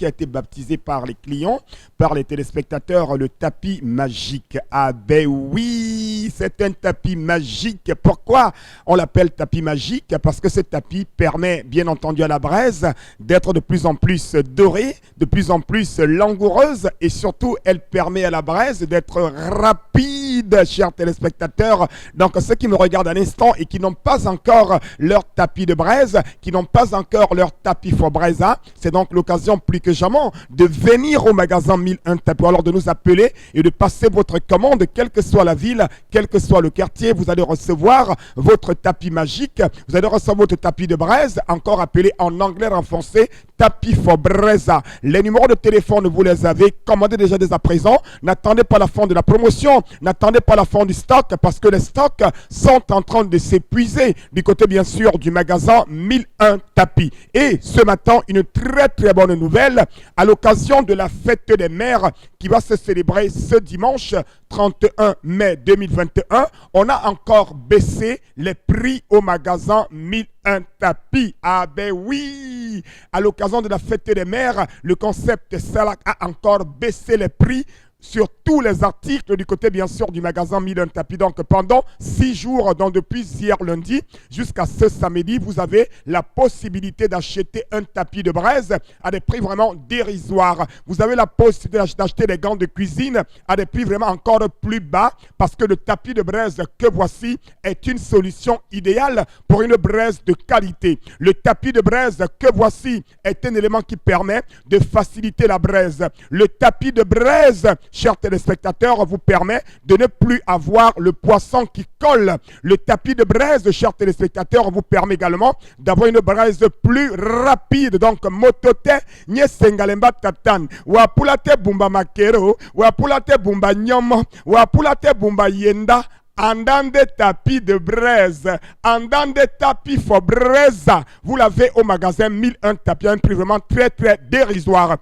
été baptisé par les clients, par les téléspectateurs, le tapis magique. Ah ben oui, c'est un tapis magique. Pourquoi on l'appelle tapis magique? Parce que ce tapis permet, bien entendu, à la braise d'être de plus en plus dorée, de plus en plus langoureuse et surtout, elle permet à la braise d'être rapide, chers téléspectateurs. Donc, ceux qui me regardent à l'instant et qui n'ont pas encore leur tapis de braise, qui n'ont pas encore leur tapis for braise, c'est donc l'occasion plus que jamais de venir au magasin 1001 tapis. Alors de nous appeler et de passer votre commande, quelle que soit la ville, quel que soit le quartier, vous allez recevoir votre tapis magique, vous allez recevoir votre tapis de braise, encore appelé en anglais renfoncé tapis for Breza. Les numéros de téléphone, vous les avez commandés déjà dès à présent. N'attendez pas la fin de la promotion, n'attendez pas la fin du stock parce que les stocks sont en train de s'épuiser du côté bien sûr du magasin 1001 tapis. Et ce matin, une très bonne nouvelle à l'occasion de la fête des mères qui va se célébrer ce dimanche 31 mai 2021. On a encore baissé les prix au magasin 1001 tapis. Ah ben oui! À l'occasion de la fête des mères, le concept Salak a encore baissé les prix sur tous les articles du côté bien sûr du magasin 1001 tapis. Donc pendant 6 jours, donc depuis hier lundi jusqu'à ce samedi, vous avez la possibilité d'acheter un tapis de braise à des prix vraiment dérisoires. Vous avez la possibilité d'acheter des gants de cuisine à des prix vraiment encore plus bas parce que le tapis de braise que voici est une solution idéale pour une braise de qualité. Le tapis de braise que voici est un élément qui permet de faciliter la braise. Le tapis de braise, chers téléspectateurs, vous permet de ne plus avoir le poisson qui colle. Le tapis de braise, chers téléspectateurs, vous permet également d'avoir une braise plus rapide. Donc, motote, nye sengalemba tatan, wapulate bumba makero, wapulate bumba nyom, wapulate bumba yenda, Andande tapis de braise, andande tapis for Breza. Vous l'avez au magasin 1001 tapis, un prix vraiment très dérisoire.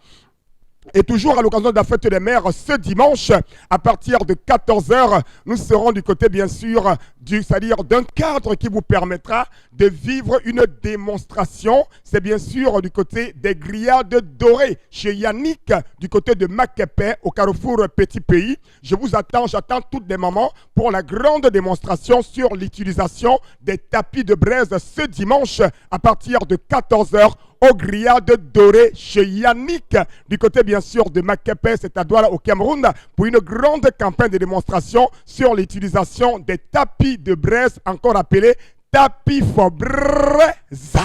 Et toujours à l'occasion de la fête des mères, ce dimanche, à partir de 14h, nous serons du côté, bien sûr, c'est-à-dire d'un cadre qui vous permettra de vivre une démonstration. C'est bien sûr du côté des grillades dorées, chez Yannick, du côté de Macapé, au Carrefour Petit Pays. Je vous attends, j'attends toutes les mamans pour la grande démonstration sur l'utilisation des tapis de braise ce dimanche, à partir de 14h. Aux grillades dorées chez Yannick, du côté bien sûr de Macapé, c'est à Douala au Cameroun, pour une grande campagne de démonstration sur l'utilisation des tapis de braise, encore appelés tapis for Breza.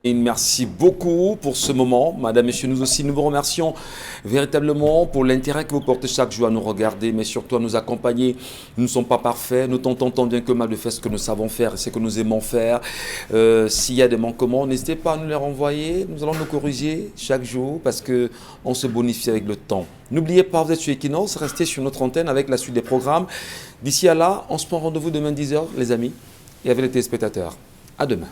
Et merci beaucoup pour ce moment. Madame, Messieurs, nous aussi, nous vous remercions véritablement pour l'intérêt que vous portez chaque jour à nous regarder, mais surtout à nous accompagner. Nous ne sommes pas parfaits, nous tentons tant bien que mal de faire ce que nous savons faire et ce que nous aimons faire. S'il y a des manquements, n'hésitez pas à nous les renvoyer. Nous allons nous corriger chaque jour parce qu'on se bonifie avec le temps. N'oubliez pas, vous êtes sur Equinox, restez sur notre antenne avec la suite des programmes. D'ici à là, on se prend rendez-vous demain 10h, les amis, et avec les téléspectateurs. À demain.